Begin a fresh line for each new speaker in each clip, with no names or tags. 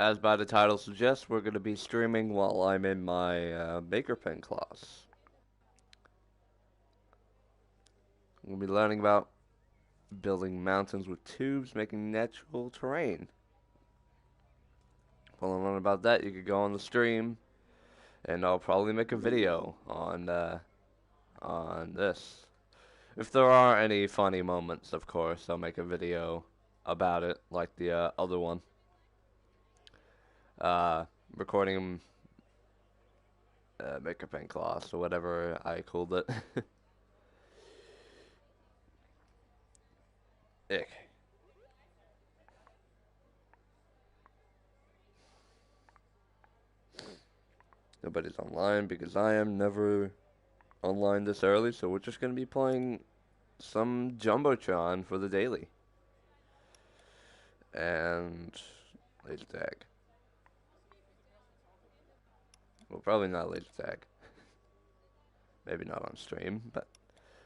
As by the title suggests, we're going to be streaming while I'm in my Makerpen class. We'll be learning about building mountains with tubes, making natural terrain. If you want to learn about that, you could go on the stream, and I'll probably make a video on this. If there are any funny moments, of course, I'll make a video about it, like the other one. Recording Makerpen Class or whatever I called it. Ick. Nobody's online because I am never online this early, so we're just going to be playing some Jumbotron for the daily. And laser tag. Well, probably not laser tag. Maybe not on stream, but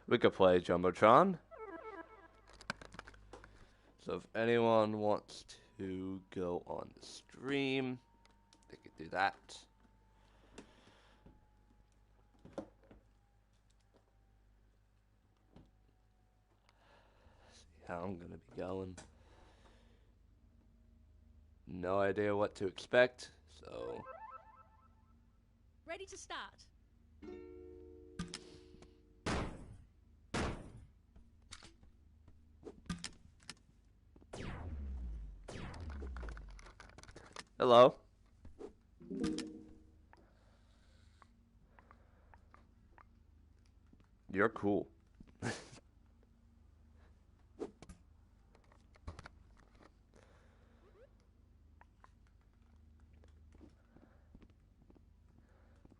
we could play Jumbotron. So if anyone wants to go on the stream, they could do that. See how I'm gonna be going. No idea what to expect, so
ready to start.
hello. You're cool.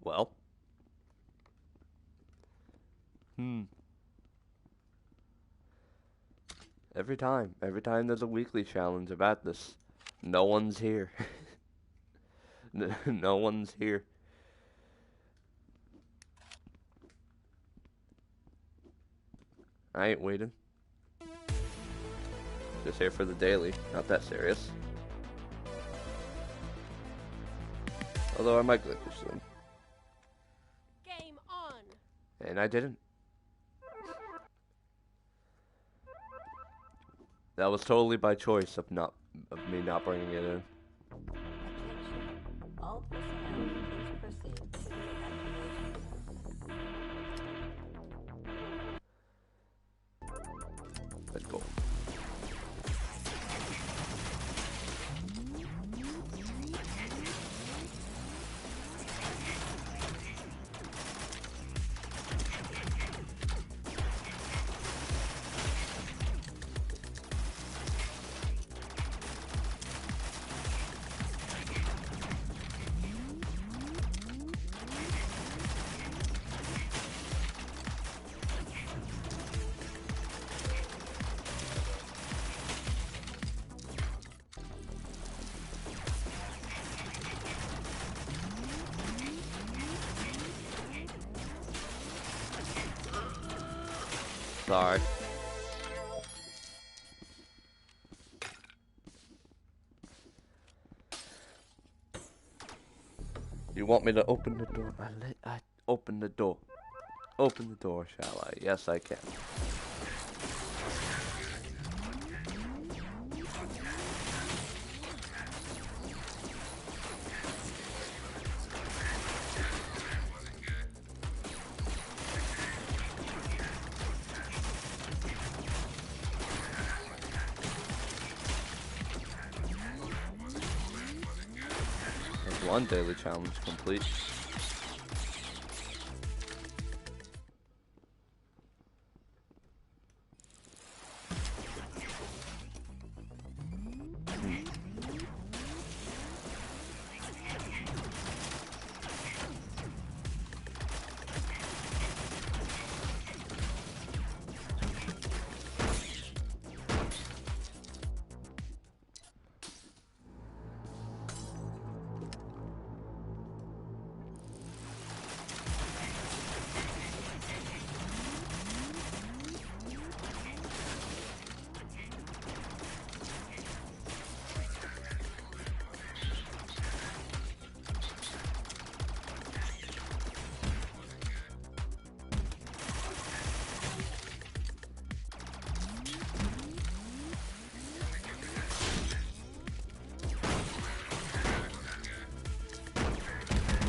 Well. Every time there's a weekly challenge about this, no one's here. No one's here. I ain't waiting. Just here for the daily, not that serious. Although I might glitch soon.
Game on.
And I didn't. That was totally by choice of me not bringing it in.
All personnel, please proceed to the evacuation.
Let's go. Sorry. You want me to open the door? I open the door. Open the door, shall I? Yes, I can. One daily challenge complete.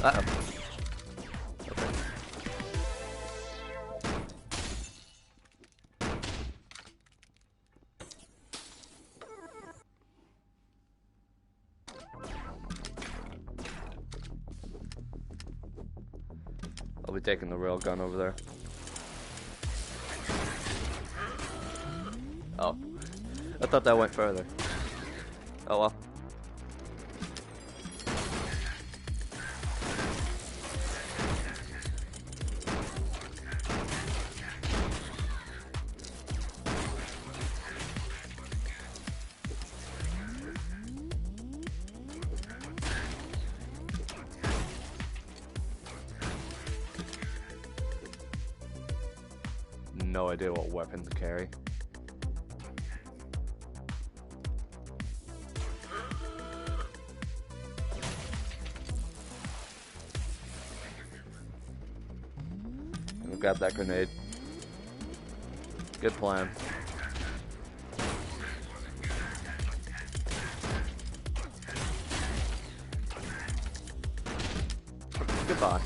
Uh-oh. Okay. I'll be taking the rail gun over there. Oh. I thought that went further. Oh well. No idea what weapon to carry. I'll grab that grenade. Good plan. Goodbye.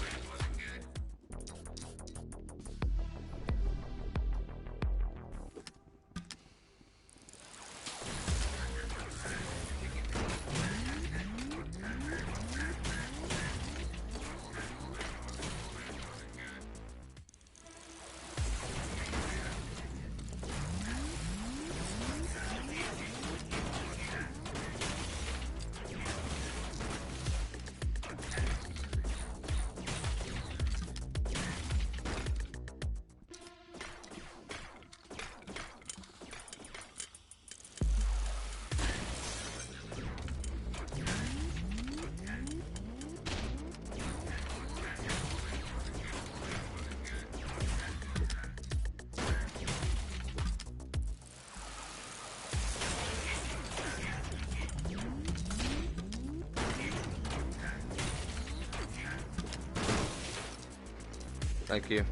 Thank you.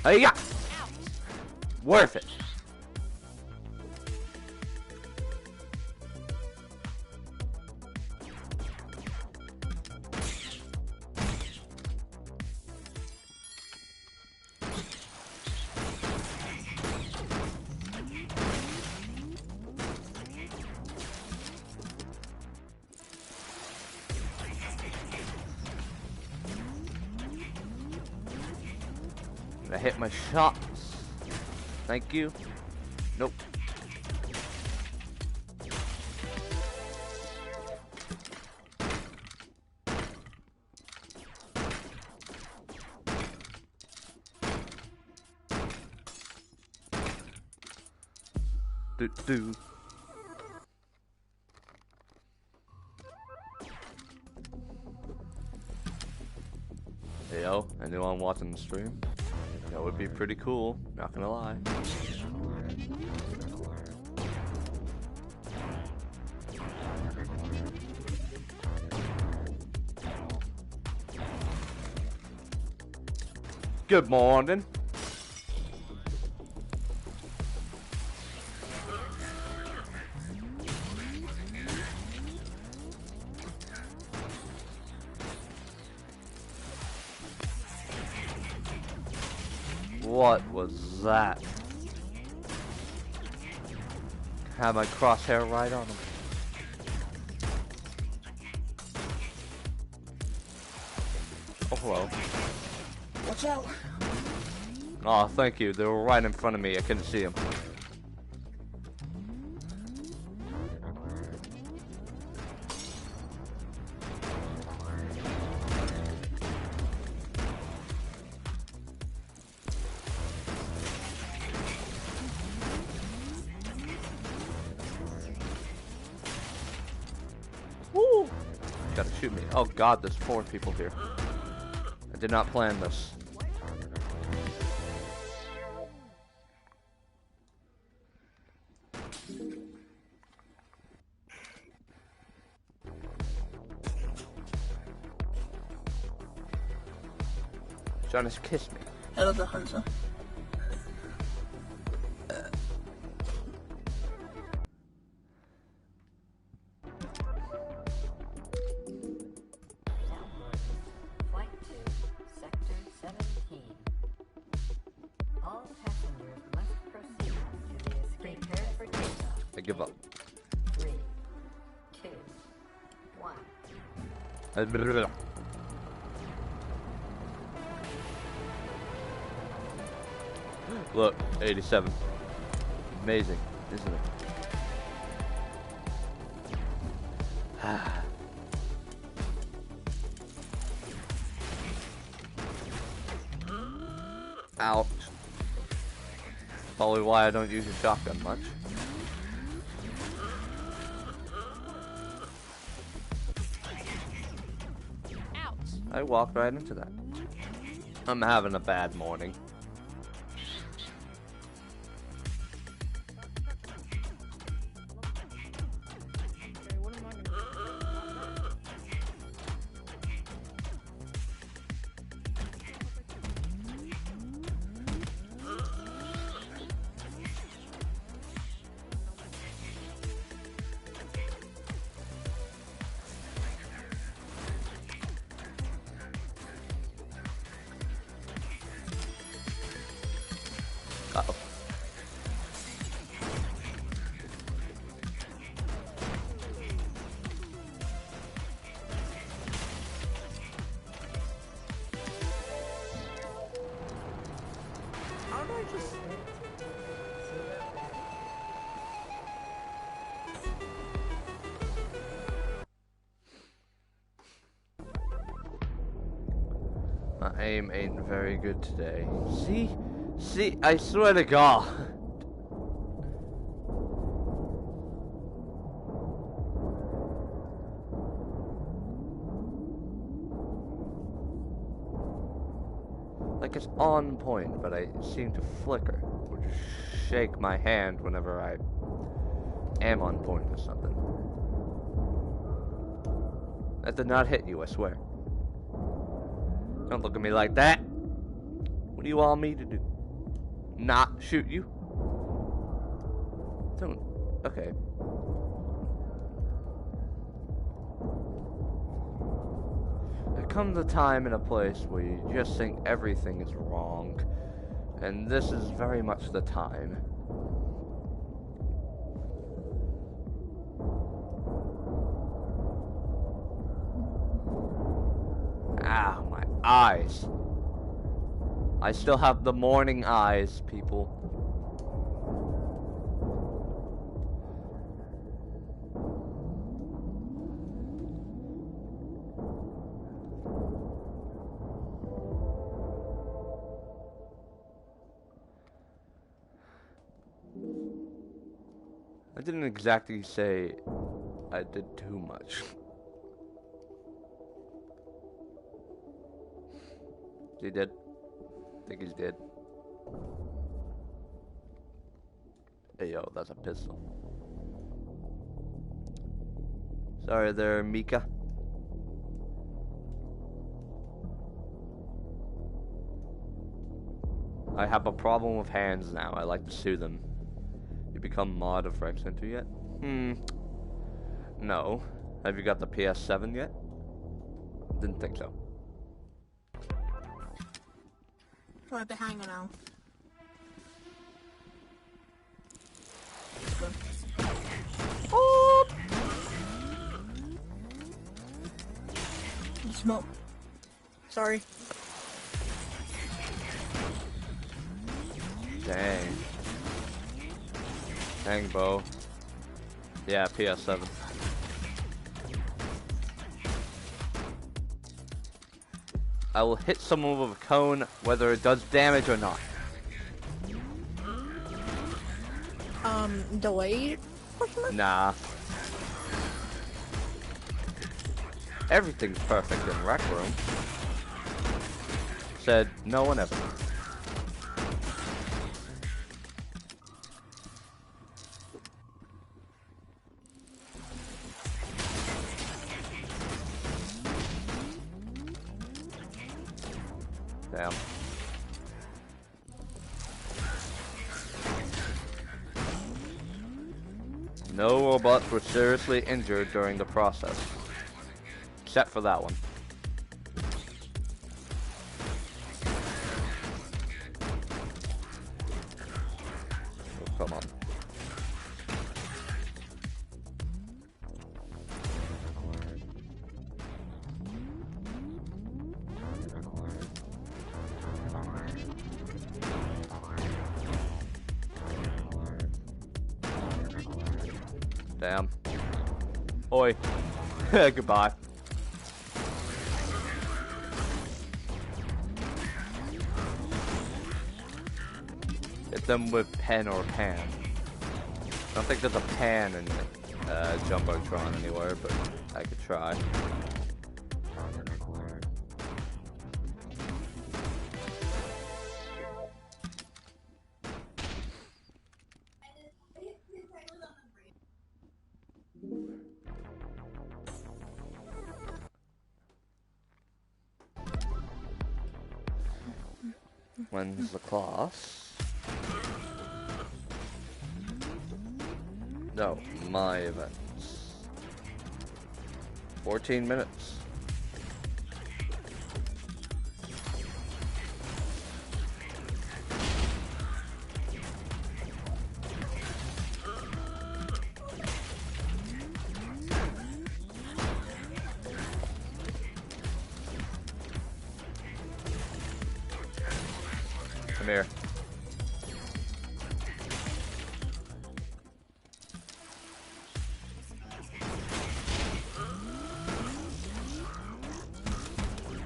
Hey, yeah. Worth it. I hit my shots. Thank you. Nope. Do. Hey yo, anyone watching the stream? That would be pretty cool, not gonna lie. Good morning. What was that? Had my crosshair right on him. Oh, hello.
Watch out!
Oh, thank you. They were right in front of me. I couldn't see them. Woo! Gotta shoot me. Oh god, there's 4 people here. I did not plan this. Trying to kiss me.
Hello, the hunter.
Flight 2, Sector 17. All passengers must proceed to the escape. Prepare for takeoff.
I give up.
3, 2, 1.
Look, 87. Amazing, isn't it? Ouch. Probably why I don't use a shotgun much.
Ouch.
I walked right into that. I'm having a bad morning.
Okay, what am I gonna
Uh-oh.
How do I just...
My aim ain't very good today. See? See? I swear to God. Like it's on point, but I seem to flicker or just shake my hand whenever I am on point with something. That did not hit you, I swear. Don't look at me like that. What do you want me to do? Not shoot you? Don't. Okay. There comes a time and a place where you just think everything is wrong. And this is very much the time. Ow, my eyes. I still have the morning eyes, people. I didn't exactly say I did too much. He did. I think he's dead. Hey yo, that's a pistol. Sorry there, Mika. I have a problem with hands now. I like to sue them. You become mod of Rex Center yet? No. Have you got the PS7 yet? Didn't think so.
We're at the hangar now. Oh! Smoke. Sorry.
Dang. Dang, Bo. Yeah, PS7. I will hit someone with a cone whether it does damage or not.
Delayed?
Nah. Everything's perfect in Rec Room. Said no one ever. Damn. No robots were seriously injured during the process. Except for that one. Oh, come on. Damn. Oi. Goodbye. Hit them with pen or pan. I don't think there's a pan in Jumbotron anywhere, but I could try. When's the class? No, my events. 14 minutes. Come here.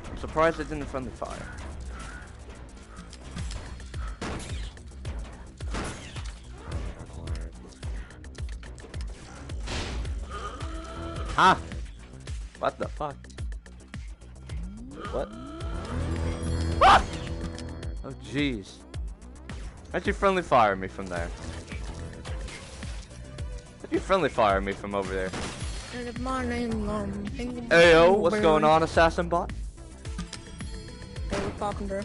I'm surprised it didn't friendly fire. Ah! What the fuck? What? Ah! Oh jeez. How'd you friendly fire me from there? How'd you friendly fire me from over there?
My name,
Ayo, what's going on, assassin bot?
Hey, we're talking to.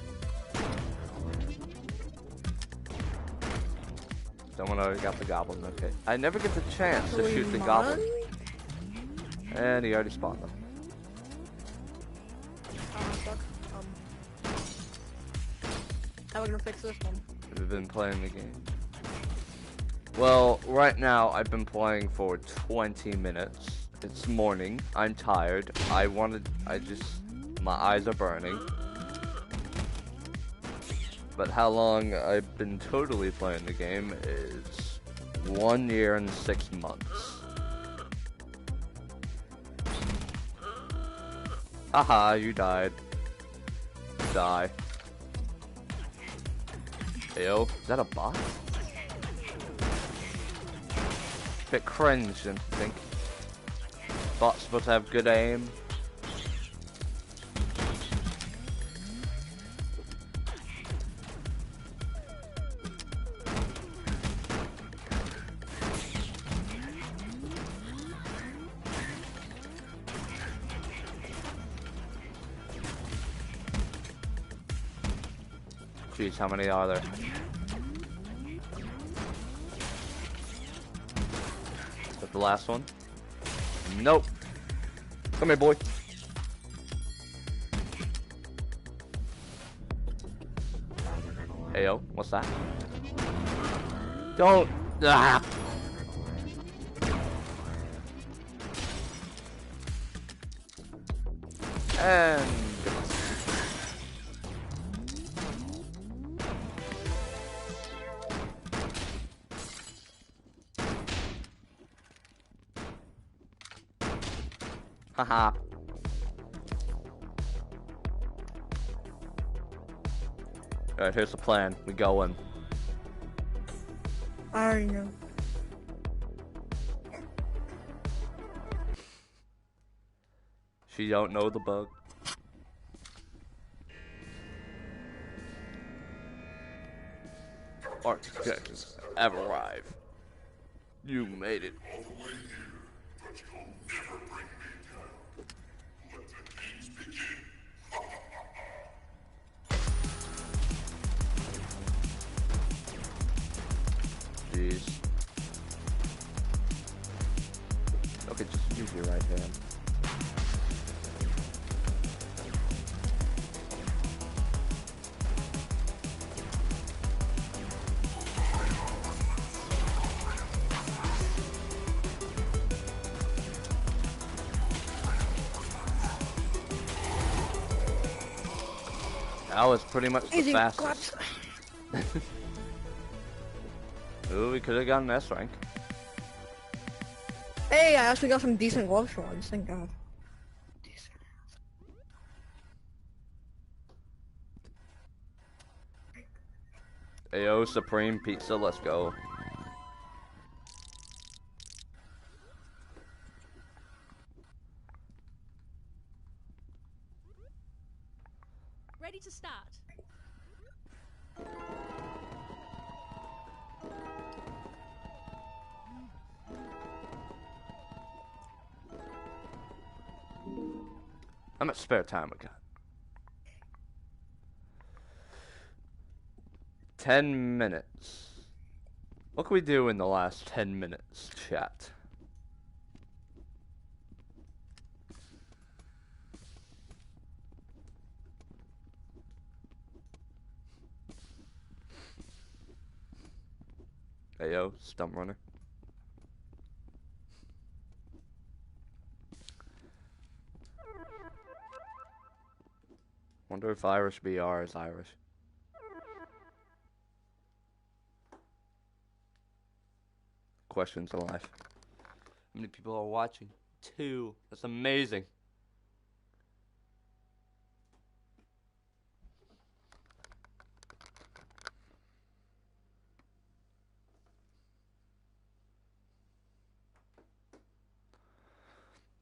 Someone already got the goblin, okay. I never get the chance to shoot the
Mine?
goblin. And he already spawned them.
Fuck. How are we gonna fix this one?
We've been playing the game. Well, right now I've been playing for 20 minutes. It's morning. I'm tired. My eyes are burning. But how long I've been totally playing the game is 1 year and 6 months. Haha, you died. Die. Yo, is that a bot? Bit cringe, don't you think? Bot's supposed to have good aim. Jeez, how many are there? Is that the last one? Nope. Come here, boy. Heyo, what's that? Don't. Ah. And. Haha. Alright, here's the plan. We go in.
I already know.
She don't know the bug. Architects have arrived. You made it. jeez. Okay, just use your right hand. That was pretty much the
Easy
fastest.
claps.
Ooh, we could have gotten S rank.
Hey, I actually got some decent gloves for once, thank God. Decent.
Ayo, Supreme Pizza, let's go.
Ready to start.
How much spare time we got? 10 minutes. What can we do in the last 10 minutes, chat? Ayo, Stump Runner. Wonder if Irish BR is Irish. Questions of life. How many people are watching? 2. That's amazing.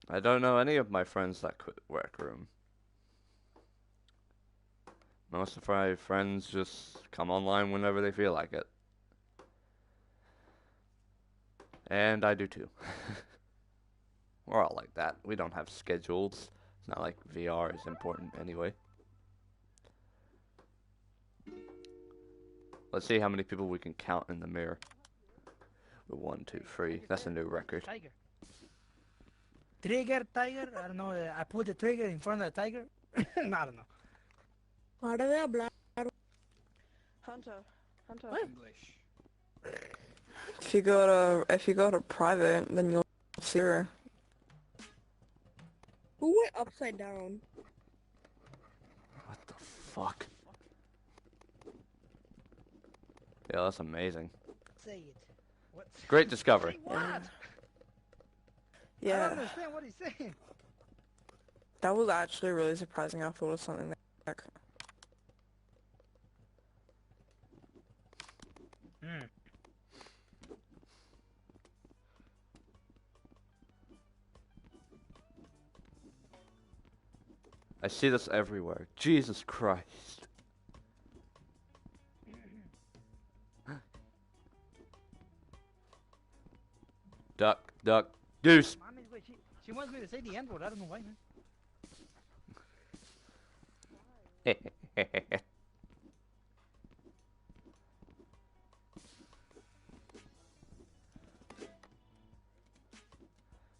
I don't know any of my friends that quit Rec Room. Most of my friends just come online whenever they feel like it. And I do too. We're all like that. We don't have schedules. It's not like VR is important anyway. Let's see how many people we can count in the mirror. 1, 2, 3. That's a new record.
Tiger. Trigger, tiger. I don't know. I put the trigger in front of the tiger. I don't know.
Para de hablar.
Hunter.
English.
If you go to private, then you'll see her.
Who went upside down?
What the fuck? Yeah, that's amazing.
Say it. What?
Great discovery.
Say what? I
Yeah,
don't understand what he's saying.
that was actually really surprising. I thought it was something that.
Hmm.
I see this everywhere. Jesus Christ. Duck, duck, deuce.
Mom is wait, she wants me to say the N word. I don't know why, man.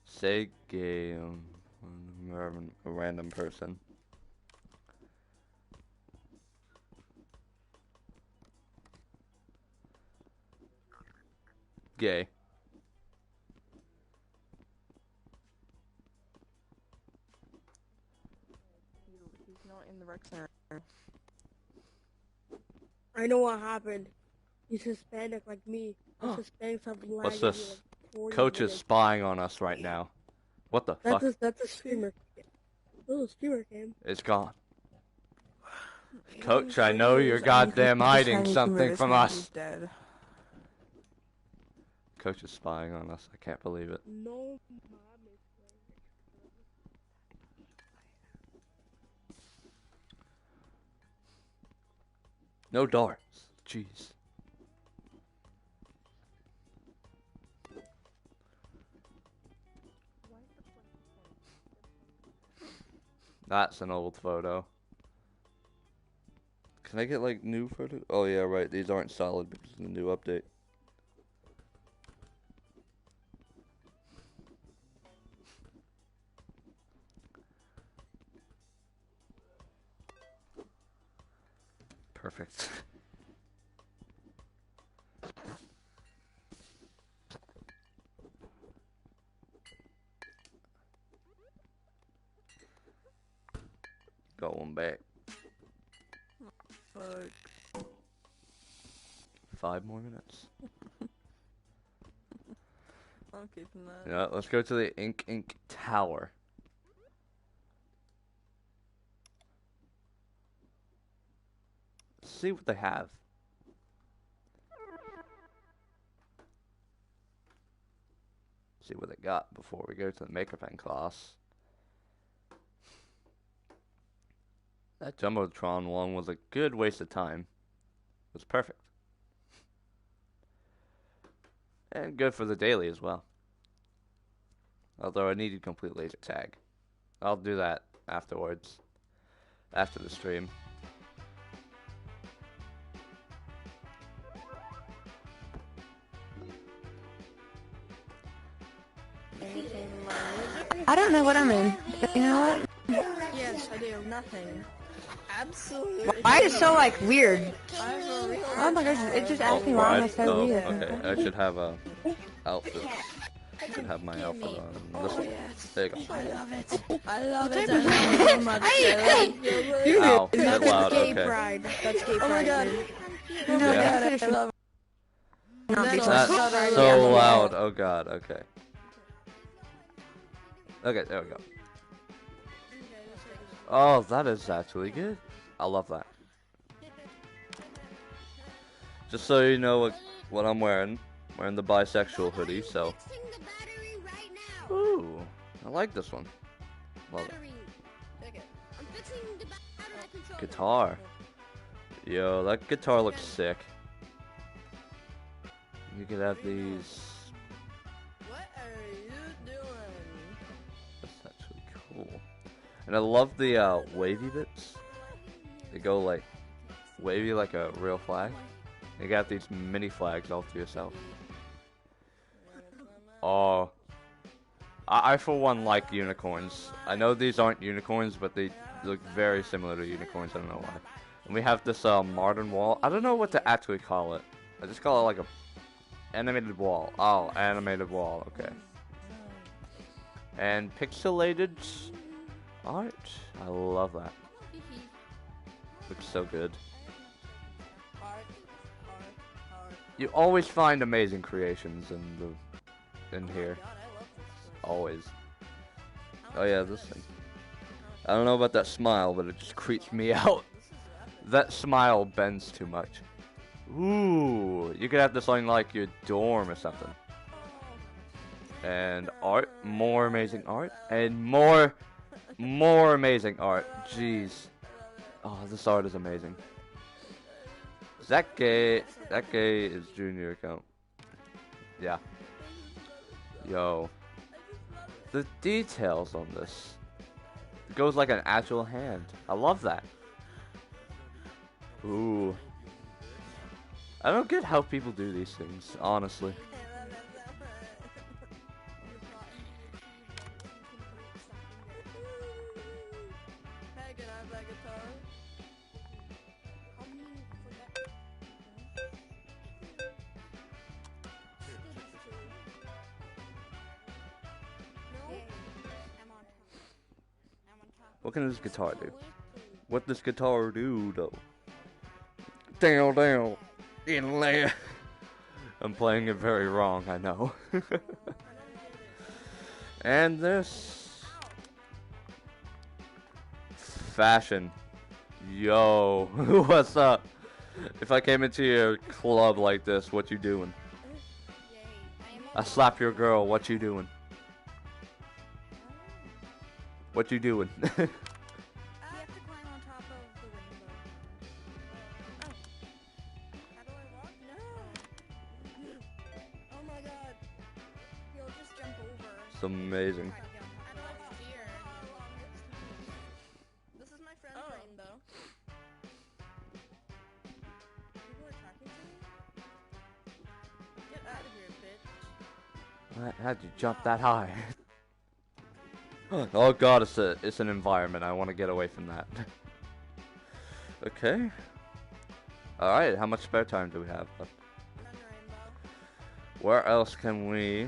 Say gay, a random person. Gay.
He's not in the rec center.
I know what happened. He's Hispanic like me. Hispanics have lagged
What's
me
this?
like 40
Coach is
minutes.
spying on us right now. What the fuck?
That's a streamer. Oh, streamer cam.
It's gone. Coach, I know you're goddamn hiding something from us.
Dead.
Coach is spying on us. I can't believe it.
No, mom is
No darts. Jeez. That's an old photo. Can I get like new photos? Oh yeah, right. These aren't solid because of the new update. perfect. Going back.
Fuck.
5 more minutes.
I'm keeping that.
Yeah, let's go to the Ink Tower. See what they have. See what they got before we go to the Makerpen Class. That Jumbotron one was a good waste of time. It was perfect. And good for the daily as well. Although I needed complete laser tag. I'll do that afterwards. After the stream.
I don't know what I'm in. You know what?
Yes, I do.
Nothing. Absolutely.
Why is it so like weird?
I have a really
Oh my gosh, it just asked me why am I so
oh,
weird.
okay. I should have a outfit. I should have my outfit on. This one. There you go.
I love it.
I love it so much.
Ow, a bit loud.
Gay
Okay.
pride. That's gay pride.
Oh my god.
man.
Oh my
Yeah.
god, I love it.
That's so loud. Oh god. Okay. Okay, there we go. Oh, that is actually good. I love that. Just so you know what I'm wearing. I'm wearing the bisexual hoodie, so. Ooh, I like this one. Love it. Guitar. Yo, that guitar looks sick. You could have these.
What are you doing?
That's actually cool. And I love the wavy bits. They go like wavy like a real flag. You got these mini flags all to yourself. Oh, I for one like unicorns. I know these aren't unicorns, but they look very similar to unicorns. I don't know why. And we have this modern wall. I don't know what to actually call it. I just call it like a animated wall. Oh, animated wall. Okay. And pixelated art. I love that. Looks so good. You always find amazing creations in here. Always. Oh yeah, this thing. I don't know about that smile, but it just creeps me out. That smile bends too much. Ooh, you could have this on like your dorm or something. And art, more amazing art, and more amazing art. Jeez. Oh, this art is amazing. Is that gay? That gay is junior account. Yeah. Yo. The details on this. It goes like an actual hand. I love that. Ooh. I don't get how people do these things, honestly.
Hey, can I have that guitar?
What can this guitar do? What does guitar do, though? Down, in there. I'm playing it very wrong, I know. And this fashion. Yo, what's up? If I came into your club like this, what you doing? I slap your girl, what you doing? What you doing?
You have to climb on top of the rainbow. How do I walk? No. Oh my god. You'll just jump over.
It's amazing.
I don't have fear.
This is my friend's rainbow. People are talking to me? Get out of here, bitch.
How'd you jump that high? Oh god, it's an environment. I want to get away from that. Okay. Alright, how much spare time do we have?
None, Rainbow.
Where else can we?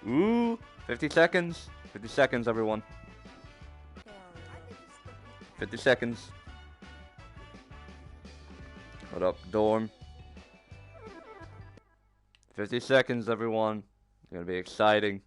Ooh, 50 seconds. 50 seconds, everyone. 50 seconds. Hold up, dorm. 50 seconds, everyone. It's gonna be exciting.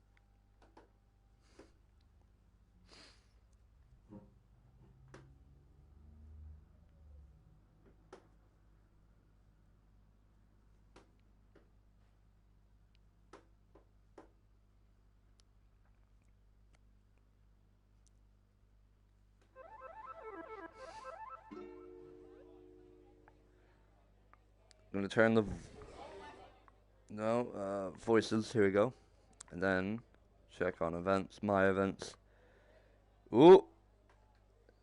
I'm gonna turn the voices. Here we go, and then check on events, my events. Ooh,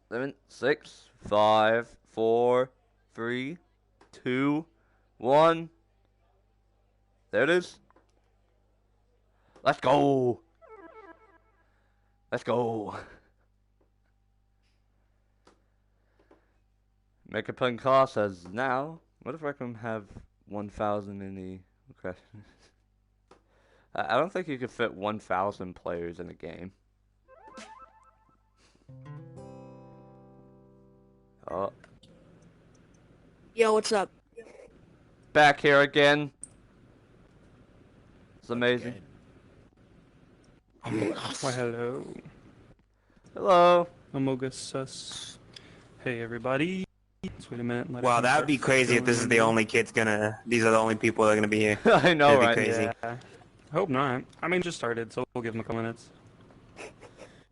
7, 6, 5, 4, 3, 2, 1. There it is. Let's go. Let's go. Makerpen Class says now. What if I can have 1,000 in the questions? I don't think you could fit 1,000 players in a game. Oh.
Yo, what's up?
Back here again. It's amazing.
Why, hello.
Hello.
Amogus Sus. Hey, everybody. Let's wait a minute. And let
Wow,
it
that would be crazy if this is the only kids gonna. These are the only people that are gonna be here.
I know,
That'd be
right?
crazy.
Yeah. Hope not. I mean, just started, so we'll give them a couple minutes.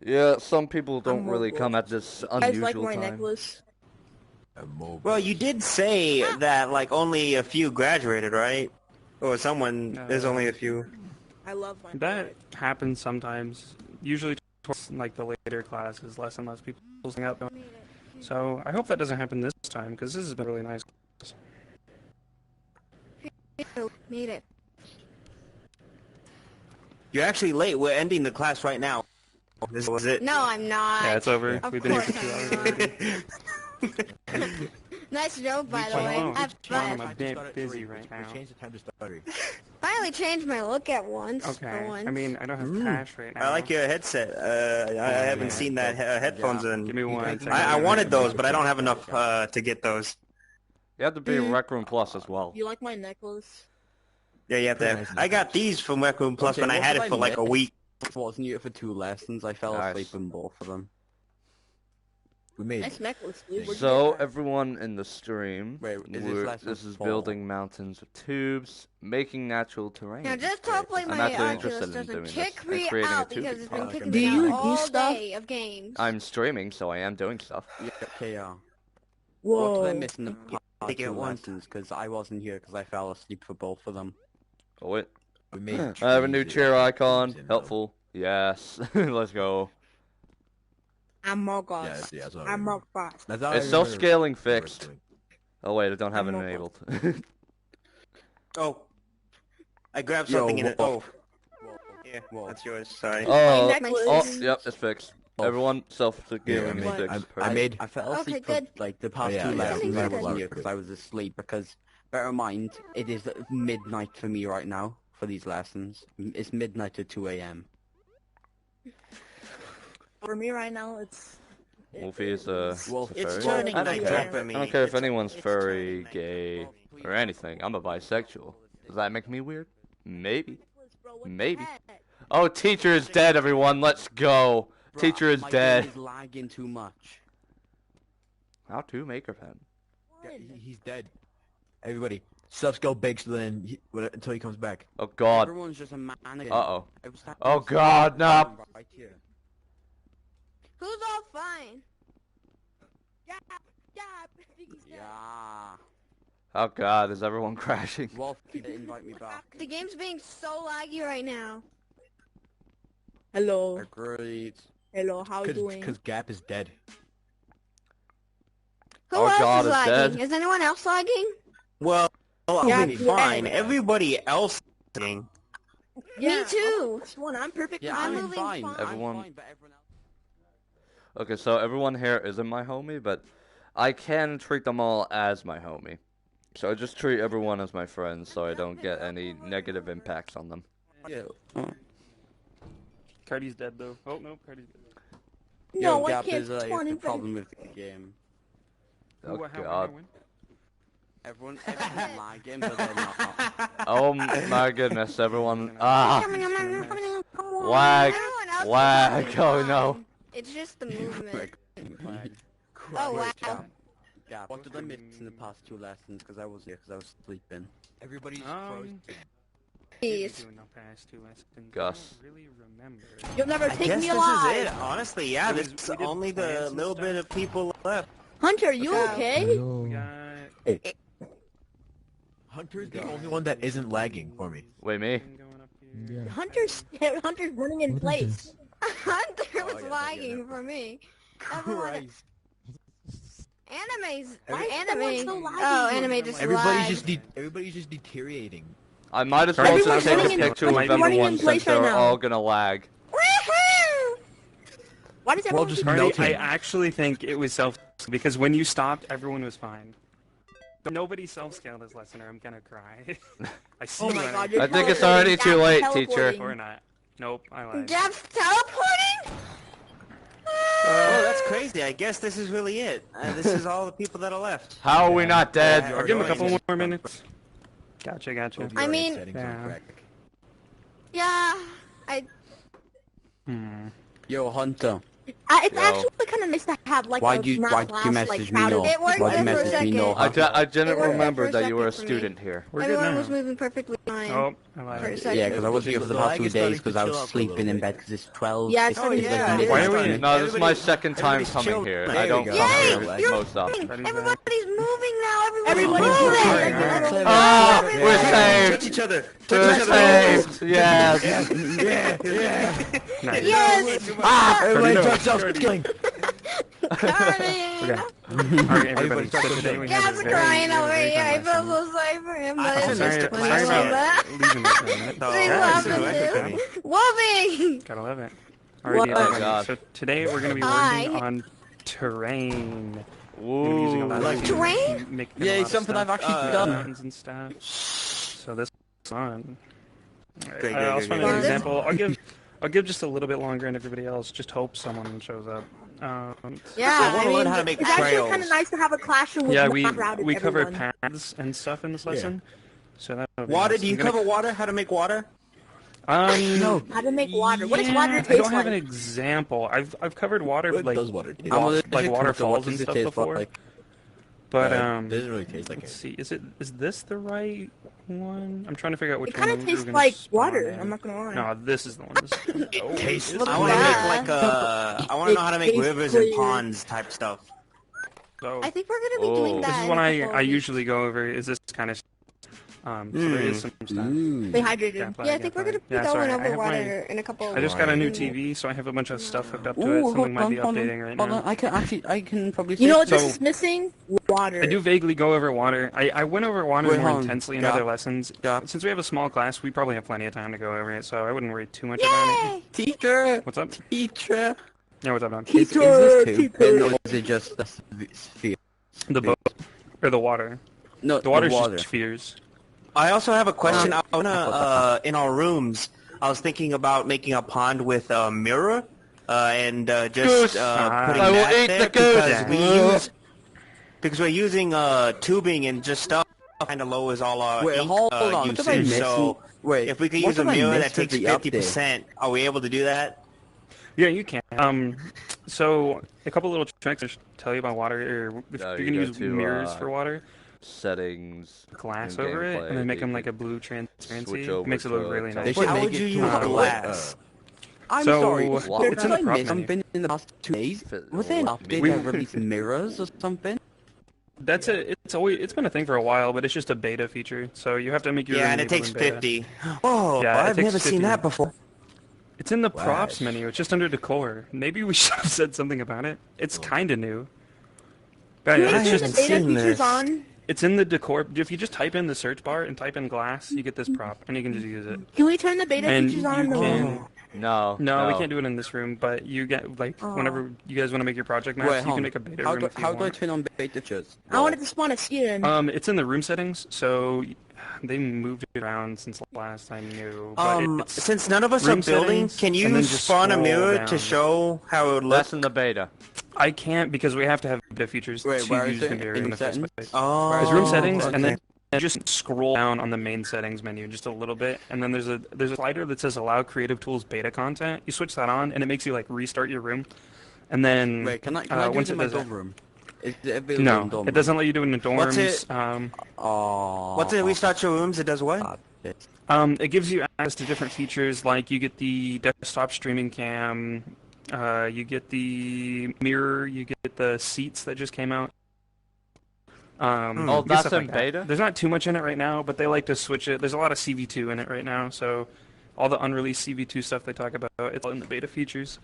Yeah, some people don't
I'm
really
mobile.
come at this
You guys like
unusual
my
time.
necklace?
Well, you did say that like only a few graduated, right? Or someone. There's only a few.
I love my
That happens sometimes. Usually, towards, like the later classes, less and less people hang out. So I hope that doesn't happen this time, because this has been really nice.
Made it.
You're actually late. We're ending the class right now. This was it.
No, I'm not.
Yeah, it's over.
Of
We've been here
course
for 2 hours
I'm
already.
Nice joke, by the way.
Wow.
I've
I'm a bit busy right now.
finally changed my look at once.
Okay.
For once.
I mean, I don't have cash right now.
I like your headset. I haven't seen that headphones in.
Give me one second.
I wanted those, but I don't have enough to get those.
You have to be Rec Room Plus as well.
You like my necklace?
Yeah, you have to. I got these from Rec Room Plus when I had it for like a week.
Wasn't here for 2 lessons. I fell
Nice.
asleep in both of them. We made
Nice
it.
necklace, dude. Where'd you
So
get that?
everyone in the stream,
Wait, is this
we're-
lesson
this is
four?
building mountains with tubes, making natural terrain.
Now, just hopefully
I'm
my
actually
Oculus
interested in
doesn't
doing this
kick
and
me
creating a
out
tube
because it's been
park.
kicking
Do
me
you
out
do
all
stuff?
day of games.
I'm streaming, so I am doing stuff.
Yeah, okay, What did I
Whoa.
miss in the
Take it
two
once.
lessons? Because I wasn't here because I fell asleep for both of them.
Oh wait,
We made
I have a new
trees
chair
and
icon.
trees and,
Helpful. Yes, let's go.
I'm Morgoth.
Yes, yes,
I'm Morgoth.
That's all I
It's
remember
self-scaling
we were
fixed.
doing.
Oh wait, I don't have it
I'm
enabled.
Oh, I grabbed
Yo,
something in it.
whoa.
Oh, yeah, that's yours. Sorry.
Oh,
necklace.
oh, yep, it's fixed.
Oh.
Everyone
Yeah,
self-scaling
What?
fixed.
I made.
I fell
Okay,
asleep
good.
for like the past
Yeah,
2
yeah,
lessons.
we
I
made it.
wasn't here because I was asleep. Because bear in mind, it is midnight for me right now for these lessons. It's midnight at 2 a.m.
For me right now, it's...
Wolfie is a
Well,
it's
furry.
turning
I don't
night
care
here.
for me.
I don't care if
It's-
anyone's
it's
furry,
turning night.
gay,
Oh,
or anything. I'm a bisexual. Does that make me weird? Maybe. Maybe. Oh, teacher is dead, everyone. Let's go.
Bruh,
Teacher is
my
dead.
game is lagging too much.
How to Makerpen?
Yeah, he's dead. Everybody, subs go big so then until he comes back.
Oh God.
Everyone's just a mannequin.
Uh-oh.
I was tapping
Oh
this
God, no.
right here.
Who's all fine?
Yeah, Biggie's dead.
Yeah.
Oh God, is everyone crashing?
Wolf, invite me back.
The game's being so laggy right now.
Hello.
Agreed.
Hello, how you doing?
Because Gap is dead.
Who
Oh,
else
God
is
is
lagging?
dead.
Is anyone else lagging?
Well,
Yeah,
I'll be
yeah.
fine. Everybody else. Thing.
Me too.
This one, I'm perfect.
Yeah,
I'm
I'm
moving
fine.
fine.
Everyone-
I'm fine, but everyone else...
Okay, so everyone here isn't my homie, but I can treat them all as my homie. So I just treat everyone as my friends so I don't get any negative impacts on them.
Yeah.
Cardi's dead though. Oh no, Cardi's dead.
No,
Yo,
I
Gap,
can't
there's
spawn
a
in front
problem with the game.
Oh
How
god.
Everyone's lagging, but they're not.
Oh my goodness, everyone. Ah! Lag! Lag! Oh no.
It's just the movement.
Oh,
wow.
Yeah, what did I miss in the past 2 lessons? Because I was here, because I was sleeping.
Everybody's frozen.
Please.
Gus.
Really remember.
You'll never
I
take
guess
me
this
alive.
is it. Honestly, yeah,
We
this is
did
only the
plans and
little
stuff.
bit of people left.
Hunter, you okay?
We got
Hunter's the only one that isn't lagging for me.
Wait, me?
Hunter's running in place.
Hunter was
yeah,
lagging for me. Everyone,
Christ.
anime's
Why is
anime.
everyone so laggy?
Oh, anime just
Everybody's just deteriorating.
I might as well just
Everyone's
take a
running in-
picture with
everyone's running in
everyone
place
since
right
they're
now.
all gonna lag.
Woohoo!
Why does everyone
just
keep
Cardi,
melting.
I actually think it was because when you stopped, everyone was fine. But nobody self-scaled this lesson or I'm gonna cry. I see
Oh
you
my
running.
god, you're
I think it's
teleporting.
already too late, teacher.
Teleporting.
Or not. Nope, I lied.
Jeff's teleporting?
Oh, that's crazy. I guess this is really it. This is all the people that are left.
How are we not dead?
Yeah.
I'll give him a couple more minutes. Gotcha.
I mean-
Yeah.
Yeah, I...
Yo, Hunter.
It's
Yo.
actually kind of nice to have like
Why'd
a
you
math class
message
like
me
crowded.
no?
It worked
Why'd you
there for a
message me
second.
no?
I didn't
It worked there
remember
for a
that you were a
second for me.
student here.
We're good
Everyone
now.
was moving perfectly fine.
Oh, I
For a
lied.
second.
Yeah, because I wasn't here for the
The
past
lag
2
is
days
starting
because
to
I
chill
was
out a
sleeping
little
in
bit.
bed because it's 12.
Yeah,
it's
it's starting to
like
chill.
midnight
Why are
for
we-
me.
No, this is my second time
everybody's
coming
chilled.
here.
There
I
you
don't
go.
come
Yay!
here
You're
most often.
Everybody's moving now.
Everybody's
Everyone's
moving.
moving.
Ah,
Everyone's
we're
moving.
saved.
Touch each other.
We're saved. Yes.
Nice.
Yes!
Everybody
no.
touch self-killing.
Cardi!
Alright, everybody. So today we
Yeah,
have
I'm
a very,
crying over
very
here. I
fun
feel
lesson.
so sorry for him, but
I'm sorry
it's
about leaving this for a minute.
No,
They
yeah,
love
this is
it
right.
too. Whooping!
Gotta love it.
What?
Alrighty,
Oh,
everybody.
God.
So today we're gonna be
Hi.
working on terrain. We're gonna be using a lot
Ooh.
of
Terrain?
making a
Yeah,
lot
it's
of
something
stuff,
I've actually done.
mountains and stuff. So this is fun.
Great,
I'll
great,
find
great,
an
great.
example. I'll give just a little bit longer, and everybody else just hope someone shows up.
Yeah,
I wanna learn how to make
it's actually
trails.
kind of nice to have a classroom with
Yeah,
not routed
we cover
everyone.
paths and stuff in this lesson. So that would be
Water?
nice.
Do you
I'm gonna-
cover water? How to make water?
No.
How to make water. What does
Yeah,
water
I
taste
don't have an
like?
example. I've covered water
What
like
does water taste
I'm
like?
allergic
like
to
waterfalls
what
and
does it
stuff
taste
before.
like?
But
It doesn't really taste like
let's
it.
see. Is this the right one? I'm trying to figure out which
It
one.
kind of
we're
tastes
gonna
like
spawn
water.
in.
I'm not gonna lie.
No, this is the one.
It tastes
I want to
Yeah.
make like I want to know how to make
tastes
rivers and
clear.
ponds type stuff.
So
I think we're gonna be
Oh.
doing that.
this is
in
what
a
I
couple
I
of
usually go over. Is this kind of so there is some stuff.
Stay hydrated.
weeks. Yeah, I think we're gonna be
Yeah,
going
sorry, I
over
have
water in a couple.
I just got a new
weeks.
TV, so I have a bunch of stuff hooked up to
Ooh,
it. Something might be
hold on,
updating right
hold
now.
on. I can probably.
You know what
So-
this is missing? Water.
I do vaguely go over water. I went over water
Wait,
more
hold on.
intensely in
Yeah.
other lessons.
Yeah.
Since we have a small class, we probably have plenty of time to go over it, so I wouldn't worry too much about it.
Teacher!
What's up?
Teacher!
Yeah, what's up, Don?
Is this too? Or is it just the sphere?
The boat or the water?
No,
The water's
water.
just spheres.
I also have a question. I wanna in our rooms. I was thinking about making a pond with a mirror and just
Goose.
putting
I will
that
eat
there
the goose.
because we're using tubing and just stuff kind of lowers all our
Wait,
ink,
hold on. What am I
usage.
missing?
So
Wait,
if we could
what
use a
did I
mirror
miss
that
with
takes
the
50%, are we able to do that?
Yeah, you can. So a couple little tricks to tell you about water, or if
No,
you're
you
gonna
go
use
to,
mirrors for water,
Settings.
glass
in
over it,
gameplay,
and then make
you
them like
could
a blue transparency.
switch
It
over
makes it look
to
really
a
nice.
They should
How
make
would
it
you use
to,
glass?
I'm
So,
sorry.
what
It's
would
in the
you
prop
do?
something in the past 2 days. Was there an update
We-
that released mirrors or something?
That's it. It's been a thing for a while, but it's just a beta feature. So you have to make your
Yeah,
own
and it takes
in beta.
50. Oh,
Yeah, it
I've
takes
never
50.
seen that before.
It's in the props menu. It's just under decor. Maybe we should have said something about it. It's kind of new. But
Can we
yeah,
I
it's
turn
just
the
haven't
beta
seen
features
this.
on?
It's in the decor. If you just type in the search bar and type in glass, you get this prop, and you can just use it.
Can we turn the beta
And
features
you
on in the room?
can.
No.
No, we can't do it in this room. But you get whenever you guys want to make your project maps, you can make a beta room if you
How do I
want.
turn on beta features?
I wanted to spawn a seer in.
It's in the room settings, so they moved it around since last I knew. But
since none of us are
room
building,
settings,
can
and
you
then just
spawn a
scroll
mirror
down.
to show how it would look?
That's in the beta.
I can't because we have to have beta features to
where
use
is
the
it?
mirror
In
in the first
settings?
place.
Oh,
There's room settings,
okay.
and then just scroll down on the main settings menu just a little bit, and then there's a slider that says Allow Creative Tools Beta Content. You switch that on, and it makes you like restart your room, and then
Wait, can I do it
once
in
it
my
does
dorm
that,
room? Is it available in
no,
dorm
it doesn't let you do it in dorms.
What's it? What's it? Restart your rooms. It does what?
It gives you access to different features, like you get the desktop streaming cam, you get the mirror, you get the seats that just came out.
Oh,
you get
that's
stuff
in
like that.
beta?
There's not too much in it right now, but they like to switch it. There's a lot of CV2 in it right now, so all the unreleased CV2 stuff they talk about, it's all in the beta features.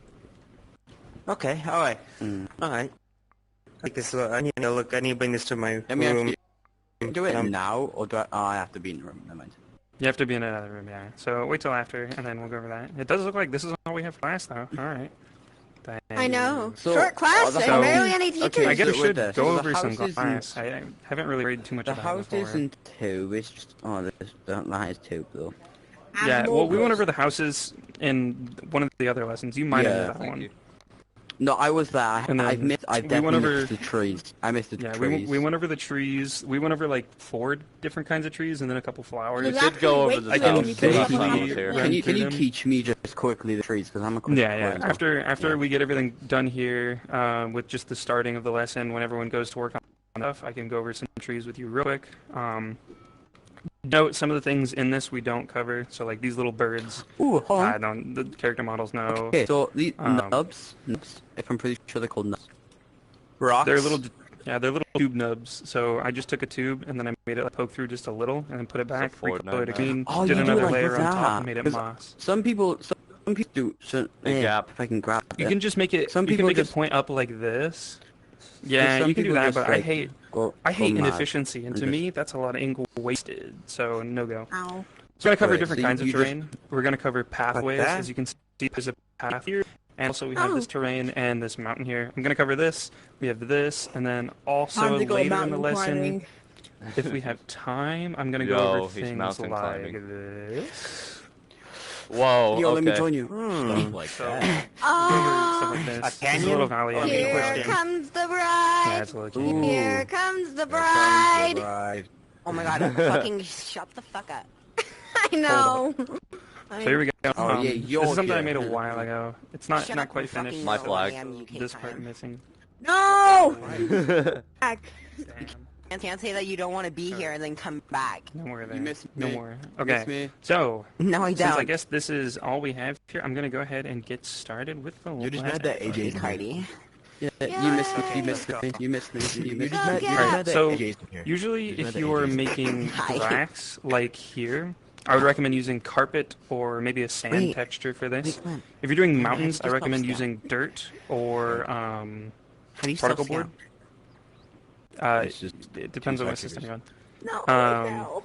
Okay, alright. Alright. Like this, I need to look, I need to bring this to my
Let me
room.
actually do it now, or do I have to be in the room? Never mind.
You have to be in another room, yeah. So wait till after, and then we'll go over that. It does look like this is all we have for class, though. Alright.
I know.
So,
Short class,
the
and
house-
barely any teachers.
okay,
I guess we
so
should
with
go
this, the
over some
house
class. I haven't really read too much
The
about
house
it before.
isn't 2, it's just... Oh, that is 2, though.
Yeah, well, we went over the houses in one of the other lessons. You might have missed that one.
No, I was there.
And then
I
we
definitely
went over
missed the trees. I missed the
Yeah,
trees.
we went over the trees. We went over like 4 different kinds of trees and then a couple flowers.
We did go over the
I can
stuff
vaguely
last time I was here.
run
Can you
through them.
teach me just quickly the trees? Because I'm a quick
Yeah.
learner.
After we get everything done here, with just the starting of the lesson, when everyone goes to work on stuff, I can go over some trees with you real quick. Note some of the things in this we don't cover. So like these little birds.
Ooh, hold on.
The character models know.
Okay, so these nubs, if I'm pretty sure they're called nubs.
Rocks?
They're little tube nubs. So I just took a tube and then I made it like, poke through just a little and then put it back, recolored it green,
Oh,
did
you do
another
like
layer on
that.
top and made it
'Cause
moss.
Some people do. So,
gap.
if I can grab
You
it.
can just make it.
Some
You can
people
make
just
it point up like this. Yeah,
some
you can do
people
that,
just,
but I
like,
hate
go mad
inefficiency, and
and
to
just-
me that's a lot of ink wasted. So no go.
Ow.
So we're gonna cover
Right,
different
so
kinds of
you just-
terrain. We're gonna cover pathways,
that?
as you can see. There's a path here, and also we have this terrain and this mountain here. I'm gonna cover this. We have this, and then also
Time to go
later in the
mountain
lesson,
climbing.
if we have time, I'm gonna
Yo,
go over
he's
things
mountain
like
climbing.
this.
Whoa,
Yo, let me
okay.
join you.
Stuff like that.
Stuff like this.
A
This is
canyon?
a little valley. I mean,
Here
question.
comes the
Yeah,
bride.
it's a little canyon.
Here comes the bride.
Right.
Oh my god, fucking shut the fuck up. I know.
So here we go.
Oh, yeah,
this
you're
is something I
here.
made a while ago. It's not
Shut
not
up,
quite
you fucking
finished.
My
know
flag.
I am, you
This
can't
part
time.
missing.
No! Back.
Damn.
And can't say that you don't want to be here and then come back.
No more there.
You missed
No
me.
more.
You missed
Okay.
me.
So
No, I
since I
don't.
guess this is all we have here, I'm gonna go ahead and get started with the.
You're just
last
mad that
episode.
AJ's here.
Cardi.
Yeah, you missed me. You missed me. You missed me. You
You're
missed
just
me.
mad, you're
Yeah.
just mad that
So,
AJ's here.
Usually,
You're just mad
if
that
you are
AJ's here.
making
Hi.
cracks like here, I would recommend using carpet or maybe a sand
Wait.
texture for this.
Wait, come on.
If you're doing
Come on,
mountains,
how
I
do you
recommend
spell
using dirt or
How do you
particle
spell
board.
It's just
It depends on what
2
system you're on.
No,
Um,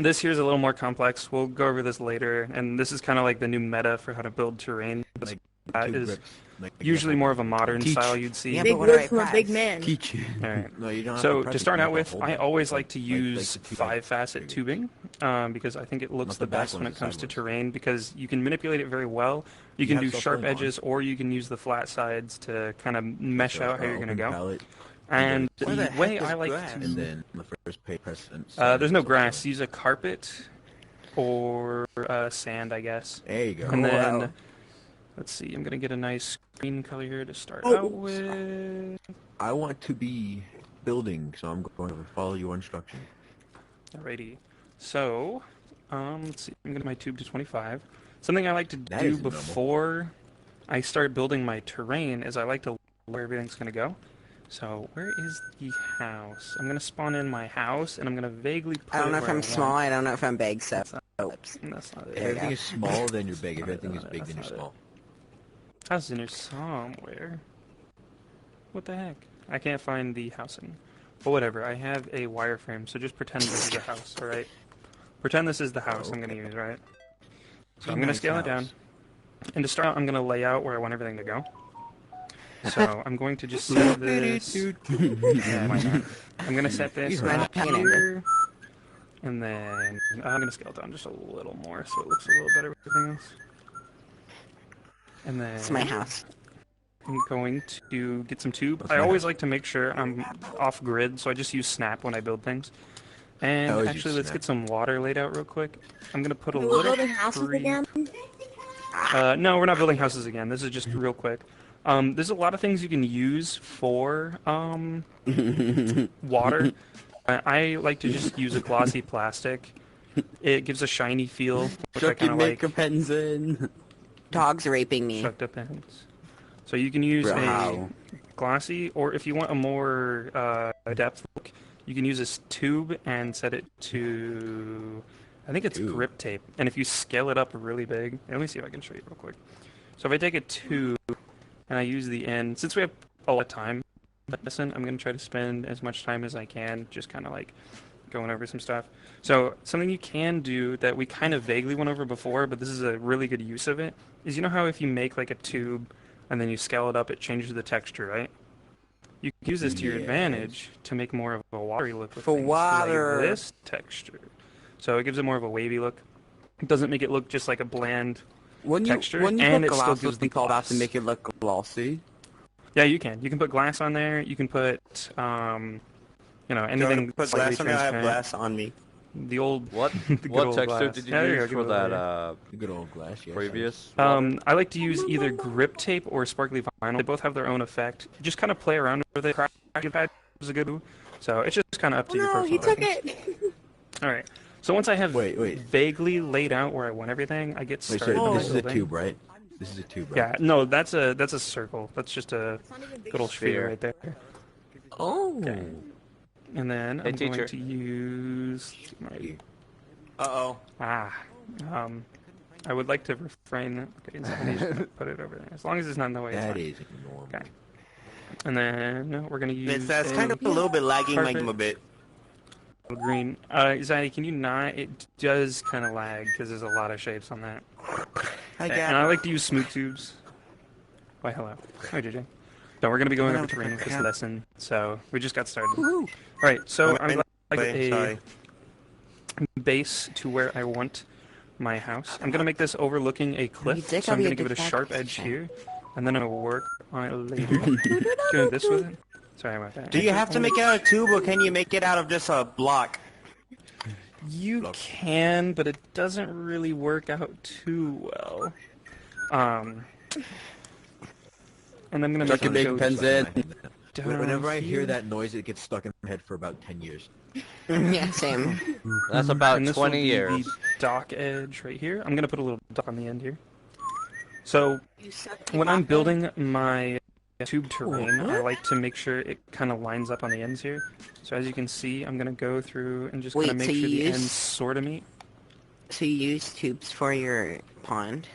This here's a little more complex. We'll go over this later, and this is kind of like the new meta for how to build terrain.
Like,
That
2
is
grips. Like,
usually more of a modern
Teach.
style you'd see.
Yeah,
Big
but what do I
words from a
press?
big man.
Teach you.
Alright.
No, you don't have
So
press
to
it,
start
you
out
have
with,
hold
I
it.
always like to
Like
use
the 2
5-facet
figures.
tubing because I think it looks
Not
the
the back
best when
ones,
it
the
comes
side
to
ones.
terrain because you can manipulate it very well. You can
have
do
stuff
sharp
going on.
edges or you can use the flat sides to kind of mesh out how you're going to
Open
go.
palette,
And
Where the
the
heck
way
is
I like
grass?
and
to...
then the first page press. And
There's no
sand.
grass. Use a carpet or sand, I guess.
There you go.
And then,
Wow.
let's see, I'm going to get a nice green color here to start
Oh,
out with.
I want to be building, so I'm going to follow your instruction.
Alrighty. So, let's see, I'm going to get my tube to 25. Something I like to
That
do
isn't normal.
before I start building my terrain is I like to where everything's going to go. So, where is the house? I'm going to spawn in my house, and I'm going to vaguely put
I don't know
it
if
where
I'm
want.
small. I don't know if I'm big. So, oops.
That's not
If
it.
everything is small, then you're big. If
Not it,
everything
not
is
it,
big,
that's
then you're
not it.
small.
House in here somewhere. What the heck? I can't find the housing. But whatever, I have a wireframe, so just pretend this is a house, alright? Pretend this is the house I'm going to use, right? So I'm going to scale it down. And to start out, I'm going to lay out where I want everything to go. So I'm going to just set this... yeah, why not? I'm going to set this right here. And then I'm going to scale it down just a little more so it looks a little better with everything else. And then...
It's my house.
I'm going to get some tube. I always like to make sure I'm off grid, so I just use Snap when I build things. And actually, let's get some water laid out real quick. I'm going to put a little...
building houses again?
No, we're not building houses again. This is just real quick. There's a lot of things you can use for water. I like to just use a glossy plastic. It gives a shiny feel, which I kind of like.
Makerpens in. Dog's raping me.
Shucked up pens. So you can use a glossy, or if you want a more depth look, you can use this tube and set it to, I think it's grip tape. And if you scale it up really big, let me see if I can show you real quick. So if I take a tube and I use the end, since we have a lot of time, listen, I'm going to try to spend as much time as I can just kind of like going over some stuff. So something you can do that we kind of vaguely went over before, but this is a really good use of it, is you know how if you make like a tube and then you scale it up, it changes the texture, right? You can use this to your advantage to make more of a watery look with things like this texture. So it gives it more of a wavy look. It doesn't make it look just like a bland texture, and it still gives the gloss.
To make it look glossy.
Yeah, you can. You can put glass on there. You can put, you know, anything.
Put glass on me. I have glass on me.
The old
what? What texture did you use for that?
Good old glass. Yes,
previous.
I like to use either grip tape or sparkly vinyl. They both have their own effect. Just kind of play around with it. Cracking pad is a good move. So it's just kind of up to your personal.
He took
preference.
it.
All right. So once I have vaguely laid out where I want everything, I get started.
So this is a tube, right? This is a tube, right?
Yeah. No, that's a circle. That's just a good old sphere right there.
Oh.
Okay. And then I'm going to use my... I would like to refrain... Okay, so put it over there. As long as it's not in the way.
That is normal.
Okay. And then we're going to use...
It's kind of a little bit lagging like a bit.
Green. Zaddy, can you not? It does kind of lag because there's a lot of shapes on that. And I like to use smooth tubes. Why, hello. Hi, JJ. So we're going to be going over terrain this lesson, so we just got started. Alright, so I'm like a base to where I want my house. I'm going to make this overlooking a cliff, so I'm going to give it a sharp edge here, and then I'm going to work on it later. Doing this with it. Sorry about that.
Do you have to make it out of a tube, or can you make it out of just a block?
You can, but it doesn't really work out too well. And I'm gonna make
big pens in.
Whenever I hear that noise, it gets stuck in my head for about 10 years.
Yeah, same.
That's about
and
20 years.
The dock edge right here. I'm gonna put a little dock on the end here. So when I'm building my tube terrain, I like to make sure it kind of lines up on the ends here. So as you can see, I'm gonna go through and just kind of make sure the ends sort of meet.
So you use tubes for your pond?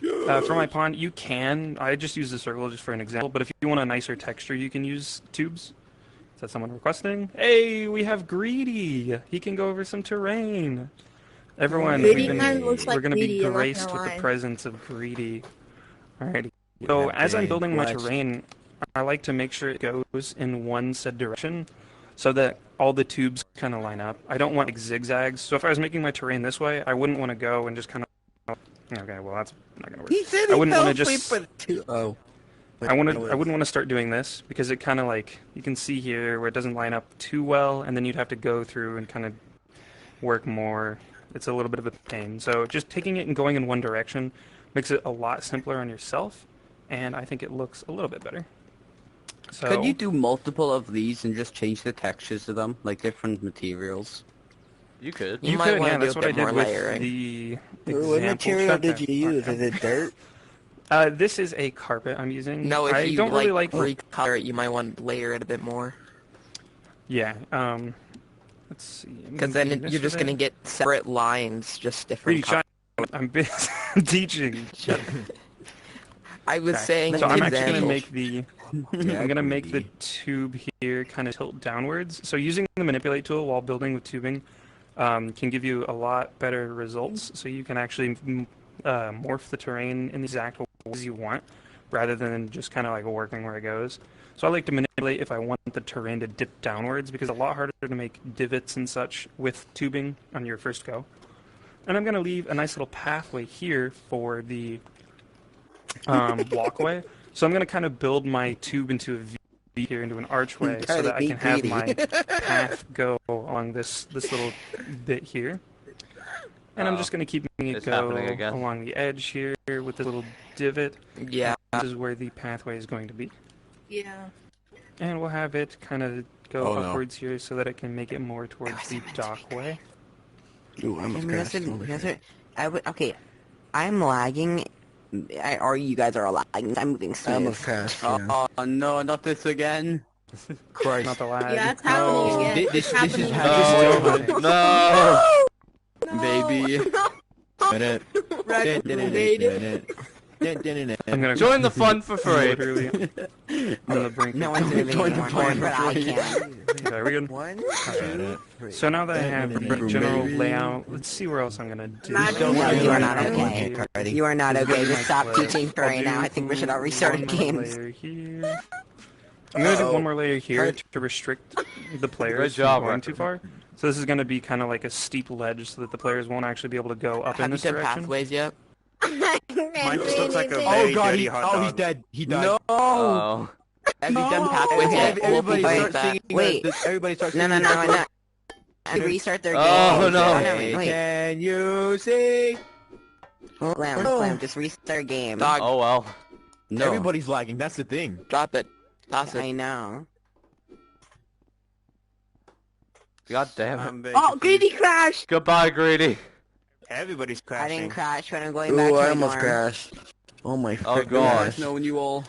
For my pond, you can. I just use the circle just for an example, but if you want a nicer texture, you can use tubes. Is that someone requesting? Hey, we have Greedy! He can go over some terrain. Everyone, we're going to be graced with the presence of Greedy. Alrighty. So as I'm building my terrain, I like to make sure it goes in one said direction so that all the tubes kind of line up. I don't want like zigzags. So if I was making my terrain this way, I wouldn't want to go and just kind of... Okay, well that's not gonna work. I wouldn't want to just. I wouldn't want to start doing this because it kind of like you can see here where it doesn't line up too well, and then you'd have to go through and kind of work more. It's a little bit of a pain. So just taking it and going in one direction makes it a lot simpler on yourself, and I think it looks a little bit better. So
could you do multiple of these and just change the textures of them, like different materials?
You could.
You could, yeah, that's what I did with the example.
What material did you use? Is it dirt?
This is a carpet I'm using.
No, if
I
you
don't really like
recolor it, you might want to layer it a bit more.
Yeah. Let's see.
Because then you're just gonna get separate lines, just different.
I'm busy teaching.
I was saying.
So I'm actually gonna make the I'm gonna make the tube here kind of tilt downwards. So using the manipulate tool while building with tubing can give you a lot better results. So you can actually morph the terrain in the exact ways you want, rather than just kind of like working where it goes. So I like to manipulate if I want the terrain to dip downwards, because it's a lot harder to make divots and such with tubing on your first go. And I'm gonna leave a nice little pathway here for the walkway. So I'm going to kind of build my tube into a V here, into an archway, so that I can have my path go along this little bit here. And I'm just going to keep making it go along the edge here with this little divot.
Yeah.
This is where the pathway is going to be.
Yeah.
And we'll have it kind of go upwards here so that it can make it more towards the dockway.
Ooh, I'm okay, I'm lagging. Or you guys are lagging. I'm moving slow. Oh no, not this again.
Christ.
Not the lag.
Yeah, it's happening again.
This is
happening. No!
Baby.
I'm gonna
join the fun for free.
Literally on the brink.
No one's doing the fun, but I can.
Okay, we good?
1, 2, 3.
So now that I have the general layout, let's see where else I'm gonna do.
No, you are not okay. You are not okay. Just stop teaching for right now. I think we should all restart games.
I'm gonna do one more layer here to restrict the players from going too far. So this is gonna be kind of like a steep ledge, so that the players won't actually be able to go up in this direction.
Pathways yet?
Mine just looks like a very dirty hot dog.
Oh, he's dead. He died.
No!
Oh.
Have you done pathways yet?
Everybody start singing.
Wait.
Everybody start singing.
No. And restart their game.
Oh, no.
Wait.
Can you see?
Glam, just restart game.
Dog.
Oh, well.
No. Everybody's lagging. That's the thing.
Drop it. Toss it.
I know.
God damn it.
Oh, Greedy crashed!
Goodbye, Greedy.
Everybody's
I
crashing.
didn't crash when I'm going back to my dorm.
crashed. Oh my
Oh, gosh.
knowing you all.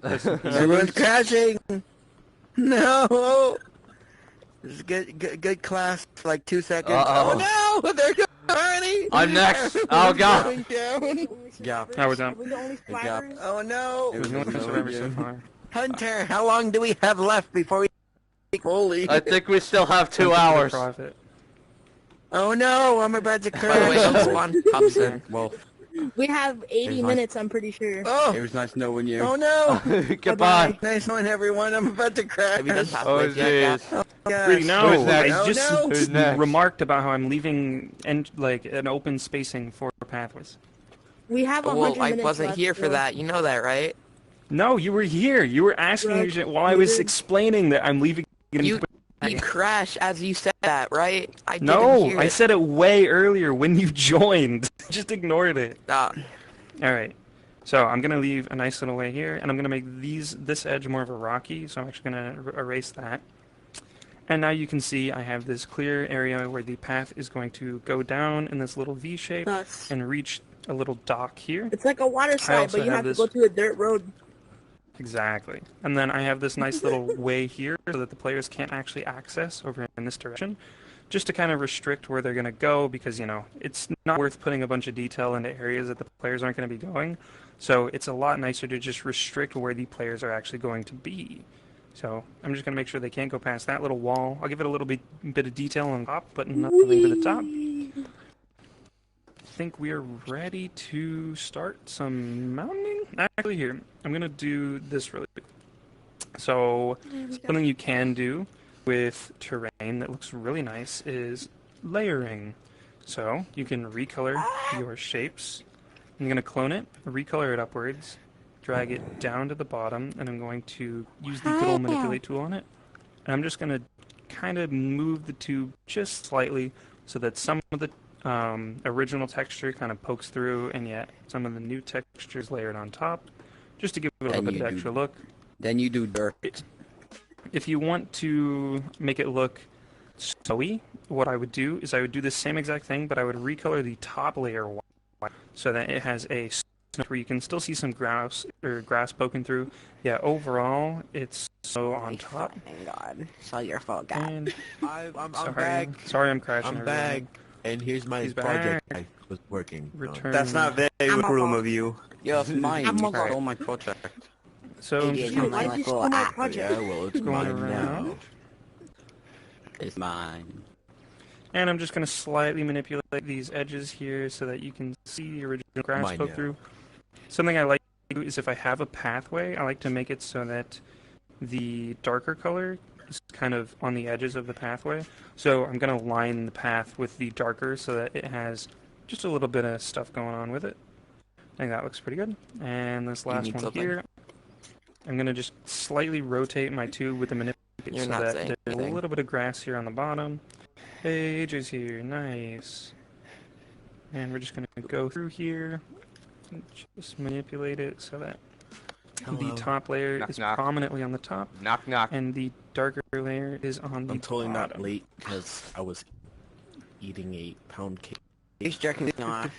Everyone's crashing! No! This is good class for like 2 seconds.
Uh-oh.
Oh no! They're already!
I'm next. Oh, God.
Yeah.
Now we're done.
We're the only survivors.
Oh no!
It was the only survivor so far.
Hunter, how long do we have left before we fully?
I think we still have 2 hours.
Profit.
Oh no! I'm about to
By the way,
crash.
don't spawn pups in.
Well,
We have 80 minutes, I'm pretty sure.
Oh!
it was nice knowing you.
Oh no!
Goodbye.
Nice knowing everyone. I'm about to crash.
Have you done
Oh,
pathways yet?
jeez.
Really, no,
Who's next?
I just
Who's next?
remarked about how I'm leaving like an open spacing for pathways.
We have 100
Well, I
minutes
wasn't
left,
here for
so-
that. You know that, right?
No, you were here. You were asking me
Right.
while I was explaining that I'm leaving.
You crashed as you said that, right? I didn't
No,
hear
I
it.
said it way earlier when you joined. Just ignored it.
Ah,
Alright, so I'm going to leave a nice little way here, and I'm going to make this edge more of a rocky, so I'm actually going to erase that. And now you can see I have this clear area where the path is going to go down in this little V shape
Us.
and reach a little dock here.
It's like a water slide,
also
but you
have
have to
this-
go to a dirt road.
Exactly. And then I have this nice little way here so that the players can't actually access over in this direction, just to kind of restrict where they're going to go, because, you know, it's not worth putting a bunch of detail into areas that the players aren't going to be going. So it's a lot nicer to just restrict where the players are actually going to be. So I'm just going to make sure they can't go past that little wall. I'll give it a little bit of detail on top, but nothing to the top. I think we are ready to start some mounting. Actually, here, I'm going to do this really quick. So something you can do with terrain that looks really nice is layering. So you can recolor your shapes. I'm going to clone it, recolor it upwards, drag it down to the bottom, and I'm going to use the good old manipulate tool on it. And I'm just going to kind of move the tube just slightly so that some of the original texture kind of pokes through, and yet some of the new texture is layered on top, just to give it a little bit of extra look.
Then you do dirt.
If you want to make it look snowy, what I would do is I would do the same exact thing, but I would recolor the top layer white so that it has a snow where you can still see some grass poking through. Yeah, overall, it's so on top.
Thank God. It's all your fault, God.
And
I'm
sorry,
back.
sorry, I'm crashing.
I'm
everyone.
back. And here's my
He's
project.
back.
I was working.
Return.
That's not very room of you.
Yo, it's mine.
I'm
You
a-
stole my project.
So I'm just gonna
Why did you steal my project?
Yeah, well, it's
going
mine
around.
now.
It's mine.
And I'm just going to slightly manipulate these edges here so that you can see the original grass
Mine,
poke
yeah.
through. Something I like to do is if I have a pathway, I like to make it so that the darker color is kind of on the edges of the pathway. So I'm going to line the path with the darker so that it has just a little bit of stuff going on with it. I think that looks pretty good. And this last one here, I'm going to just slightly rotate my tube with the manipulator so that there's a little bit of grass here on the bottom. Edges here, nice. And we're just going to go through here and just manipulate it so that the top layer is prominently on the top.
Knock, knock.
And the darker layer is on the
I'm totally
bottom.
not late because I was eating a pound cake.
He's jerking off.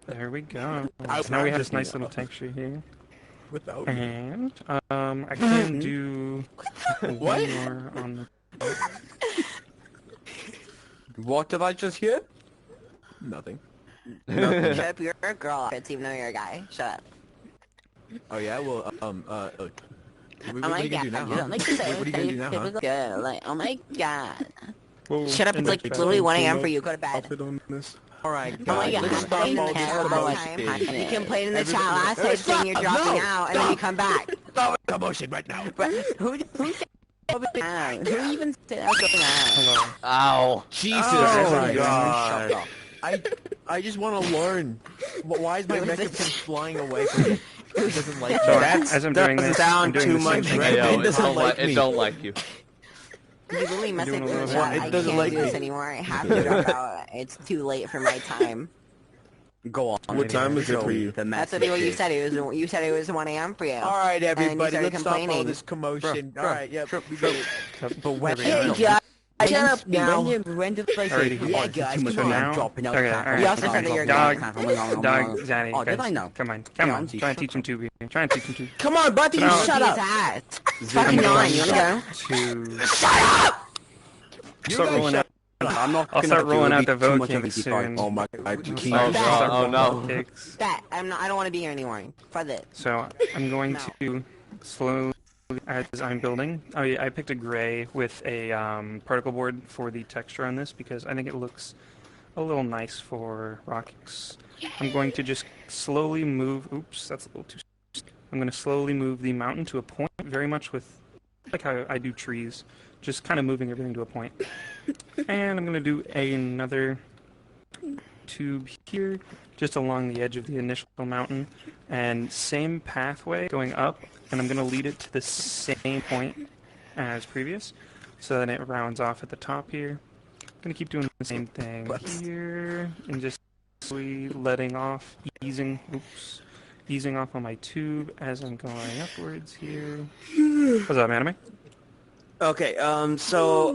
There we go. Now we have this nice little texture here.
Without
And I can do
What?
one more on the...
What did I just hear?
Nothing.
Shut up, you're a girl. It's even though you're a guy. Shut up.
Oh yeah, well, what
Oh
are you gonna do now, huh? What are you gonna do now, huh?
Good. Like, oh my god.
Whoa,
Shut up, it's like literally 1 a.m. for you. Go to bed.
Alright,
Oh my
guys,
god,
let's stop all this
time.
commotion.
You complained in the chat last time saying you're dropping out, and then you come back.
Stop commotion right now.
But who said who even said I was dropping out?
Ow.
Jesus.
Oh
Christ.
my god.
I just want to learn. Why is my Makerpen flying away from me? It doesn't like
So,
me.
as I'm doing this, I'm doing
too
the same
much
thing.
red.
Yo,
It doesn't like me.
It don't like you.
You literally messaged
doing a
me in the
little
chat.
bit.
I
It doesn't
can't
like
do this
me.
anymore. I have to drop out. It's too late for my time.
Go on. What time is it for you?
That's what you said. You said it was 1 a.m. for you.
Alright, everybody,
started
let's stop all
complaining.
this commotion. Alright, yep, we did it.
But when
Hey guys, shut up now.
When did I
Already.
say, yeah guys,
So
come on,
now,
dropping out.
okay, alright.
We also said that you're
Dog,
gay.
Dog, Zanny,
Oh, did
guys,
I know?
come on,
Yeah,
try and teach him to. Try and teach him to.
Come on, buddy,
No.
shut up.
Fucking on, you wanna go?
To start rolling out.
I'm not
I'll start rolling out the vote kicks soon.
Oh my god,
I'll start
oh,
rolling
no.
out the kicks.
That I don't want to be here anymore. Fuck it.
So I'm going to slowly, as I'm building, I picked a gray with a particle board for the texture on this because I think it looks a little nice for rocks. I'm going to just slowly move. Oops, that's a little too. I'm going to slowly move the mountain to a point, very much with like how I do trees, just kind of moving everything to a point. And I'm going to do another tube here, just along the edge of the initial mountain, and same pathway going up, and I'm going to lead it to the same point as previous, so that it rounds off at the top here. I'm going to keep doing the same thing here, and just slowly letting off, easing off on my tube as I'm going upwards here. What's up, anime?
Okay, so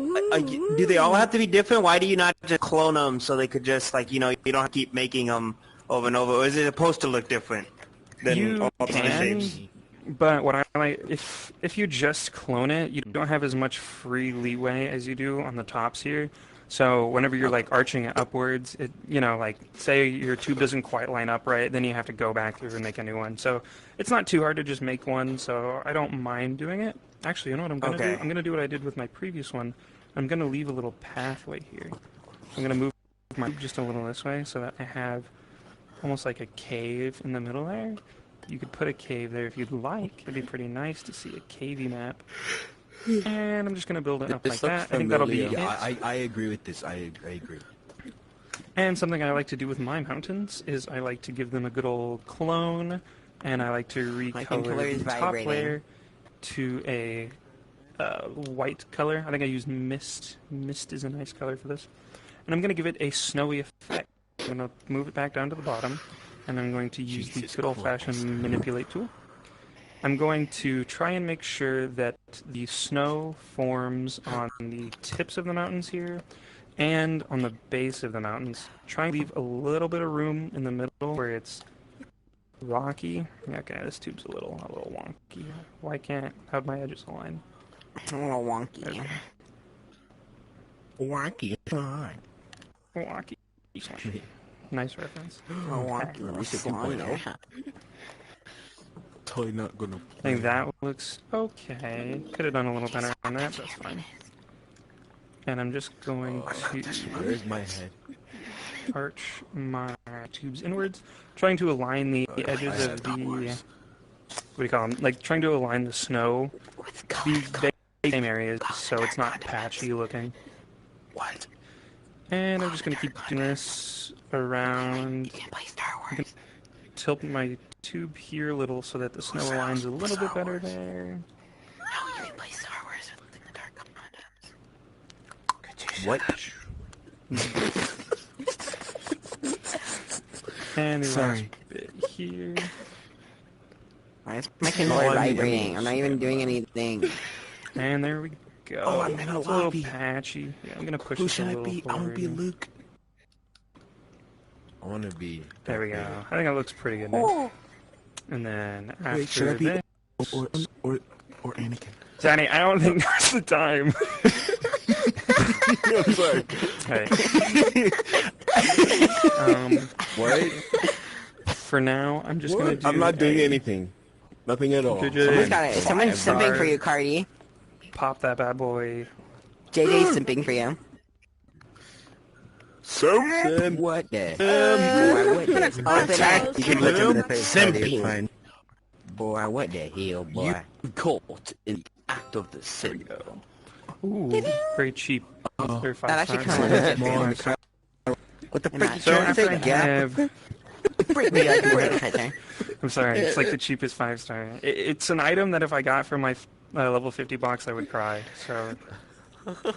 do they all have to be different? Why do you not just clone them so they could just, like, you don't have to keep making them over and over? Or is it supposed to look different than
You
all the other
can,
shapes?
but what I like, if you just clone it, you don't have as much free leeway as you do on the tops here. So whenever you're like arching it upwards, it like say your tube doesn't quite line up right, then you have to go back through and make a new one. So it's not too hard to just make one. So I don't mind doing it. Actually, you know what I'm gonna do? I'm gonna do what I did with my previous one. I'm gonna leave a little pathway here. I'm gonna move my just a little this way so that I have almost like a cave in the middle there. You could put a cave there if you'd like. It'd be pretty nice to see a cavey map. And I'm just gonna build it up like that. I think that'll be it.
Yeah, I agree with this. I agree.
And something I like to do with my mountains is I like to give them a good old clone, and I like to recolor the top layer to a white color. I think I use mist. Mist is a nice color for this. And I'm going to give it a snowy effect. I'm going to move it back down to the bottom, and I'm going to use the good old-fashioned manipulate tool. I'm going to try and make sure that the snow forms on the tips of the mountains here and on the base of the mountains. Try and leave a little bit of room in the middle where it's rocky. Okay, this tube's a little wonky. Why can't have my edges align?
A little wonky.
Wonky, fine.
Wonky. Nice reference.
Wonky.
totally not gonna.
I think that looks okay. Could have done a little better on that, but that's fine. And I'm just going to
Where's my head?
arch my tubes inwards, trying to align the edges of the, what do you call them? Like trying to align the snow, the same areas, so it's not patchy looking.
What?
And I'm just gonna keep doing this around.
You can play Star Wars.
Tilt my tube here a little so that the snow aligns a little bit better there.
No, you can play Star Wars in the dark condoms.
What?
And the
Sorry.
last bit here.
Why is my controller vibrating? I'm not even doing anything.
And there we go.
Oh, I'm in a
It's a little
lobby.
patchy. Yeah, I'm gonna push
Who
this a
should I
little
be? I want to
forward.
be Luke. I want to be.
There we go. I think it looks pretty good now. And then
Wait, should I
after
be
this,
or Anakin?
Danny, I don't think now's the time.
I'm sorry.
What? For now, I'm just gonna do.
I'm not doing anything. Nothing at all.
Someone's got it. Someone's simping for you, Cardi.
Pop that bad boy.
JJ's simping for you.
Some
What the?
what
the?
You can look him in the face. Simping.
Boy, what the hell, boy?
You caught in the act of the sin.
Ooh, very cheap. That
actually kinda looks good.
What the
And
frick?
that-
So after I
Gap?
have,
Freak me out, right there.
I'm sorry, it's like the cheapest 5-star. It's an item that if I got for my level 50 box, I would cry. So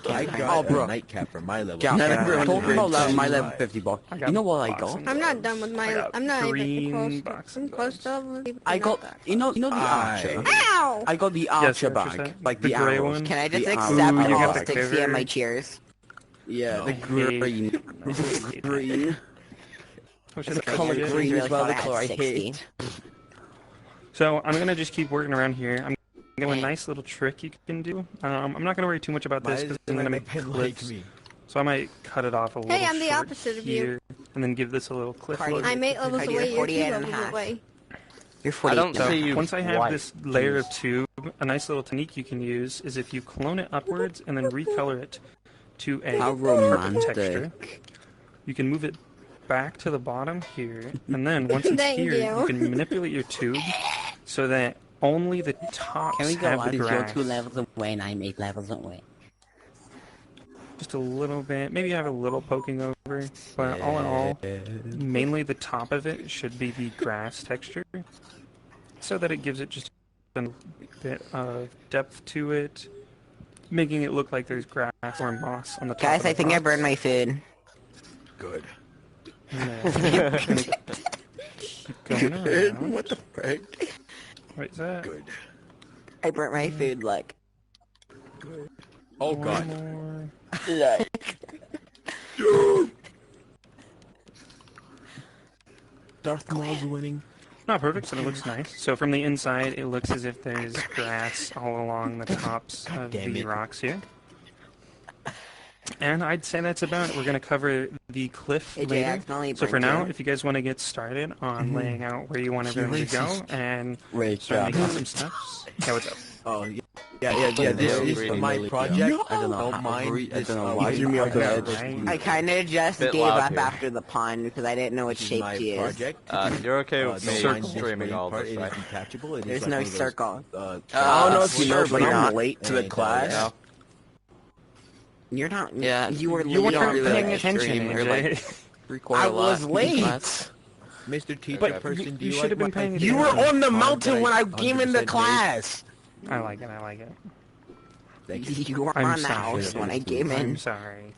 I got a nightcap for my level.
Yeah,
Talking about my level 50 box.
I got
You know what I got?
boxing.
I'm not done with
I
my.
got
I'm not even
green
close.
boxing
I'm close to level.
I got, you know the archer.
Ow!
I got the
Yes,
archer
archer
bag,
set.
like
The
the
gray
arrows.
one.
Can I just
The
accept
arrows.
Ooh,
all
you got the
60
quiver.
of my cheers?
Yeah, the
I hate-
green. Green.
Wish
The
I'd
color
kept it.
green
really
as well,
thought
the
I had
color I
60.
hate.
So I'm gonna just keep working around here. I'm gonna have a nice little trick you can do. I'm not gonna worry too much about this because I'm gonna make clips. So I might cut it off a little
Hey, I'm the
short
opposite of you.
here, and then give this a little clip.
Cardi,
look.
I'm 8 levels
Cardi, you're
away. You're
48
2
and a
levels
half.
away.
You're
I
40.
don't
So
see you.
once I have
white.
this layer of tube, a nice little technique you can use is if you clone it upwards and then recolor it to a
How
carpet texture,
romantic.
you can move it back to the bottom here, and then once it's
Thank
here,
you.
you can manipulate your tube so that only the tops
Can we go
have
out?
the
You're
grass.
2 levels away and I'm 8 levels away.
Just a little bit, maybe have a little poking over, but all in all, mainly the top of it should be the grass texture, so that it gives it just a bit of depth to it, making it look like there's grass or moss on the top.
Guys,
of the
I think I
box.
burned my food.
Good.
And then keep going around.
What the frick?
What is that?
Good.
I burnt my food, look.
Oh
One
god.
more.
Look.
Darth Maul's winning.
Not perfect, but it looks nice. So from the inside, it looks as if there's grass all along the tops of
damn
the
it.
rocks here. And I'd say that's about it. We're going to cover the cliff
AJ
later.
accidentally
So for
burnt
now,
you.
if you guys want to get started on laying out where you want everything to go and
Wait,
start making some steps. Yeah, what's up?
Oh yeah. This is my project.
I don't know
Don't mind.
I
This,
don't know why
you
you
me off the
project.
edge.
I kinda just
Bit
gave
loud
up
here.
after the pond because I didn't know what
This is
shape
my
she is.
project.
You're okay with me
Don't mind this
streaming
green
all
part.
this,
It is
right?
detachable. It is
There's
like
no
one of those,
circle.
I don't know if you know,
sure,
but
but
I'm
not.
late to the class.
Yeah.
You're not.
Yeah,
You were
You
late
weren't
on
paying
the
attention,
stream or,
AJ.
like, record
I
a lot
was
in
late.
class.
Mr. Teacher
But
person,
you
do you
should
like
have been
my
paying
idea?
attention.
You were on the
Fine,
mountain when I
100%
came into
late.
class.
I like it, I like it.
You were
I'm
on the
sorry.
house when I came
I'm
in.
sorry.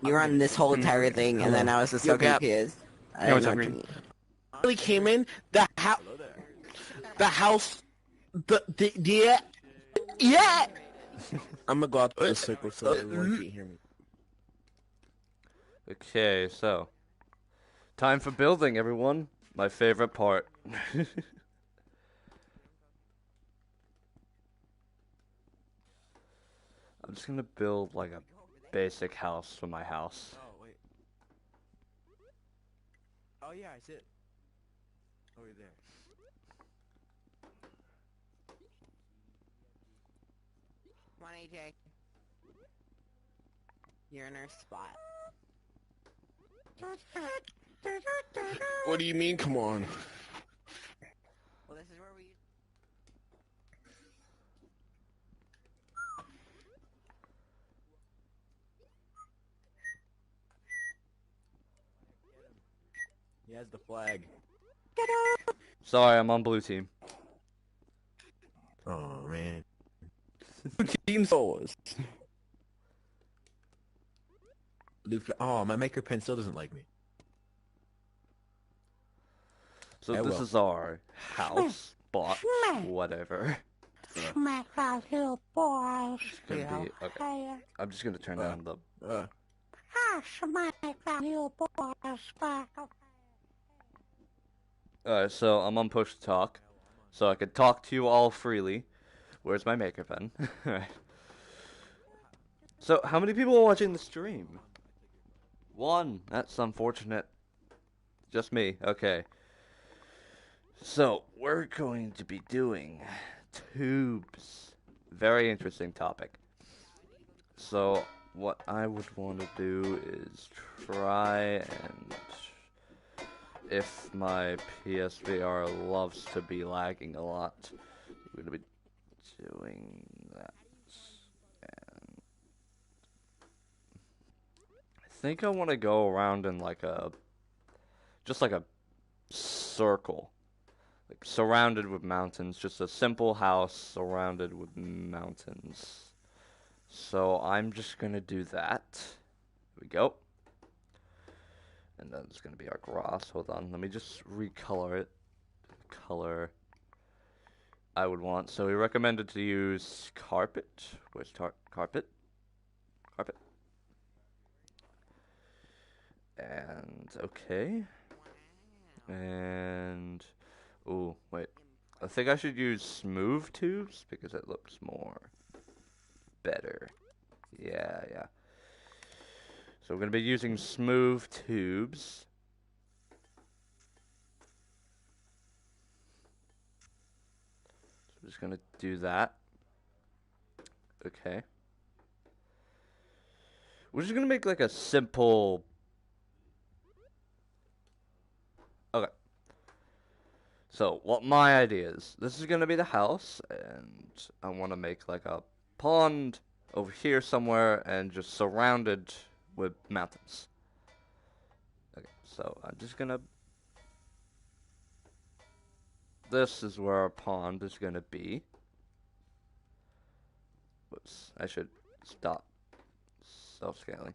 You were on this whole entire thing, and then I was just so
Yo, Gap.
confused. I
Yeah, what's
didn't
up,
know
Green?
what to mean.
Really came in the house, yeah. I'm gonna go out the circle so everyone can hear me.
Okay, so time for building, everyone. My favorite part. I'm just gonna build like a basic house for my house.
Oh wait. Oh yeah, I see it. Over there.
Come on, AJ. You're in our spot.
What do you mean, come on?
Well, this is where we...
He has the flag.
Sorry, I'm on blue team.
Oh, man.
Team Souls.
Oh, my Makerpen still doesn't like me.
So
I
this
will.
is our house, box, whatever.
Smack that little boy.
It's gonna be okay. I'm just gonna turn down the.
Smack that little boy. Smack.
Alright, so I'm on push to talk, so I could talk to you all freely. Where's my Makerpen? Alright. So, how many people are watching the stream? 1. That's unfortunate. Just me. Okay. So, we're going to be doing tubes. Very interesting topic. So, what I would want to do is try and... if my PSVR loves to be lagging a lot, we're going to be doing that. And I think I want to go around in like a, just like a circle, like surrounded with mountains, just a simple house surrounded with mountains. So I'm just going to do that. Here we go. And then it's going to be our grass. Hold on. Let me just recolor it. Color I would want. So he recommended to use carpet. Where's carpet? Carpet. And okay. And ooh, wait. I think I should use smooth tubes because it looks more better. Yeah. So we're going to be using smooth tubes. So we're just going to do that. Okay. We're just going to make like a simple... Okay. So what my idea is, this is going to be the house, and I want to make like a pond over here somewhere and just surrounded with mountains. Okay, so I'm just gonna... This is where our pond is gonna be. Whoops, I should stop self-scaling.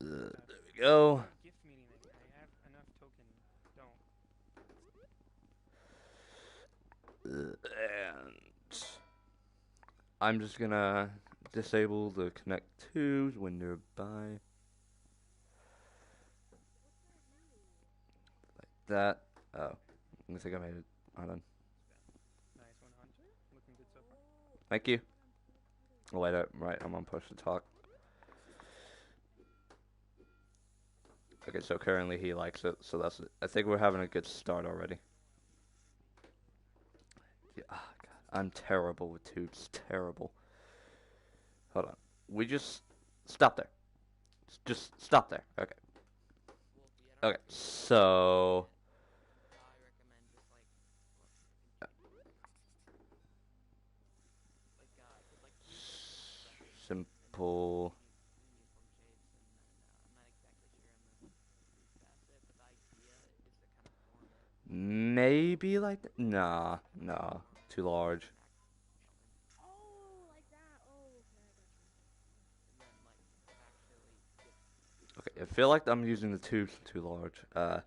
There we go. And I'm just gonna disable the connect tubes when they're by. Like that. Oh, I think I made it. Hold on.
Nice one, Hunter. Looking good so far.
Thank you. Oh, wait, right, I'm on push to talk. Okay, so currently he likes it, so that's it. I think we're having a good start already. Yeah, oh God, I'm terrible with tubes. Terrible. Hold on. We just stop there. Just stop there. Okay. Okay. So simple. Maybe like that? Nah, too large. Okay, I feel like I'm using the tubes too large. I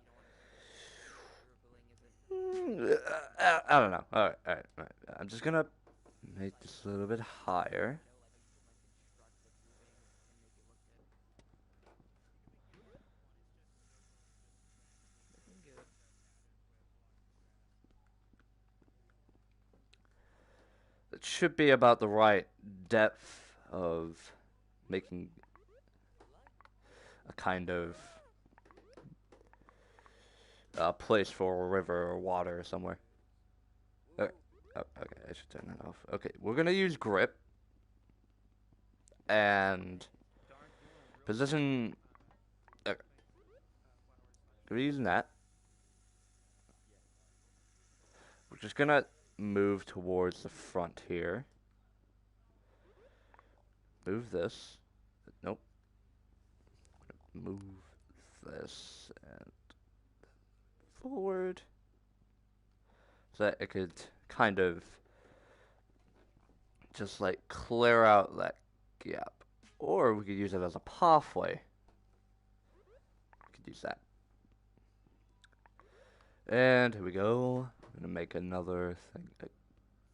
don't know. Alright. I'm just gonna make this a little bit higher. It should be about the right depth of making a kind of place for a river or water somewhere. Okay. Oh, okay, I should turn that off. Okay, we're gonna use grip. And position. Okay. We're using that. We're just gonna move towards the front here. Move this. Nope. Move this and forward. So that it could kind of just like clear out that gap. Or we could use it as a pathway. We could use that. And here we go. I'm gonna make another thing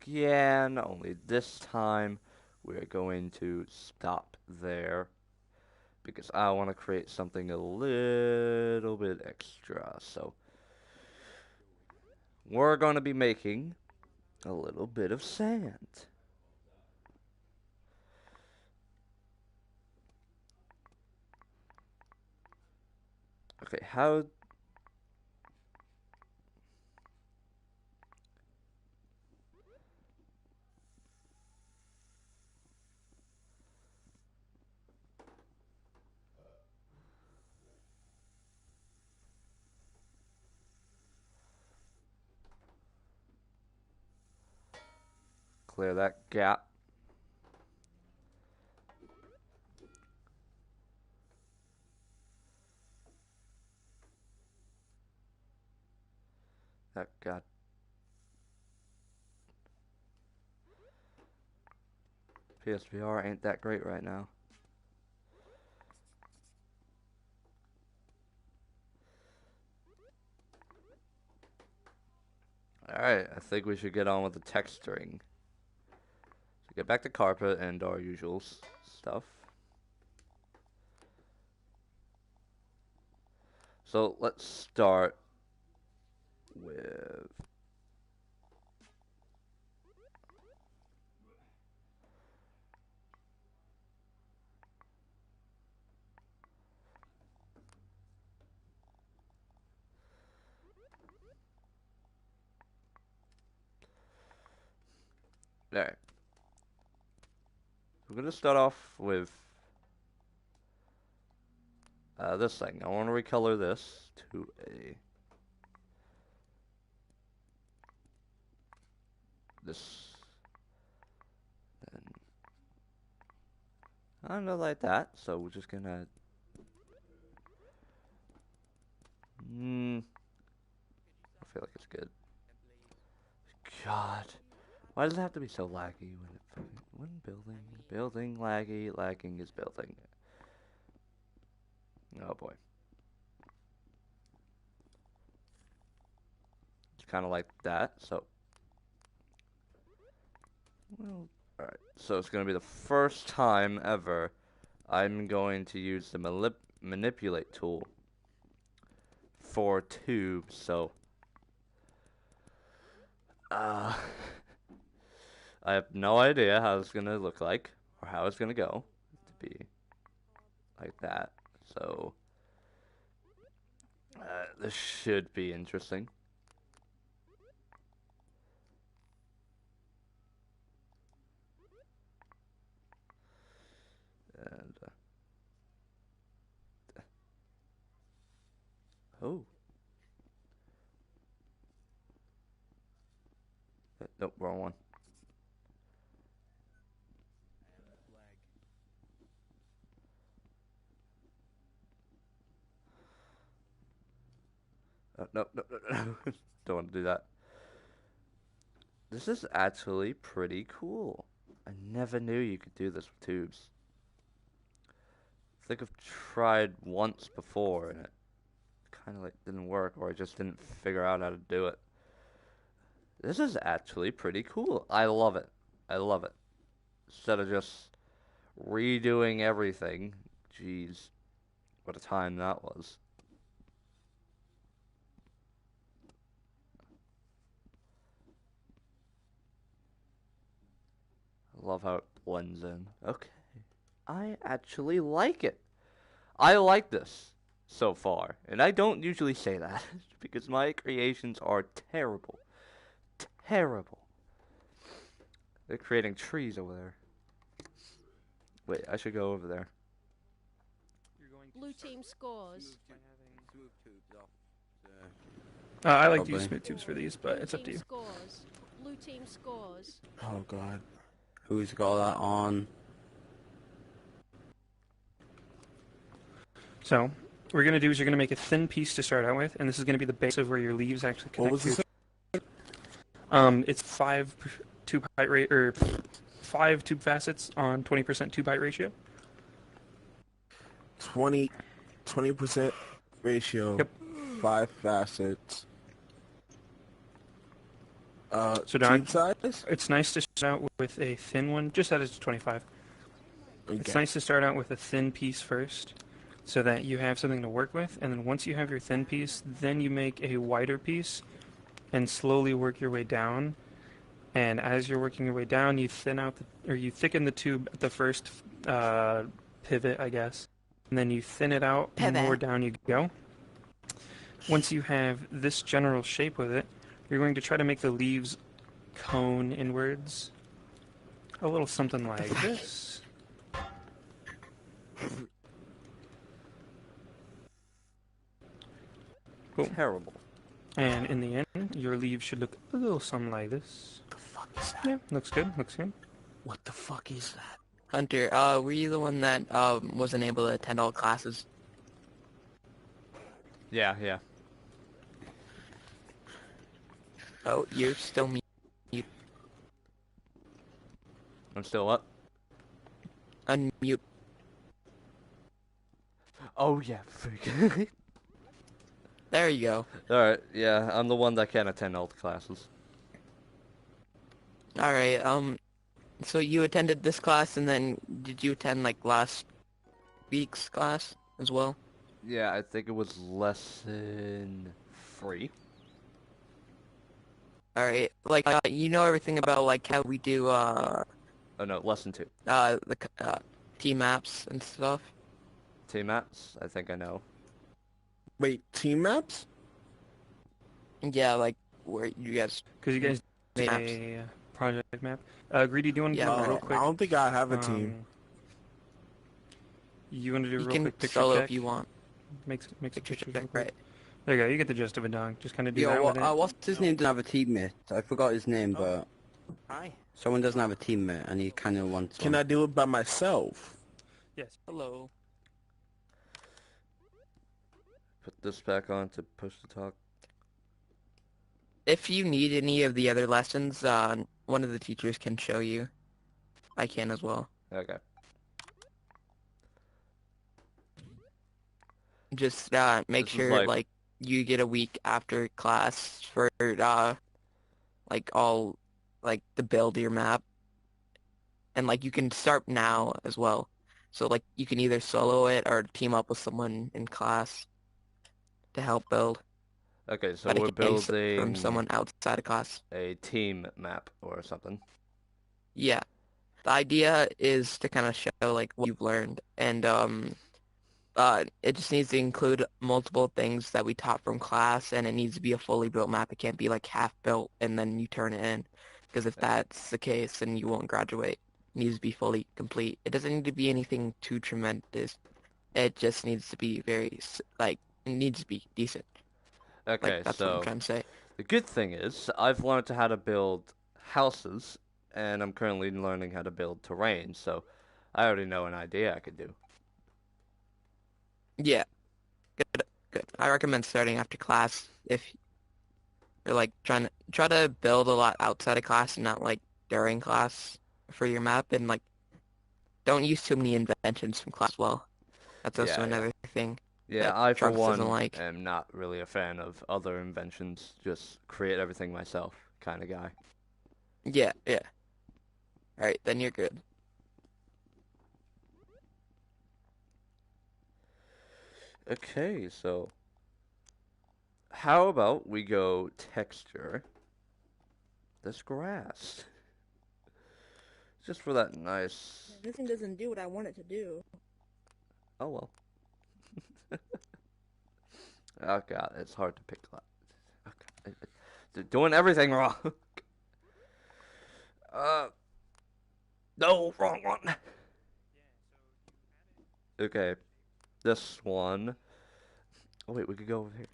again, only this time we're going to stop there because I want to create something a little bit extra. So we're going to be making a little bit of sand. Okay, how... Clear that gap. Oh, God. PSVR ain't that great right now. Alright, I think we should get on with the texturing. So get back to carpet and our usual stuff. So let's start with... Alright. We're going to start off with this thing. I want to recolor this to a... This... And I don't know, like that. So we're just going to... I feel like it's good. God. Why does it have to be so laggy when building laggy, lagging is building. Oh boy. It's kind of like that, so. Well, alright. So it's going to be the first time ever I'm going to use the manipulate tool for tubes, so. I have no idea how it's going to look like, or how it's going to go, to be like that, so, this should be interesting. And, oh. Nope, wrong one. No. Don't want to do that. This is actually pretty cool. I never knew you could do this with tubes. I think I've tried once before and it kind of like didn't work, or I just didn't figure out how to do it. This is actually pretty cool. I love it. I love it. Instead of just redoing everything. Jeez. What a time that was. I love how it blends in. Okay. I actually like it. I like this so far. And I don't usually say that because my creations are terrible. Terrible. They're creating trees over there. Wait, I should go over there.
Blue team scores.
I like to use smooth tubes for these, but it's up to you.
Scores. Blue team scores.
Oh god. Who's got that on?
So, what we're going to do is you're going to make a thin piece to start out with, and this is going to be the base of where your leaves actually connect.
What was this?
It's 5 tube height rate, or 5 tube facets on 20% tube height ratio.
20% ratio.
Yep.
5 facets.
So
tube size?
It's nice to start out with a thin one. Just set it to 25.
Okay.
It's nice to start out with a thin piece first, so that you have something to work with, and then once you have your thin piece, then you make a wider piece, and slowly work your way down. And as you're working your way down, you thicken the tube at the first pivot, I guess, and then you thin it out. The more down you go. Once you have this general shape with it, you're going to try to make the leaves cone inwards, a little something like this. Cool.
Terrible.
And in the end, your leaves should look a little something like this.
What the fuck is that?
Yeah, looks good, looks good.
What the fuck is that?
Hunter, were you the one that wasn't able to attend all classes?
Yeah, yeah.
Oh, you're still mute.
I'm still up.
Unmute.
Oh yeah.
There you go.
Alright, yeah, I'm the one that can't attend all the classes.
Alright, so you attended this class, and then did you attend, like, last week's class as well?
Yeah, I think it was lesson 3.
Alright, like, you know everything about, like, how we do,
Oh no, lesson 2.
the, team maps and stuff?
Team maps? I think I know.
Wait, team maps?
Yeah, like, where you guys...
Because you guys
made
did
maps.
a project map. Greedy, do you want to
Yeah,
do it real quick?
I don't think I have a team.
You want to do a
You
real
can
quick picture
solo
check?
if you want.
Makes
Picture
pictures
check,
real quick.
right.
There you go, you get the gist of it, dog. Just kind of do
Yo,
that with it.
what's his name? Doesn't have a teammate. I forgot his name, but
Hi.
someone doesn't have a teammate, and he kind of wants.
Can I do it by myself?
Yes.
Hello.
Put this back on to push to talk.
If you need any of the other lessons, one of the teachers can show you. I can as well.
Okay.
Just make
This is
sure
like-
you get a week after class for like all like to build your map, and like you can start now as well. So like you can either solo it or team up with someone in class to help build.
Okay, so
But it
we're
can be
building
from someone outside of class.
a team map or something.
Yeah. The idea is to kind of show like what you've learned, and it just needs to include multiple things that we taught from class, and it needs to be a fully built map. It can't be like half built and then you turn it in, because if that's the case, then you won't graduate. It needs to be fully complete. It doesn't need to be anything too tremendous. It just needs to be it needs to be decent.
Okay,
Like, that's
so
what I'm trying to say.
the good thing is I've learned how to build houses, and I'm currently learning how to build terrain, so I already know an idea I could do.
Yeah. Good. Good. I recommend starting after class if you're like try to build a lot outside of class and not like during class for your map, and like don't use too many inventions from class as well. That's also
Yeah,
another thing.
Yeah,
that
I for
Trunks
one
doesn't like.
am not really a fan of other inventions, just create everything myself kind of guy.
Yeah, yeah. Alright, then you're good.
Okay, so how about we go texture this grass? Just for that nice...
This thing doesn't do what I want it to do.
Oh well. Oh god, it's hard to pick that. Okay. They're doing everything wrong. No, wrong one. Okay, this one. Oh wait, we could go over here.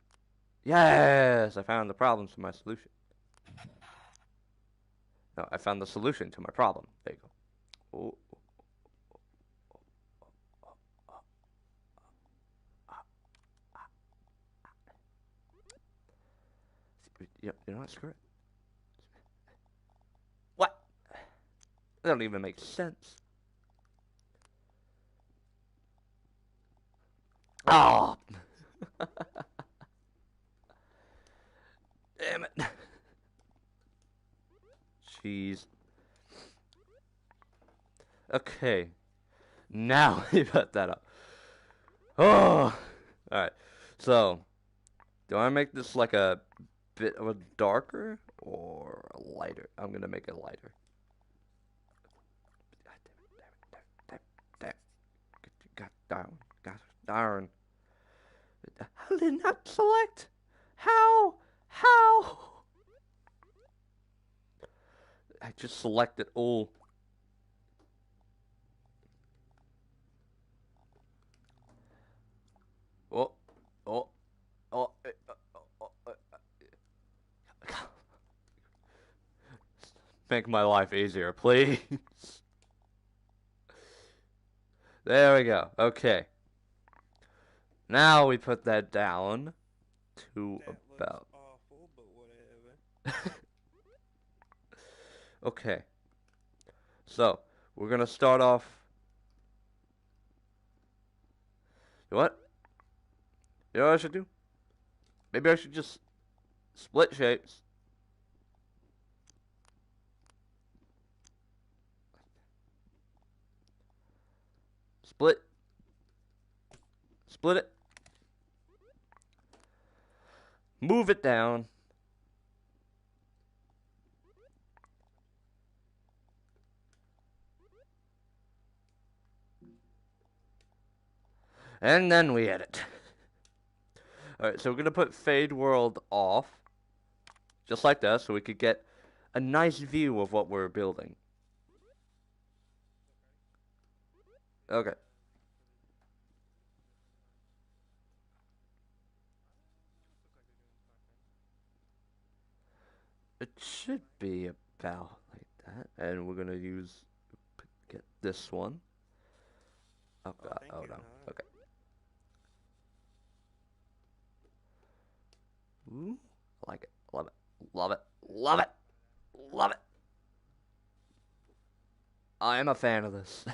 Yes, I found the problem to my solution. No, I found the solution to my problem. There you go. Oh. You know what? Screw it. What? That don't even make sense. Oh. Damn it. Jeez. Okay. Now we put that up. Oh. Alright. So, do I make this like a bit of a darker or a lighter? I'm gonna make it lighter. God darn. God darn. How did it not select? How? I just selected all. Oh. Make my life easier, please. There we go. Okay. Now we put that down to about.
Awful, but whatever.
Okay. So, we're gonna start off. You know what? You know what I should do? Maybe I should just split shapes. Split it. Move it down. And then we edit. Alright, so we're going to put Fade World off. Just like that, so we could get a nice view of what we're building. Okay. It should be about like that. And we're going to get this one. Oh god, oh no. Okay. Ooh, I like it. Love it. Love it. Love it. Love it. I am a fan of this.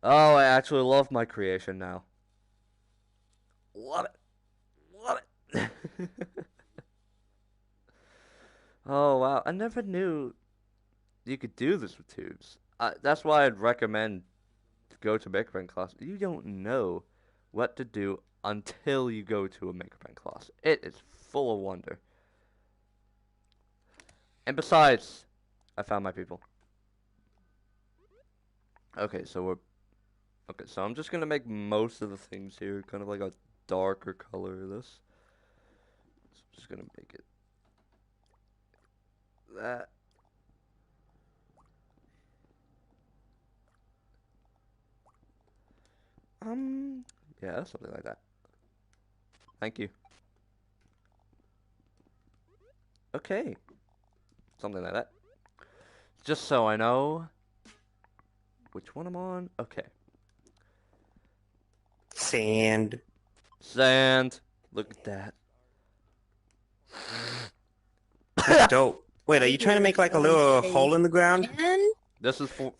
Oh, I actually love my creation now. Love it. Love it. Oh, wow. I never knew you could do this with tubes. That's why I'd recommend to go to Makerpen Class. You don't know what to do until you go to a Makerpen Class. It is full of wonder. And besides, I found my people. Okay, so I'm just gonna make most of the things here kind of like a darker color of this. So I'm just gonna make it that. Yeah, something like that. Thank you. Okay. Something like that. Just so I know which one I'm on. Okay.
Sand.
Look at that.
That's dope. Wait, are you trying to make like a little hole in the ground?
This is for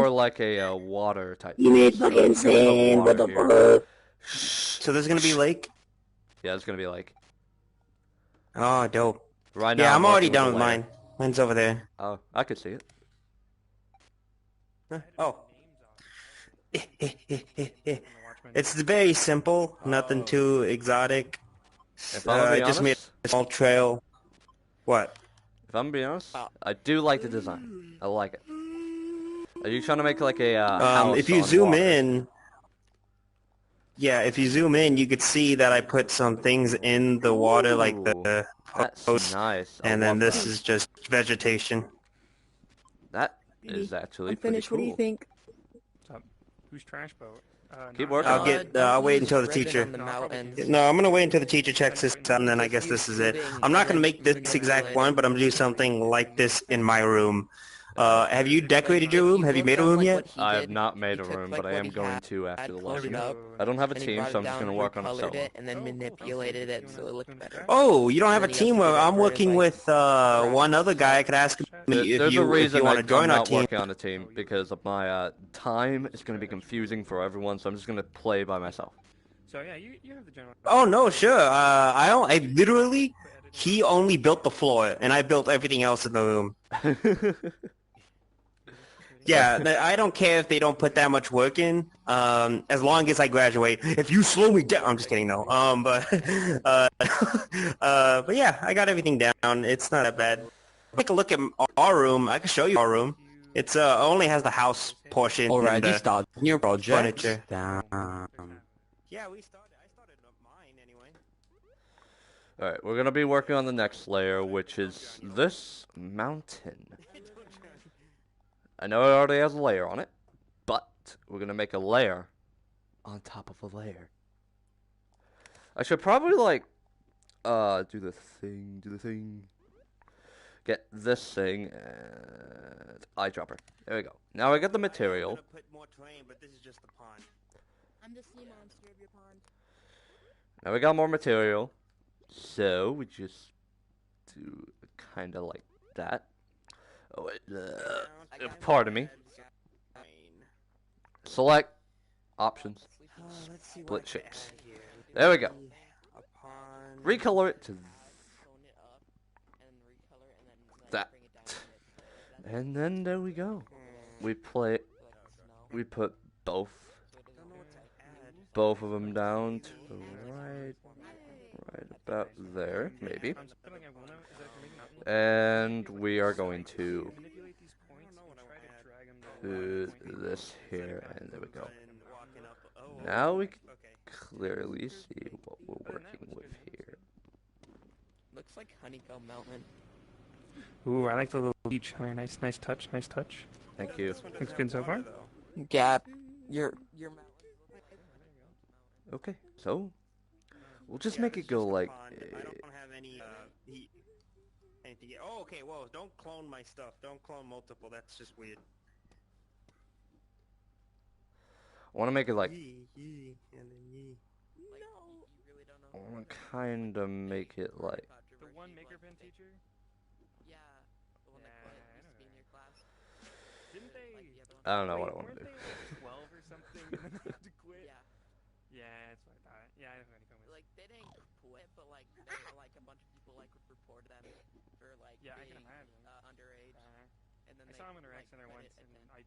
like a water type.
You made fucking sand. What the fuck?
So there's gonna be a lake?
Yeah, there's gonna be a lake.
Oh, dope.
Right now.
Yeah, I'm already done with mine. Mine's over there.
Oh, I could see it.
Oh. It's very simple, nothing too exotic.
I
just made a small trail. What?
If I'm being honest, I do like the design. I like it. Are you trying to make like a house
if you
on
zoom
water?
in, yeah, if you zoom in, you could see that I put some things in the water, like the
That's
post,
nice.
and then this is just vegetation.
is actually
I'm
pretty
finished.
cool.
What do you think?
What's up? Who's trash boat?
Keep
not
working.
I'll wait until the
ribbon
teacher.
on the mountains.
No, I'm gonna wait until the teacher checks this out, and then I guess this is it. I'm not gonna make this exact one, but I'm gonna do something like this in my room. Have you decorated your room? Have you made a room yet?
I have not made a room, but I am going to after the lesson. I don't have a team, so I'm just gonna work on it solo.
And then manipulated it so it looked better.
Oh, you don't have a team? Well, I'm working with one other guy. I could ask him if
There's a
you
reason
want to join
I'm
our
not
team.
working on a team because of my time is going to be confusing for everyone, so I'm just going to play by myself.
So yeah, you have the general.
Oh no, sure. I literally, he only built the floor, and I built everything else in the room. Yeah, I don't care if they don't put that much work in, as long as I graduate. If you slow me down, I'm just kidding, no. But yeah, I got everything down. It's not that bad. Take a look at our room. I can show you our room. It's only has the house portion.
Already started your project.
Furniture.
Damn.
Yeah, I started mine anyway.
Alright, we're going to be working on the next layer, which is this mountain. I know it already has a layer on it, but we're going to make a layer on top of a layer. I should probably, like, do the thing. Get this thing, and eyedropper. There we go. Now I got the material.
I'm gonna put more terrain, but this is just the pond.
I'm the sea monster of your pond.
Now we got more material, so we just do kind of like that. Oh, wait, pardon me. Select options. Split shapes. There we go. Recolor it to that. And then there we go. We put both of them down to right about there, maybe. And we are going to put this here, and there we go. Now we can clearly see what we're working with here.
Looks like Honeycomb Mountain.
Ooh, I like the little beach. Nice touch.
Thank you.
Looks good so far.
Gap. Your
Okay, so we'll just make it go like.
I don't have any anything. Oh, okay. Whoa! Don't clone my stuff. Don't clone multiple. That's just weird.
I want to make it like.
Yee, and then yee.
I want to kind of make it like.
The one Makerpen teacher?
Yeah. The one that used to be in your class.
Didn't they?
I don't know what I want to do.
Weren't they like 12 or something and then they had to quit?
Yeah.
Yeah, that's what I thought. Yeah, I know who Honeycomb is.
Like they didn't quit, but like there were like a bunch of people like report them for like
Yeah, I
being
can imagine.
Underage. And then
I
they
saw him in a rec
like,
center
quit
once,
it,
and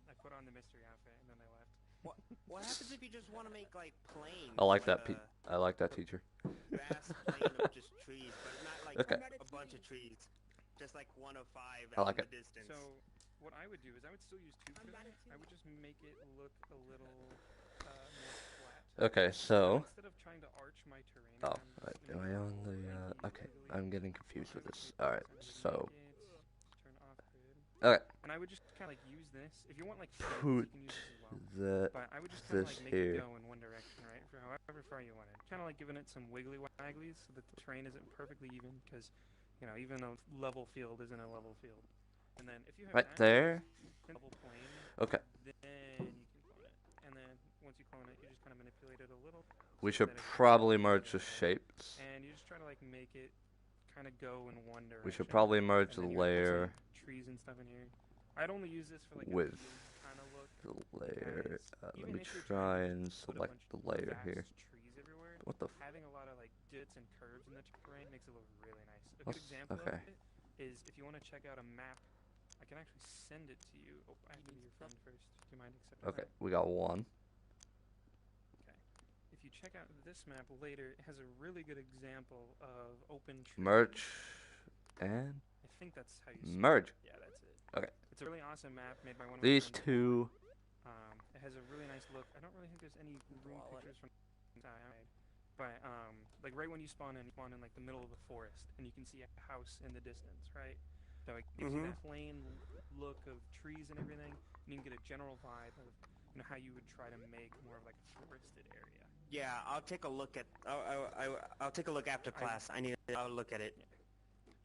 I put on the mystery outfit, and then I left.
What happens if you just want to make like plain?
I like that. I like that teacher.
Grass plain of just trees, but not like
Okay.
a bunch of trees. Just like one of five
I
out
like
in
it.
the distance.
So, what I would do is I would still use tube for that. I would just make it look a little more flat.
Okay, so.
Instead of trying to arch my terrain.
Oh, am I on the? Okay, I'm getting confused with this. All right, so.
Turn off grid.
Okay.
And I would just kind of like use this. If you want like
Put
you can use this as well. But I would just kind of
this
like make
here.
it go in one direction, right? For however far you want it. Kind of like giving it some wiggly wagglies so that the terrain isn't perfectly even, because you know even a level field isn't a level field. And then if you have
Right
that,
there.
level plane,
Okay.
then you can clone it. And then once you clone it, you just kind of manipulate it a little.
We
so
should
that it
probably merge the shapes.
And you just try to like make it kind of go in one direction.
We should probably merge
and
the
then you're able to
layer
see trees and stuff in here. I'd only use this for like
with
kind of look.
the layer. Let
Even
me
if you're
try
trying
and
to put a
select
bunch
the
of
layer
vast
here.
trees everywhere,
What the?
having a lot of like divots and curves in the terrain makes it look really nice. A good
What's-
example
okay.
of it is if you want to check out a map, I can actually send it to you. Oh, I have to be your friend first. Do you mind accepting
Okay,
that?
we got one.
Okay. If you check out this map later, it has a really good example of open trees.
Merge and
I think that's how you spell
merge.
it. Yeah, that's it.
Okay.
It's a really awesome map made by one of
These
my friends.
two.
It has a really nice look. I don't really think there's any room pictures from I made. But like right when you spawn in like the middle of the forest, and you can see a house in the distance, right? So it gives you that plain look of trees and everything, and you can get a general vibe of how you would try to make more of like a forested area.
Yeah, I'll take a look at. I'll take a look after class. I'll look at it.
Yeah.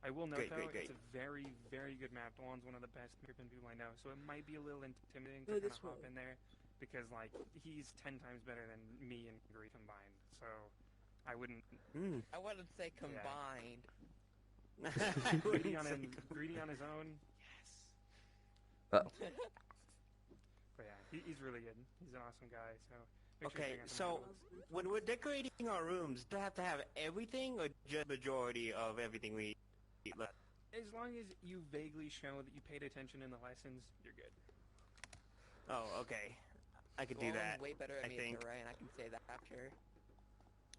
I will note
Great.
it's a very, very good map. Dawn's one of the best Makerpen people I know, so it might be a little intimidating to kind of hop in there because like he's 10 times better than me and Greed combined. So I wouldn't.
I wouldn't say combined.
Greedy on his own. Yes.
Uh-oh.
But yeah, he's really good. He's an awesome guy. So.
Okay, so when we're decorating our rooms, do we have to have everything or just majority of everything we eat left?
As long as you vaguely show that you paid attention in the lessons, you're good.
Oh, okay. I could do that.
Way better at me,
think.
right? I can say that after.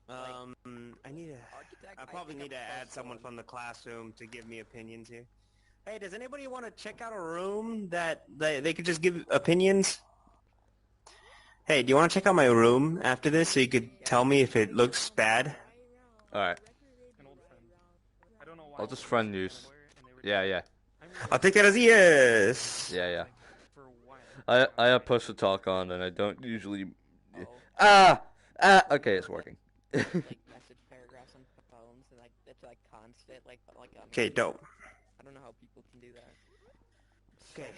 I probably need to add someone from the classroom to give me opinions here. Hey, does anybody want to check out a room that they could just give opinions? Hey, do you want to check out my room after this so you could tell me if it looks bad?
Alright. I'll just friend you. Yeah.
I'll take that as a yes.
Yeah. I have push to talk on and I don't usually... Okay, it's working.
Message paragraphs on phones and like it's like constant
Okay, dope.
I don't know how people can do that.
Okay.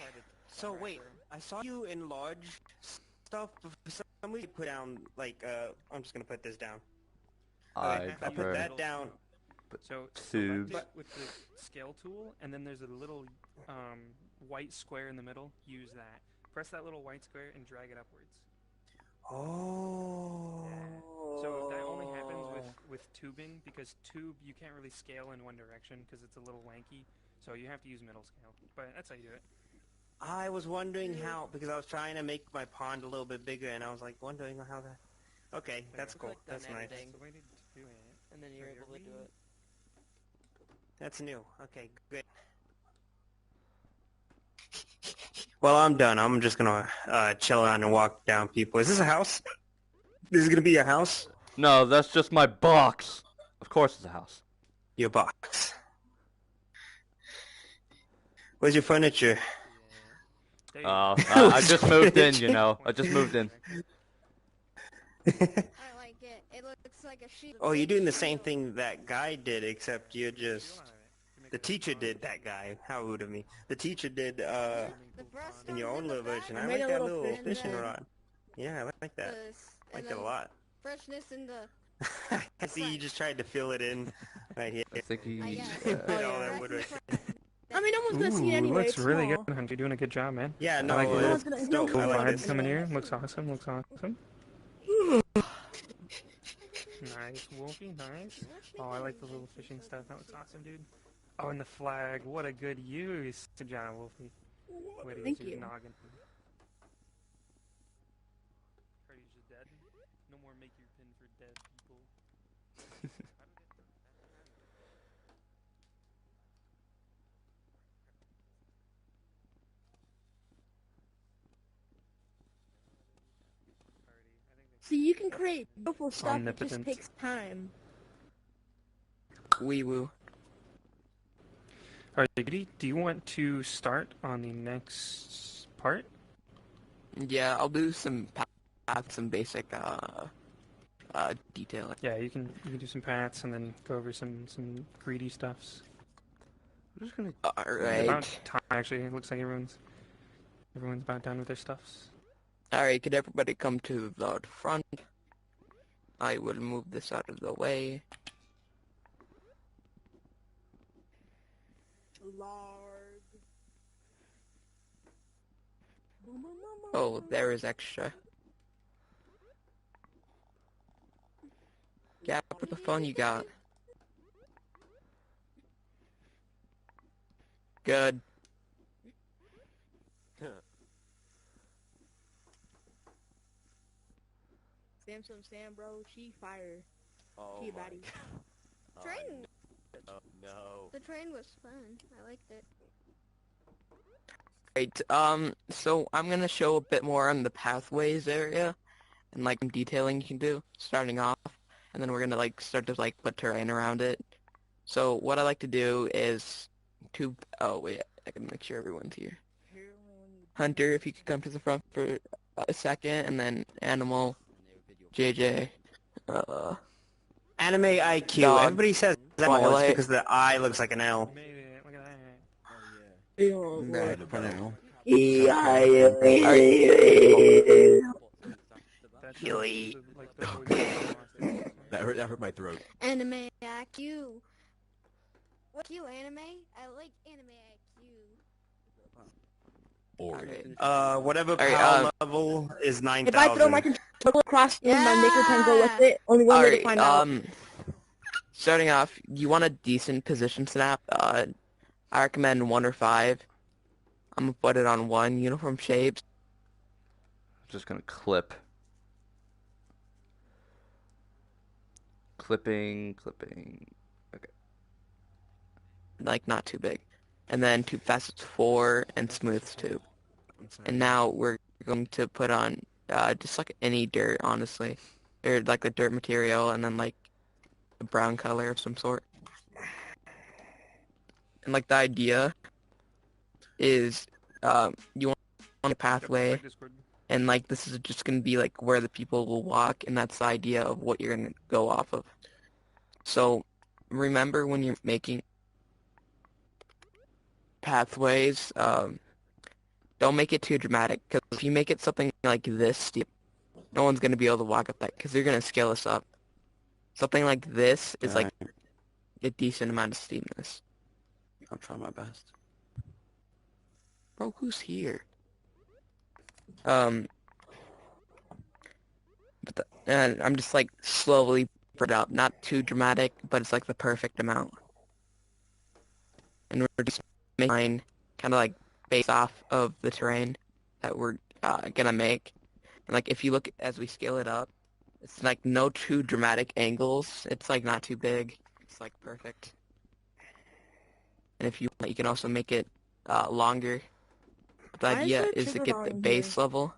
So wait, I saw you enlarge stuff. Somebody put down like I'm just gonna put this down.
I
put that down.
So
tubes
with the scale tool, and then there's a little white square in the middle. Use that. Press that little white square and drag it upwards.
Oh.
Yeah. So that only happens with tubing because tube you can't really scale in one direction because it's a little lanky. So you have to use middle scale. But that's how you do it.
I was wondering how, because I was trying to make my pond a little bit bigger, and I was like wondering how that. Okay, that's cool. That's nice.
That's the way to do it.
And then you're able to do it.
That's new. Okay, good. Well, I'm done. I'm just gonna chill around and walk down people. Is this a house? This is gonna be a house?
No, that's just my box. Of course it's a house.
Your box. Where's your furniture?
I just moved in, you know. I just moved in.
I like it. It looks like a sheet.
Oh, you're doing the same thing that guy did, except you're just... The teacher did that guy. How rude of me. The teacher did, in your own little version. I like that little fishing rod. Yeah, I like that. I like it a lot.
Freshness in the...
I see you just tried to fill it in right here.
I think he...
all that wood right there.
I mean, no one's gonna see it anyway.
Looks really good, Hunter. You're doing a good job, man.
Yeah, no,
I like
it's
cool
dope. I like
vibes
this.
coming here. Looks awesome. Looks awesome. Nice, Wolfie. Nice. Oh, I like the little fishing stuff. That looks awesome, dude. Oh, and the flag. What a good use. Good job, Wolfie. Way to use your noggin. Party's just dead. No more make your pin for dead people.
See, you can create beautiful stuff. It just
Omnipotent.
takes time.
Wee woo.
Alright, Diggity, do you want to start on the next part?
Yeah, I'll do some basic detailing.
Yeah, you can do some pats and then go over some greedy stuffs.
I'm just gonna...
Alright.
About time, actually. It looks like everyone's about done with their stuffs.
Alright, could everybody come to the front? I will move this out of the way.
Lord.
Oh, there is extra. Yeah, put the phone you got. Good.
Sam, bro, she fire.
Oh
She
my
baddie.
Train.
Oh no.
The train was fun. I liked it.
Great. So I'm gonna show a bit more on the pathways area and like some detailing you can do starting off, and then we're gonna like start to like put terrain around it. So what I like to do is oh wait, I can make sure everyone's here. Hunter, if you could come to the front for a second, and then Animal, JJ,
Anime IQ.
Dog,
Everybody says L. It's
Twilight.
because the I looks like an L.
Right, for now.
That hurt my throat.
Anime IQ. What you anime? I like anime IQ.
Whatever power level is 9,000.
If I throw my controller across the room, my Makerpen go with it. Only one way to find out.
Starting off, you want a decent position snap. I recommend 1 or 5. I'm gonna put it on 1. Uniform shapes.
Just gonna clip. Clipping. Okay.
Like, not too big. And then tube facets 4 and smooths 2. And now we're going to put on just like any dirt, honestly. Or like a dirt material, and then like a brown color of some sort. And like the idea is you want a pathway, and like this is just going to be like where the people will walk, and that's the idea of what you're going to go off of. So remember, when you're making pathways, don't make it too dramatic, because if you make it something like this steep, no one's going to be able to walk up that, because they're going to scale this up. Something like this is like a decent amount of steepness.
I'll try my best.
Bro, who's here? And I'm just like slowly put it up, not too dramatic, but it's like the perfect amount. And we're just making kind of like based off of the terrain that we're gonna make. And like if you look as we scale it up, it's like no too dramatic angles. It's like not too big. It's like perfect. And if you want, you can also make it longer. But the idea is to get the base level,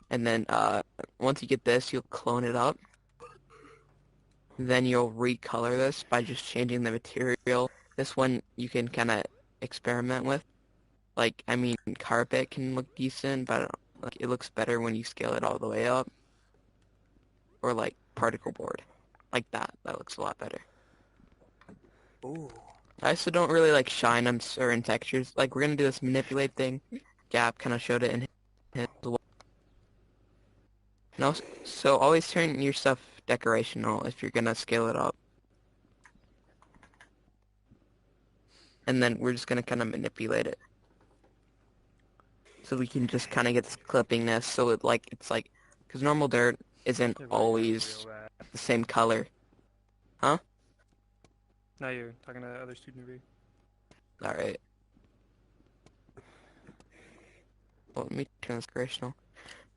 and then once you get this, you'll clone it up. Then you'll recolor this by just changing the material. This one you can kind of experiment with. Like, I mean, carpet can look decent, but like it looks better when you scale it all the way up. Or like particle board, like that. That looks a lot better.
Ooh.
I also don't really like shine on certain textures. Like, we're gonna do this manipulate thing. Gap kind of showed it in his as well. No, so always turn your stuff decorational if you're gonna scale it up. And then we're just gonna kind of manipulate it. So we can just kind of get this clippingness. So it's like, because normal dirt isn't always the same color. Huh?
Now you're talking to the other student review.
Alright. Well, let me turn this decorational.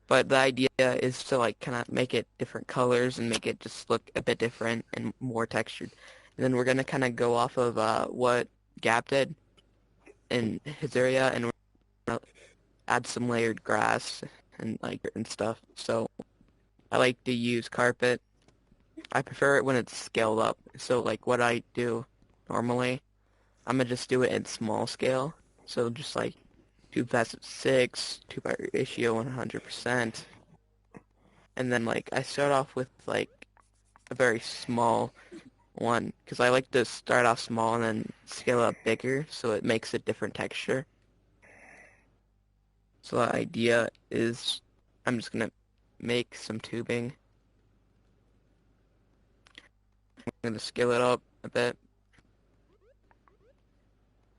But the idea is to like kind of make it different colors and make it just look a bit different and more textured. And then we're going to kind of go off of what Gap did in his area, and we're going to add some layered grass and like and stuff. So I like to use carpet. I prefer it when it's scaled up. So like what I do normally, I'm gonna just do it in small scale. So just like 2 facets 6, 2 by ratio 100%. And then like I start off with like a very small one, because I like to start off small and then scale up bigger so it makes a different texture. So the idea is I'm just gonna make some tubing. I'm gonna scale it up a bit.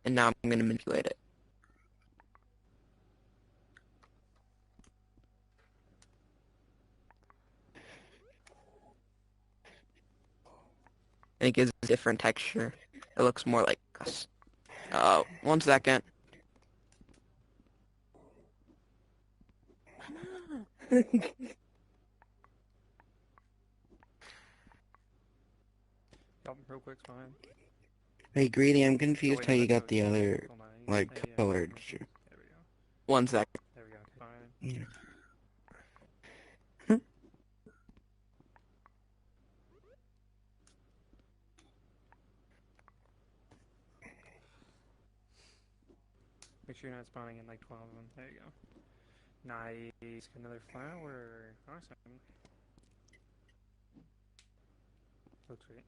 And now I'm gonna manipulate it. And it gives a different texture. It looks more like us. 1 second.
Real quick, fine.
Hey, Greedy, I'm confused how you got the other, like, colored shirt.
1 second.
There we go, fine.
Yeah.
Make sure you're not spawning in like 12 of them. There you go. Nice. Another flower. Awesome. Looks great.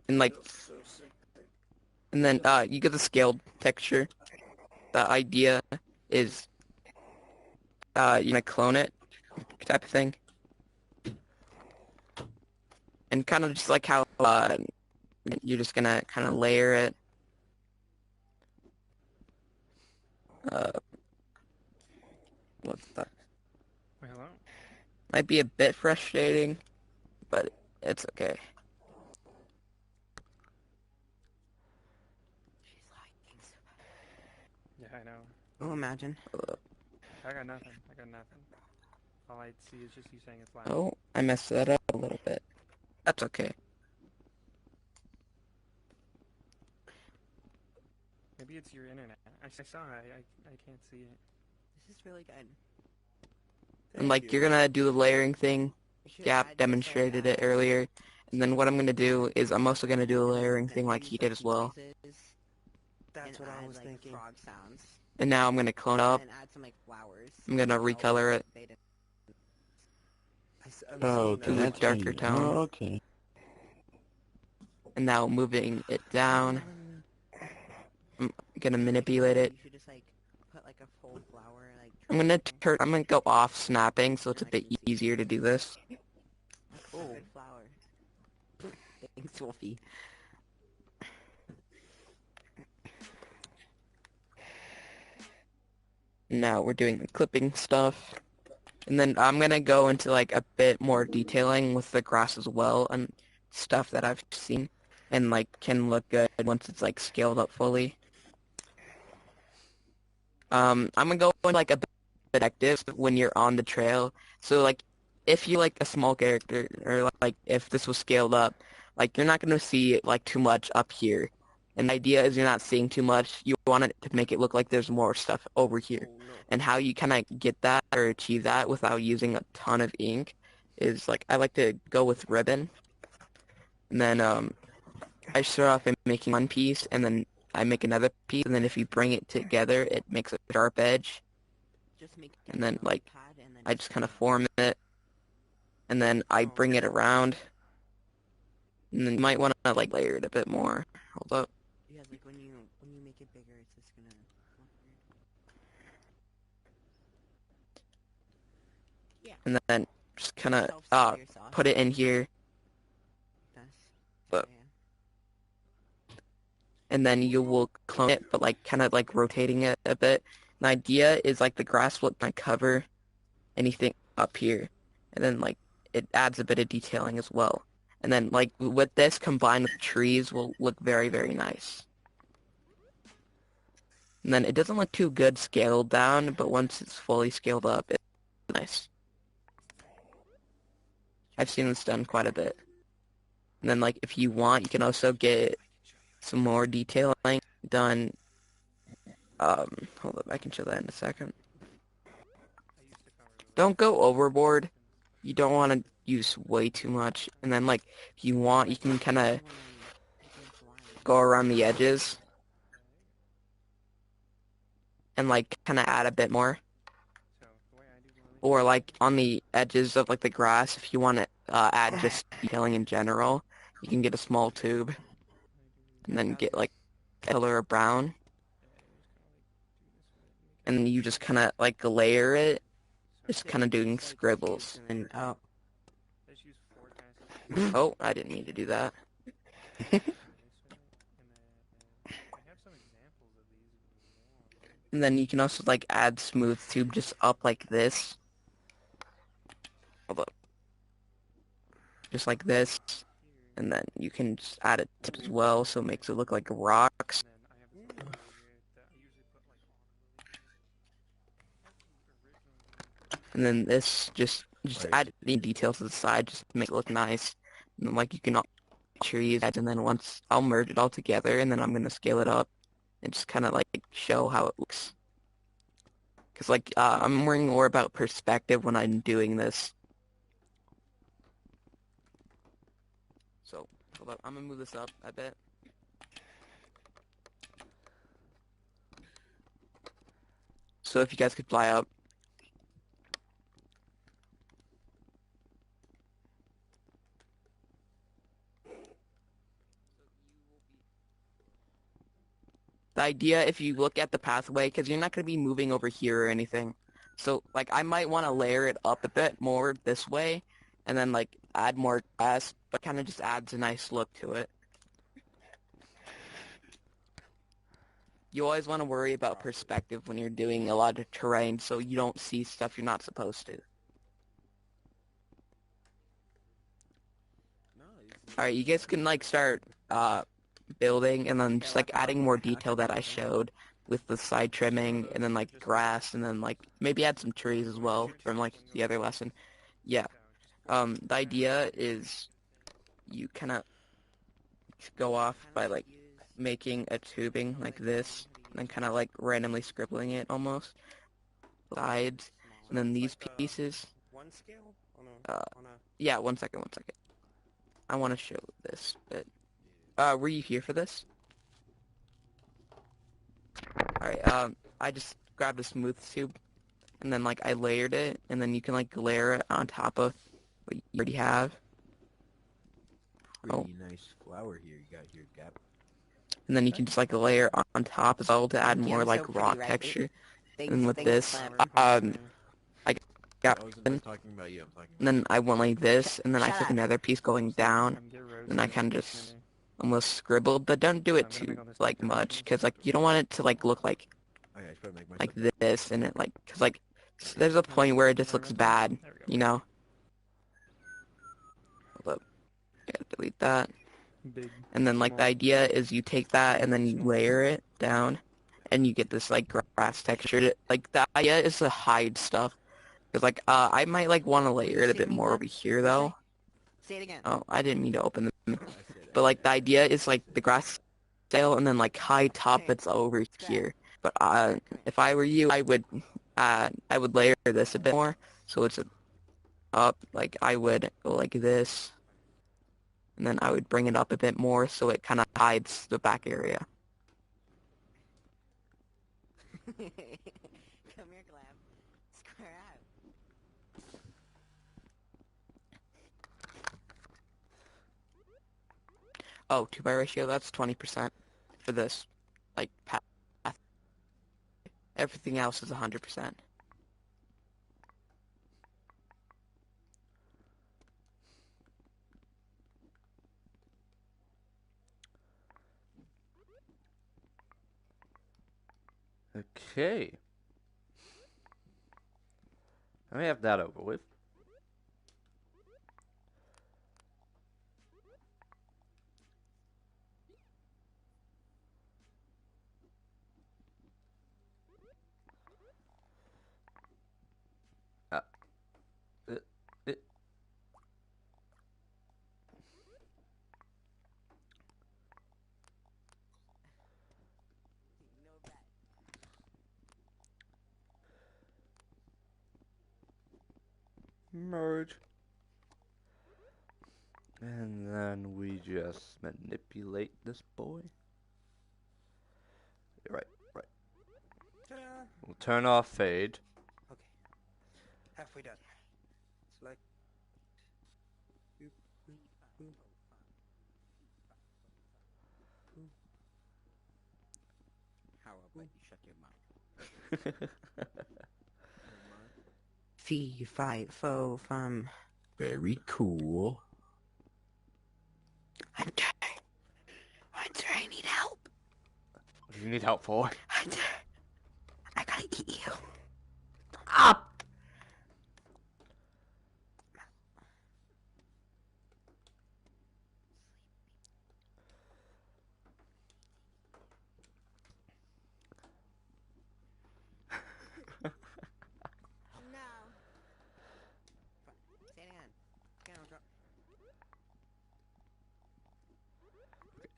And like, and then you get the scaled texture. The idea is you gonna clone it, type of thing, and kind of just like how you're just gonna kind of layer it. What's that?
Wait, hello?
Might be a bit frustrating, but it's okay.
Yeah, I know.
Oh, imagine.
I got nothing. All I see is just you saying it's loud.
Oh, I messed that up a little bit. That's okay.
Maybe it's your internet. I saw it. I can't see it.
This is really good.
And like, you're gonna do the layering thing. Gap demonstrated it earlier. And then what I'm gonna do is I'm also gonna do the layering thing like he did as well.
That's what I was thinking.
Frog sounds.
And now I'm gonna clone up.
And add some like flowers.
I'm gonna recolor it. To a darker tone.
Oh, okay.
And now moving it down. I'm gonna manipulate it.
You should just like put like a full flower like.
I'm gonna go off snapping so it's a bit easier to do this.
Oh, flower. Thanks, Wolfie.
Now we're doing the clipping stuff. And then I'm gonna go into like a bit more detailing with the grass as well and stuff that I've seen and like can look good once it's like scaled up fully. I'm gonna go into like a bit active when you're on the trail. So like if you like a small character or like if this was scaled up, like you're not gonna see like too much up here. And the idea is you're not seeing too much. You want it to make it look like there's more stuff over here. And how you kind of get that or achieve that without using a ton of ink is like I like to go with ribbon. And then I start off by making one piece and then I make another piece. And then if you bring it together, it makes a sharp edge. And then like I just kind of form it. And then I bring it around. And then you might want to like layer it a bit more. Hold up.
Yeah, like when you make it bigger, it's just gonna. Yeah.
And then just kind of put it in here. But, and then you will clone it, but like kind of like rotating it a bit. The idea is like the grass will kind of cover anything up here, and then like it adds a bit of detailing as well. And then like with this combined with trees will look very, very nice. And then it doesn't look too good scaled down, but once it's fully scaled up, it's nice. I've seen this done quite a bit. And then like if you want, you can also get some more detailing done. Hold up, I can show that in a second. Don't go overboard. You don't want to use way too much. And then like if you want, you can kind of go around the edges and like kind of add a bit more. Or like on the edges of like the grass, if you want to add just detailing in general, you can get a small tube and then get like a color of brown. And then you just kind of like layer it, just kind of doing scribbles. And oh, I didn't mean to do that. And then you can also like add smooth tube just up like this. Hold up. Just like this. And then you can just add a tip as well so it makes it look like rocks. And then this just add the details to the side just to make it look nice. And then like you can trees and then once I'll merge it all together and then I'm gonna scale it up and just kinda like show how it looks. Because, like, I'm worrying more about perspective when I'm doing this. So, hold up. I'm gonna move this up a bit. So if you guys could fly up. The idea, if you look at the pathway, because you're not going to be moving over here or anything. So, like, I might want to layer it up a bit more this way, and then, like, add more grass, but kind of just adds a nice look to it. You always want to worry about perspective when you're doing a lot of terrain, so you don't see stuff you're not supposed to. Alright, you guys can, like, start, building, and then just, like, adding more detail that I showed with the side trimming, and then, like, grass, and then, like, maybe add some trees as well from, like, the other lesson. Yeah. The idea is you kind of go off by, like, making a tubing like this, and then kind of, like, randomly scribbling it almost. Sides, and then these pieces. Yeah, one second. I want to show this bit. Were you here for this? Alright, I just grabbed a smooth tube, and then, like, I layered it, and then you can, like, layer it on top of what you already have.
Pretty nice flower here you got here, Gap.
And then you can just, like, layer on top as well to add more, like, raw texture. And with this, I got, and then I went like this, and then I took another piece going down, and I kind of just almost scribbled, but don't do it too, like, much, because, like, you don't want it to, like, look like this, and it, like, because, like, there's a point where it just looks bad, you know? Hold up. I gotta delete that. And then, like, the idea is you take that, and then you layer it down, and you get this, like, grass texture. Like, the idea is to hide stuff. Because, like, I might, like, want to layer it a bit more over here, though.
Say it again.
Oh, I didn't mean to open them. But, like, the idea is, like, the grass tail, and then, like, high top that's over here. But, if I were you, I would layer this a bit more, so it's up. Like, I would go like this, and then I would bring it up a bit more, so it kind of hides the back area.
Come here, Glam. Square out.
Oh, 2 by ratio, that's 20% for this, like, path. Everything else is 100%.
Okay. Let me have that over with. Merge. And then we just manipulate this boy. Right. We'll turn off fade.
Okay. Halfway done. Select. Boop, boop, boop.
How about you shut your mouth? 3, 5, 4, 5.
Very cool.
Hunter, I need help.
What do you need help for?
Hunter, I gotta eat you. Up!
No.
Say it again.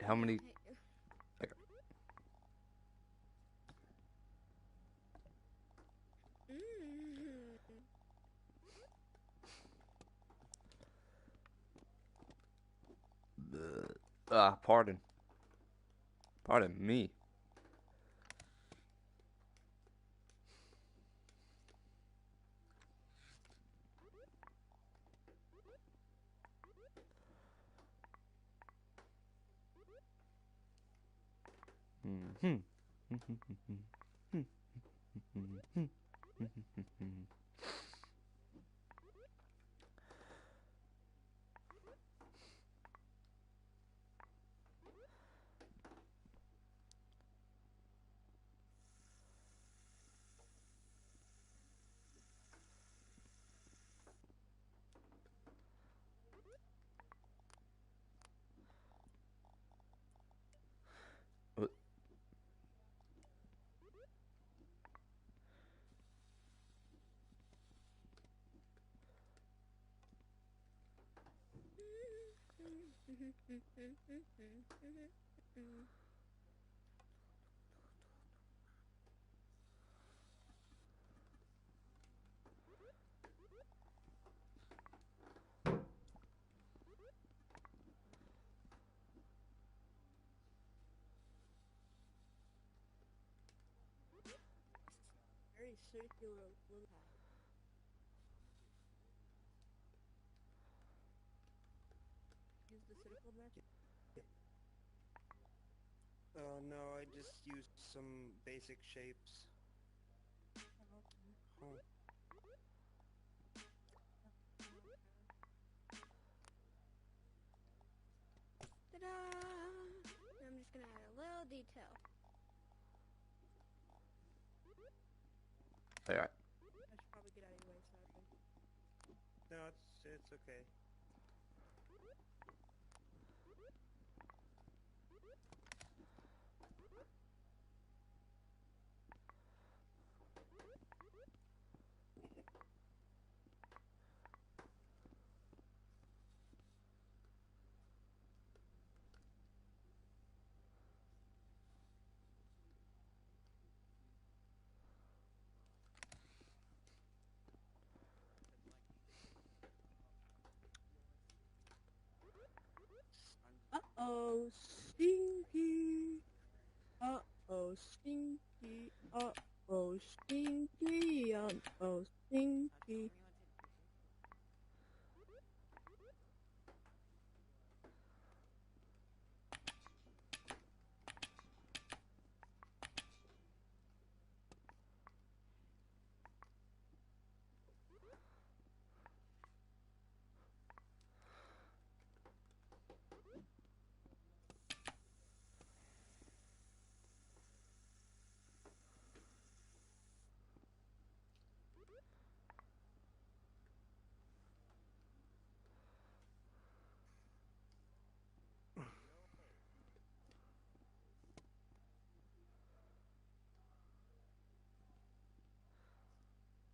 How many? Okay. Pardon. Pardon me.
Very circular little pad. Use the circle method.
No, I just used some basic shapes. Oh.
Ta-da! I'm just gonna add a little detail.
Alright.
I should probably get out of your way, sadly.
No, it's okay.
Uh-oh, stinky. Uh-oh, stinky. Uh-oh, stinky. Uh-oh, stinky.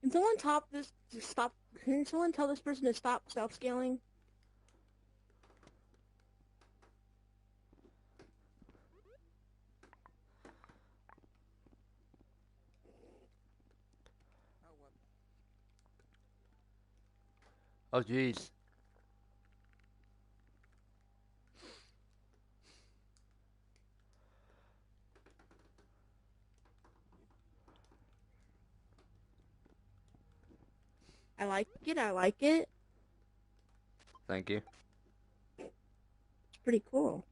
Can someone top this to stop? Can someone tell this person to stop self-scaling?
Oh, jeez.
I like it. I like it.
Thank you.
It's pretty cool.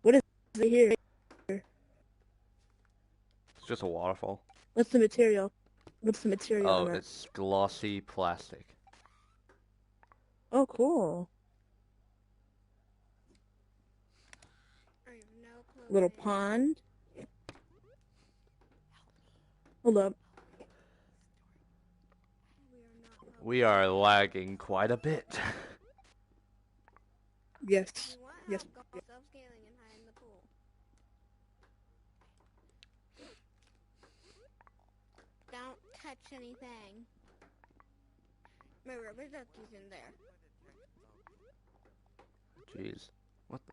What is it here?
It's just a waterfall.
What's the material? What's the material
Oh,
on that?
it's glossy plastic.
Oh, cool.
I have no clue.
Little pond. Hold up.
We are lagging quite a bit.
Yes.
You want
Yes.
help, go self-scaling and hide in the pool. Don't touch anything. My rubber ducky's in there.
Jeez. What the?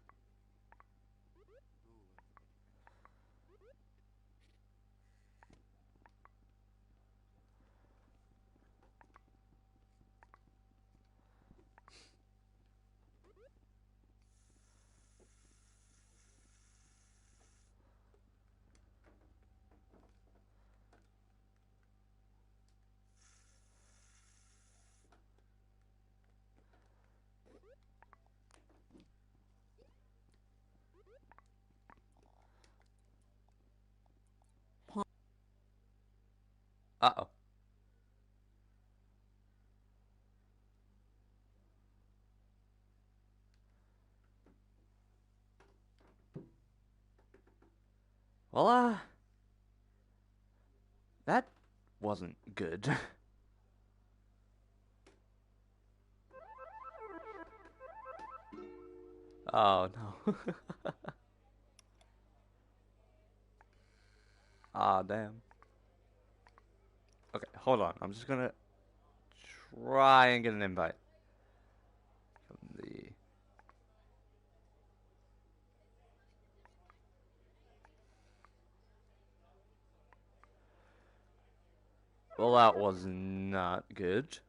Uh-oh. Well, that wasn't good. Oh, no. Ah, damn. Okay, hold on. I'm just gonna try and get an invite from the... Well, that was not good.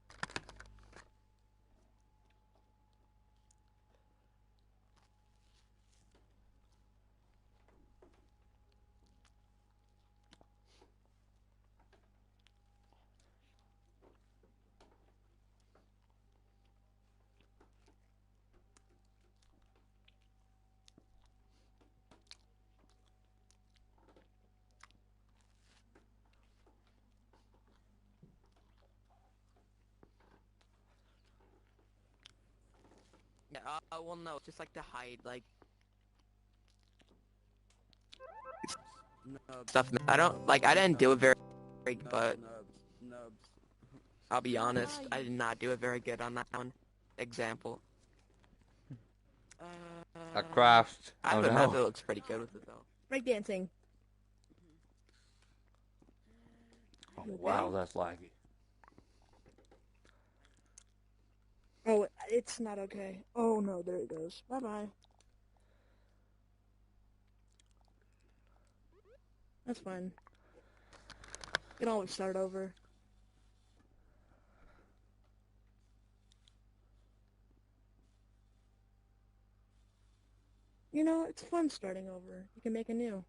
Yeah, well, no, just like to hide, like, stuff. I don't, like, I didn't do it very good, but I'll be honest, I did not do it very good on that one example.
A craft.
I
Oh,
have a map
no.
that looks pretty good with it, though.
Breakdancing.
Oh, wow, that's laggy.
Oh, it's not okay. Oh no, there it goes. Bye-bye. That's fine. You can always start over. You know, it's fun starting over. You can make a new.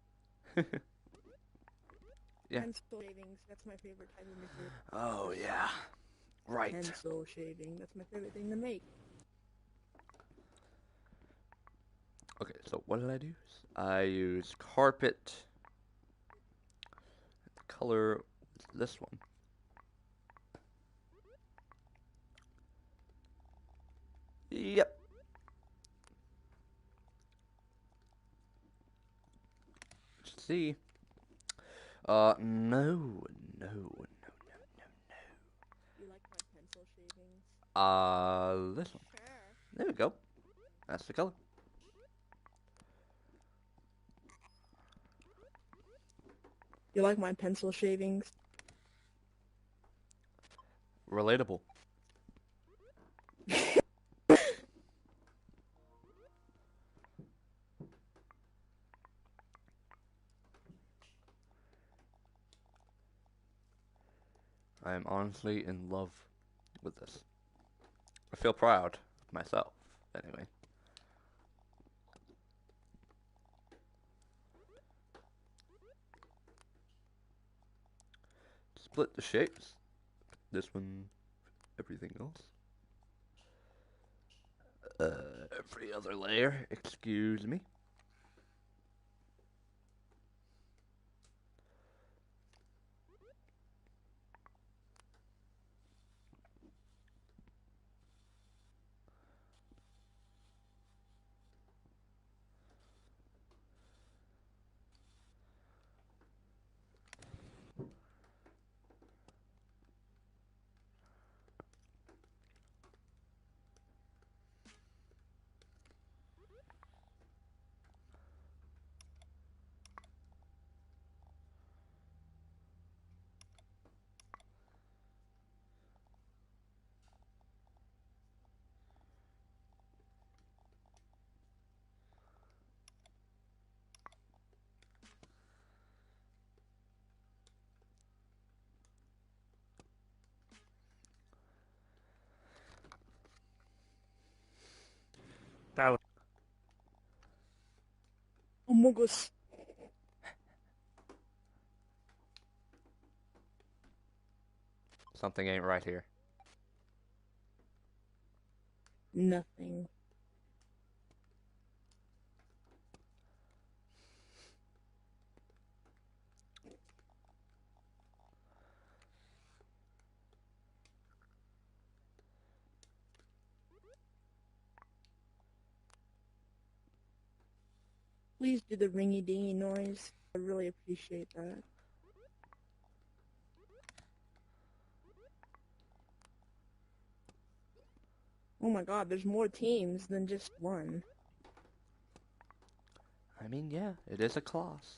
Yeah.
Pencil shavings, that's my favorite type of material.
Oh, yeah. Right.
Pencil shaving, that's my favorite thing to make.
Okay, so what did I do? I used carpet. The color was this one. Yep. Let's see. No, no.
You like my pencil shavings?
This one. There we go. That's the color.
You like my pencil shavings?
Relatable. I am honestly in love with this. I feel proud of myself, anyway. Split the shapes. This one, everything else. Every other layer, excuse me.
That
Among Us.
Something ain't right here.
Nothing. please do the ringy dingy noise? I really appreciate that. Oh my god, there's more teams than just one.
I mean, yeah, it is a class.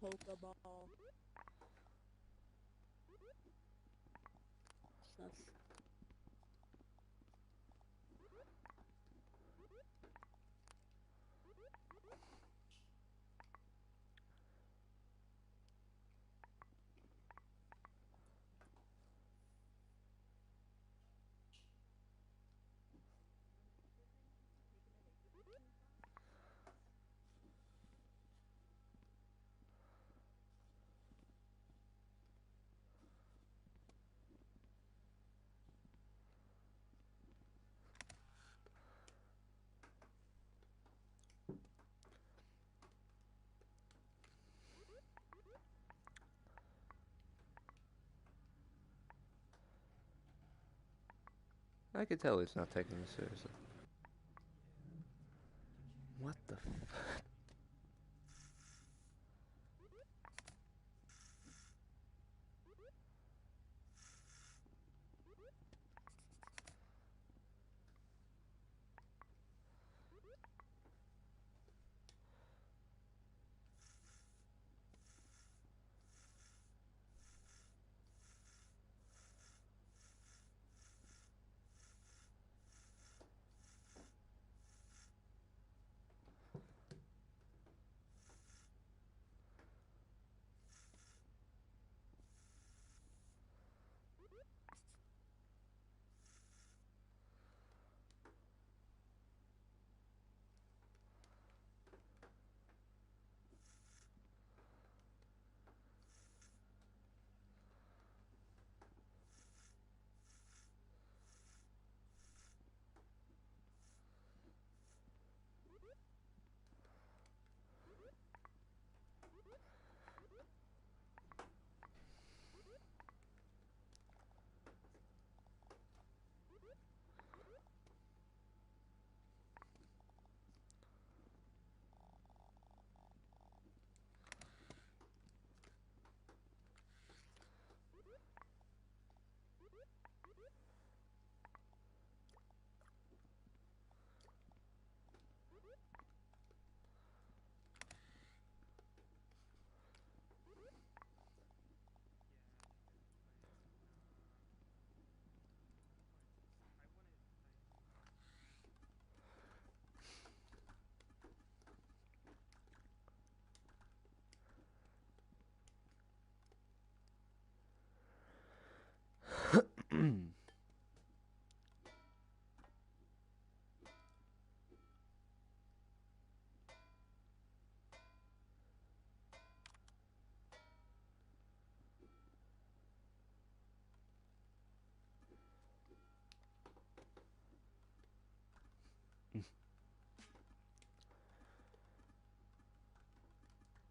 Pokeball. Sus.
I can tell he's not taking this seriously. What the f...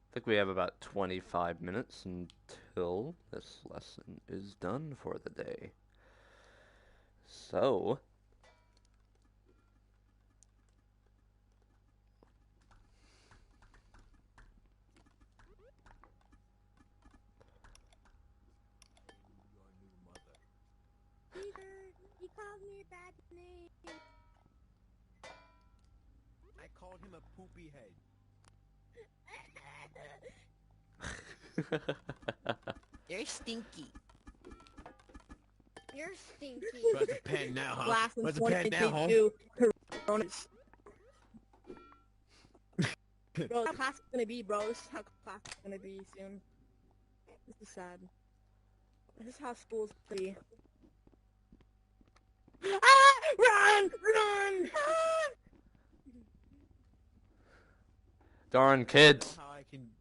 I think we have about 25 minutes until this lesson is done for the day. So...
Peter, he called me a bad name.
I called him a poopy head.
You're stinky.
You're stinky.
Where's the pen now, huh?
Class in
Where's the pen now, huh?
2022. Coronas. Bro, how class is gonna be, bro? This is how class is gonna be soon. This is sad. This is how school's gonna be. Ah! Run! Run! Ah!
Darn kids.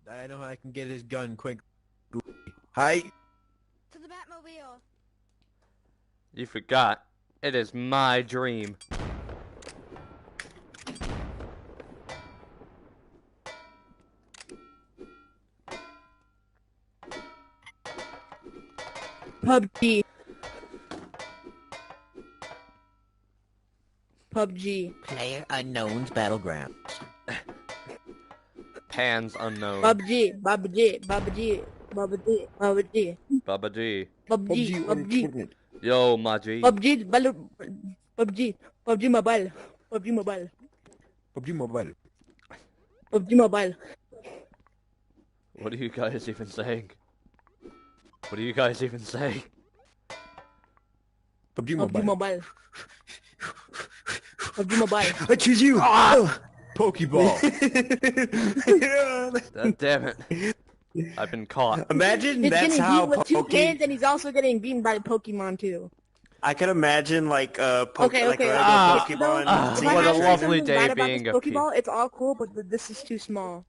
I know how I can get his gun quick. Hi.
To the Batmobile.
You forgot. It is my dream.
PUBG. PUBG.
Player Unknown's Battleground.
Pans unknown.
PUBG. PUBG. PUBG. PUBG. PUBG.
Baba G.
PUBG. PUBG.
Yo, Maji.
PUBG. PUBG. PUBG Mobile. PUBG Mobile.
PUBG Mobile.
PUBG Mobile.
What are you guys even saying? What are you guys even saying?
PUBG
PUBG Mobile. PUBG Mobile.
I choose you! Ah! Pokeball.
Damn it. I've been caught.
Imagine
He's
that's
getting
how
beat with 2 cans, and he's also getting beaten by Pokemon too.
I can imagine like a
Okay.
Pokemon.
What a lovely day being a
Pokeball. It's all cool, but this is too small.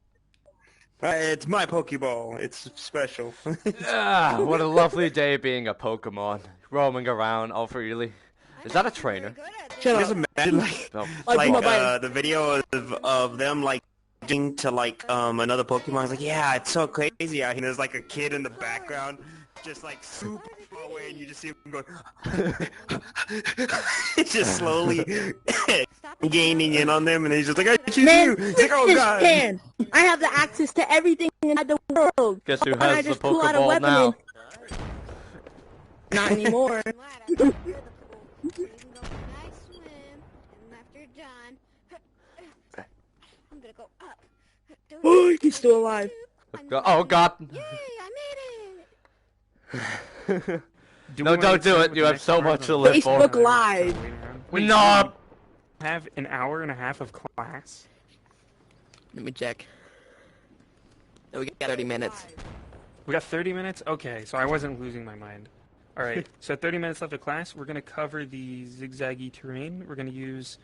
It's my Pokeball. It's special.
What a lovely day being a Pokemon. Roaming around all freely. Is that a trainer?
Just imagine the video of them like to like another Pokemon. It's like, yeah, it's so crazy out here. There's like a kid in the background, just like super far away, and you just see him going, just slowly gaining in on them, and he's just like, I choose you. He's like, oh god.
Can. I have the access to everything in the world.
Guess who
And I
has the
just pull out a
Pokeball
weapon
now?
Not anymore. Oh, he's still alive.
Oh god. No, don't do it. You have so much to live for.
Facebook Live.
No.
Have an hour and a half of class.
Let me check. No, we got 30 minutes.
We got 30 minutes? Okay, so I wasn't losing my mind. Alright, so 30 minutes left of class. We're going to cover the zigzaggy terrain. We're going to use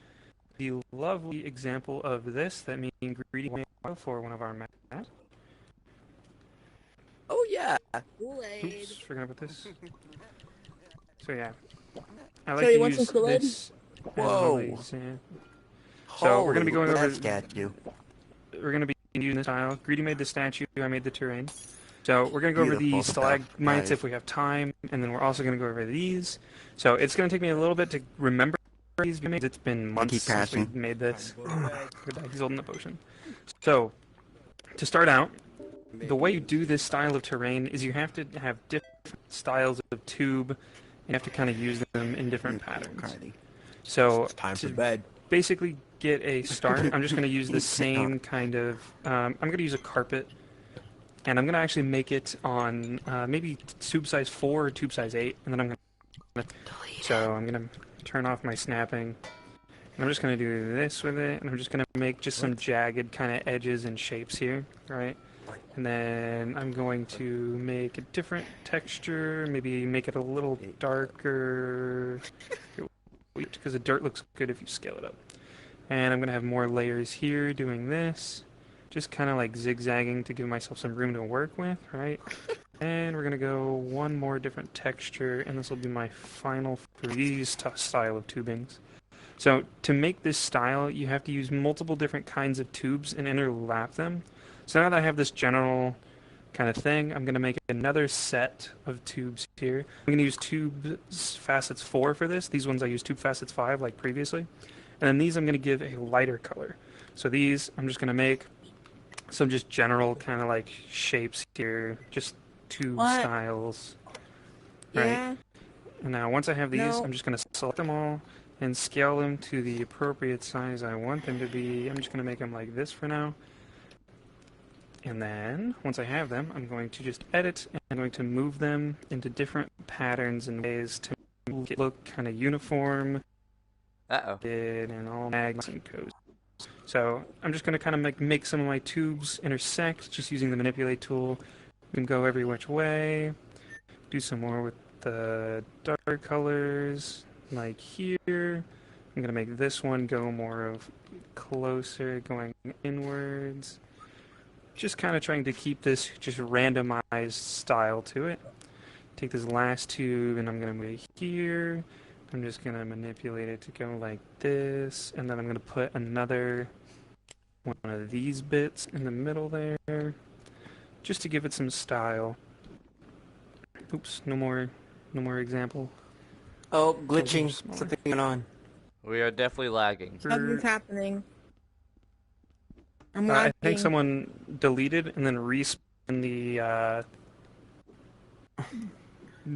the lovely example of this that me and Greedy made for one of our maps.
Oh, yeah.
Oops, forgot about this. So, yeah. I like
So you
to
want some
use
Kool-Aid?
this.
Whoa.
So, we're going to be going over...
statue.
We're going to be using this tile. Greedy made the statue, I made the terrain. So we're going to go over the
Beautiful stuff,
stalagmites
guys.
if we have time, and then we're also going to go over these. So it's going to take me a little bit to remember these we made. It's been months since we made this. He's holding the potion. So, to start out, the way you do this style of terrain is you have to have different styles of tube, and you have to kind of use them in different patterns. So,
It's time for bed.
basically get a start, I'm just going to use the same kind of, I'm going to use a carpet, and I'm going to actually make it on maybe tube size 4 or tube size 8, and then I'm going to, so I'm going to turn off my snapping, and I'm just going to do this with it, and I'm just going to make just some jagged kind of edges and shapes here, right? And then I'm going to make a different texture, maybe make it a little darker, because the dirt looks good if you scale it up. And I'm going to have more layers here doing this, just kind of like zigzagging to give myself some room to work with, right? And we're going to go one more different texture, and this will be my final for these style of tubings. So to make this style, you have to use multiple different kinds of tubes and interlap them. So now that I have this general kind of thing, I'm going to make another set of tubes here. I'm going to use tube facets 4 for this. These ones I use tube facets 5 like previously. And then these I'm going to give a lighter color. So these I'm just going to make some just general kind of like shapes here, just tube styles.
Yeah.
Right? And now once I have these, I'm just going to select them all and scale them to the appropriate size I want them to be. I'm just going to make them like this for now. And then, once I have them, I'm going to just edit, and I'm going to move them into different patterns and ways to make it look kind of uniform. And all magnets and codes. So, I'm just going to kind of make some of my tubes intersect, just using the manipulate tool. You can go every which way. Do some more with the dark colors, like here. I'm going to make this one go more of closer, going inwards. Just kind of trying to keep this just randomized style to it. Take this last tube and I'm going to move it here. I'm just going to manipulate it to go like this. And then I'm going to put another one of these bits in the middle there. Just to give it some style. Oops, no more No more example.
Oh,
Those are
glitching.
smaller.
Something going on.
We are definitely lagging.
Something's happening. I'm
I
lagging.
think someone deleted and then respawned the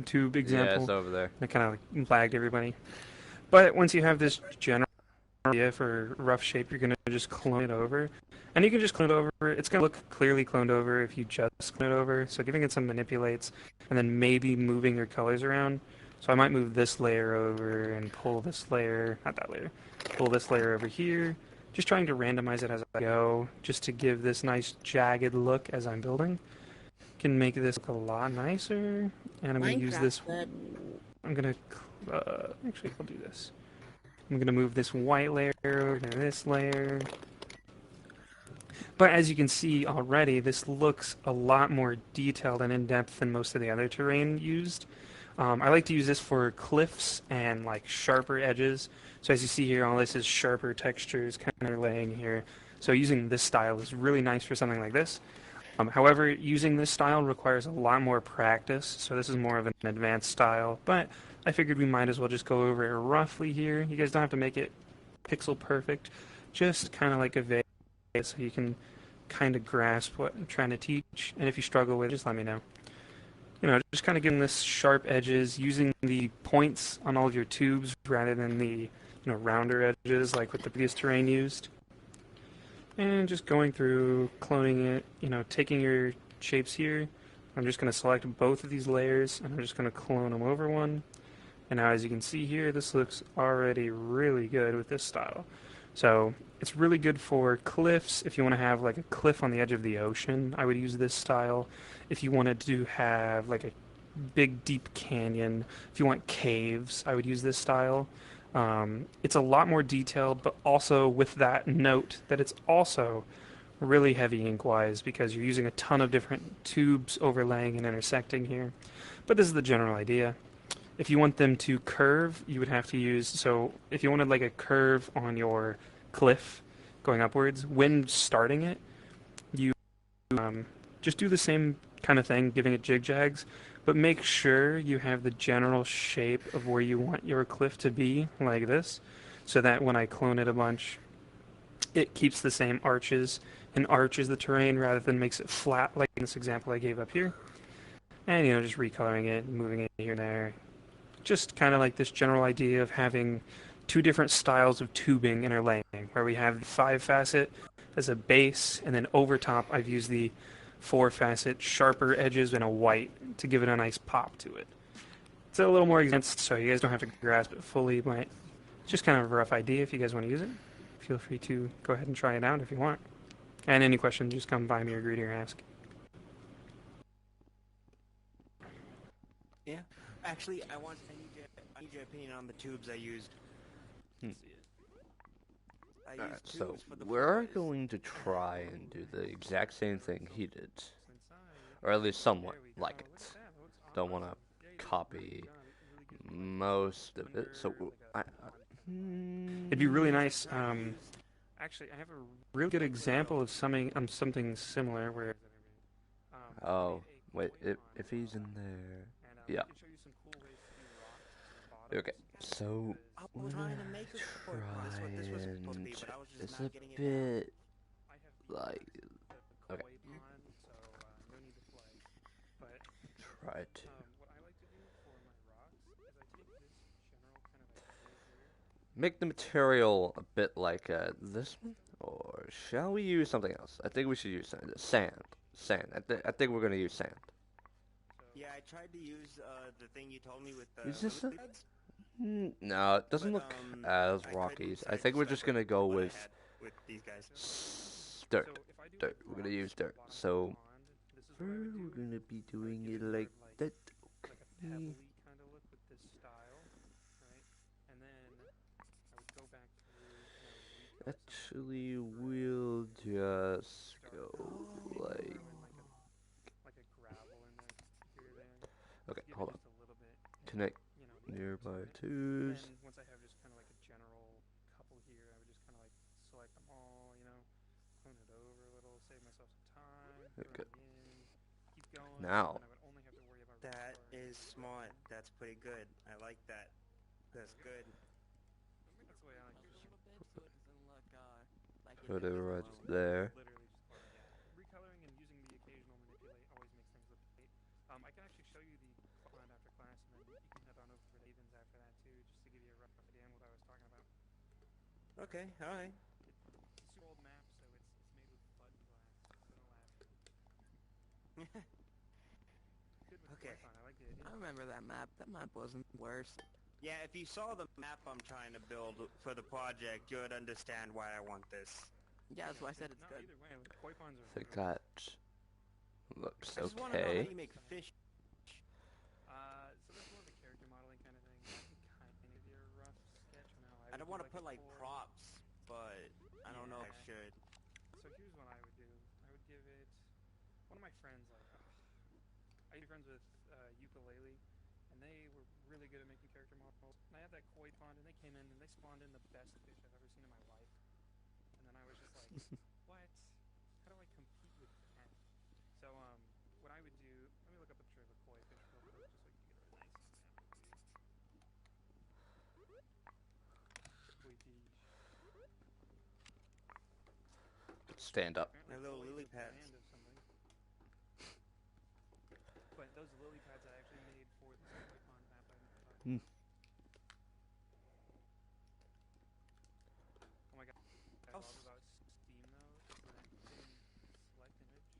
tube example.
Yeah, it's over there.
It kind of like lagged everybody. But once you have this general idea for rough shape, you're going to just clone it over. And you can just clone it over. It's going to look clearly cloned over if you just clone it over. So giving it some manipulates and then maybe moving your colors around. So I might move this layer over and pull this layer, not that layer, pull this layer over here. Just trying to randomize it as I go, just to give this nice jagged look as I'm building. Can make this look a lot nicer. And I'm going to use this. I'm going to, actually I'll do this. I'm going to move this white layer over to this layer. But as you can see already, this looks a lot more detailed and in-depth than most of the other terrain used. I like to use this for cliffs and like sharper edges. So as you see here, all this is sharper textures kind of laying here. So using this style is really nice for something like this. However, using this style requires a lot more practice. So this is more of an advanced style. But I figured we might as well just go over it roughly here. You guys don't have to make it pixel perfect. Just kind of like a vague so you can kind of grasp what I'm trying to teach. And if you struggle with it, just let me know. You know, just kind of giving this sharp edges, using the points on all of your tubes rather than the, rounder edges like with the previous terrain used. And just going through, cloning it, taking your shapes here. I'm just going to select both of these layers, and I'm just going to clone them over one. And now as you can see here, this looks already really good with this style. So it's really good for cliffs. If you want to have like a cliff on the edge of the ocean, I would use this style. If you wanted to have like a big deep canyon, if you want caves, I would use this style. It's a lot more detailed, but also with that note that it's also really heavy ink-wise because you're using a ton of different tubes overlaying and intersecting here. But this is the general idea. If you want them to curve, you would have to use, so if you wanted like a curve on your cliff going upwards, when starting it, you just do the same kind of thing, giving it jig-jags, but make sure you have the general shape of where you want your cliff to be, like this, so that when I clone it a bunch, it keeps the same arches and arches the terrain rather than makes it flat, like in this example I gave up here. And, just recoloring it, moving it here and there. Just kind of like this general idea of having two different styles of tubing interlaying, where we have the 5-facet as a base, and then over top I've used the 4-facet sharper edges and a white to give it a nice pop to it. It's a little more advanced, so you guys don't have to grasp it fully, but it's just kind of a rough idea. If you guys want to use it, feel free to go ahead and try it out if you want. And any questions, just come by me or greet or ask.
Yeah. Actually, I need your opinion on the tubes I used.
Alright, so we're going to try and do the exact same thing he did. Or at least somewhat like it. Don't want to copy most of it, so
it'd be really nice. Actually, I have a really good example of something similar where...
oh, wait, if he's in there... Yeah. Okay, so we're gonna try and it's a bit like okay. Try to make the material a bit like this one, or shall we use something else? I think we should use sand. Sand. I think we're gonna use sand.
Yeah, I tried to use the thing you told me with the...
Is this no, it doesn't look as rocky. I think we're just gonna go with
these guys.
Dirt. We're gonna use dirt. So we're gonna be doing it like that. Okay. Actually, we'll just go like. Okay, hold on. Connect nearby twos.
And once I have just kind of like a general couple here, I would just kind of like select them all, clone it over a little, save myself some time.
Okay.
Keep going.
Now.
That is is smart. That's pretty good. I like that. That's good.
That's the way I like to
A little bit so it doesn't look like it
Put it
moves
right
alone.
there.
Literally just recoloring and using the occasional manipulate always makes things look great. I can actually show you the find after class, and then you can head on over to Avens after that too, just to give you a rough idea on what I was talking about.
Okay, alright.
It's a super old map, so it's made with FUD glass, so don't laugh. Good with
Okay.
Python, I like the idea.
I remember that map. That map wasn't worse.
Yeah, if you saw the map I'm trying to build for the project, you would understand why I want this.
Yeah, that's why I said it's
No,
good.
either way, like, koi ponds are
I think that looks
I just want to know how
okay.
you make fish.
So that's more of a character modeling kind of thing. I can kind of give you a rough sketch on how
I don't want to put like
core.
props, but I don't know if I should.
So here's what I would do. I would give it one of my friends. Like, I used to be friends with Ukulele, and they were really good at making character models. And I had that koi pond, and they came in and they spawned in the best fish I've ever seen in my life. And then I was just like, what? How do I compete with that? So what I would do. Let me look up a picture of a koi fish real quick, just so you can get a nice example. Koi fish.
Stand up.
My little lily pads.
But those lily pads I actually made for this koi pond map I'm talking
Hmm.
about. Oh my god. I love about Steam though is that you can select image.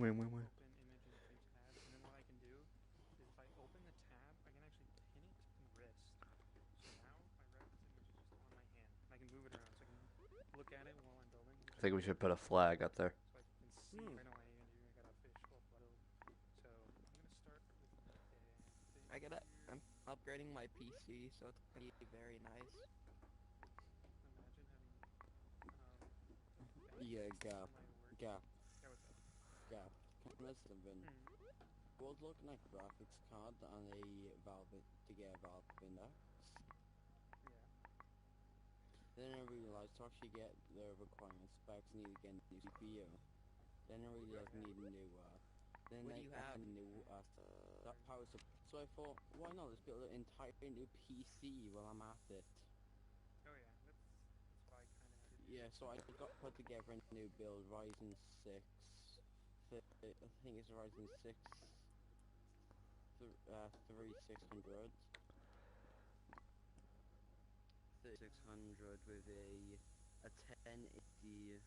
Wait.
Open image in three tabs, and then what I can do is if I open the tab, I can actually pin it to my wrist. So now my reference image is just on my hand, and I can move it around, so I can look at it while I'm building.
I think we should put a flag up there.
So I can see right now I got a fish well built. So I'm gonna start with
I'm upgrading my PC, so it's gonna be very nice.
Imagine having
Yeah, Gap.
Yeah, what's up?
Can I list something? I was looking at graphics card and a Valve to get a Valve Index.
Yeah.
Then I realized to actually get the requirement specs, I need to get a new CPU. Then I realized I need a new then
What do
I
you have?
a new that power supply. So I thought, why not just build an entire new PC while I'm at it.
Oh yeah, that's what I kind of had to do.
Yeah, so I got put together a new build, Ryzen 6. I think it's Ryzen 6 3600. 3600 with a 1080 Ti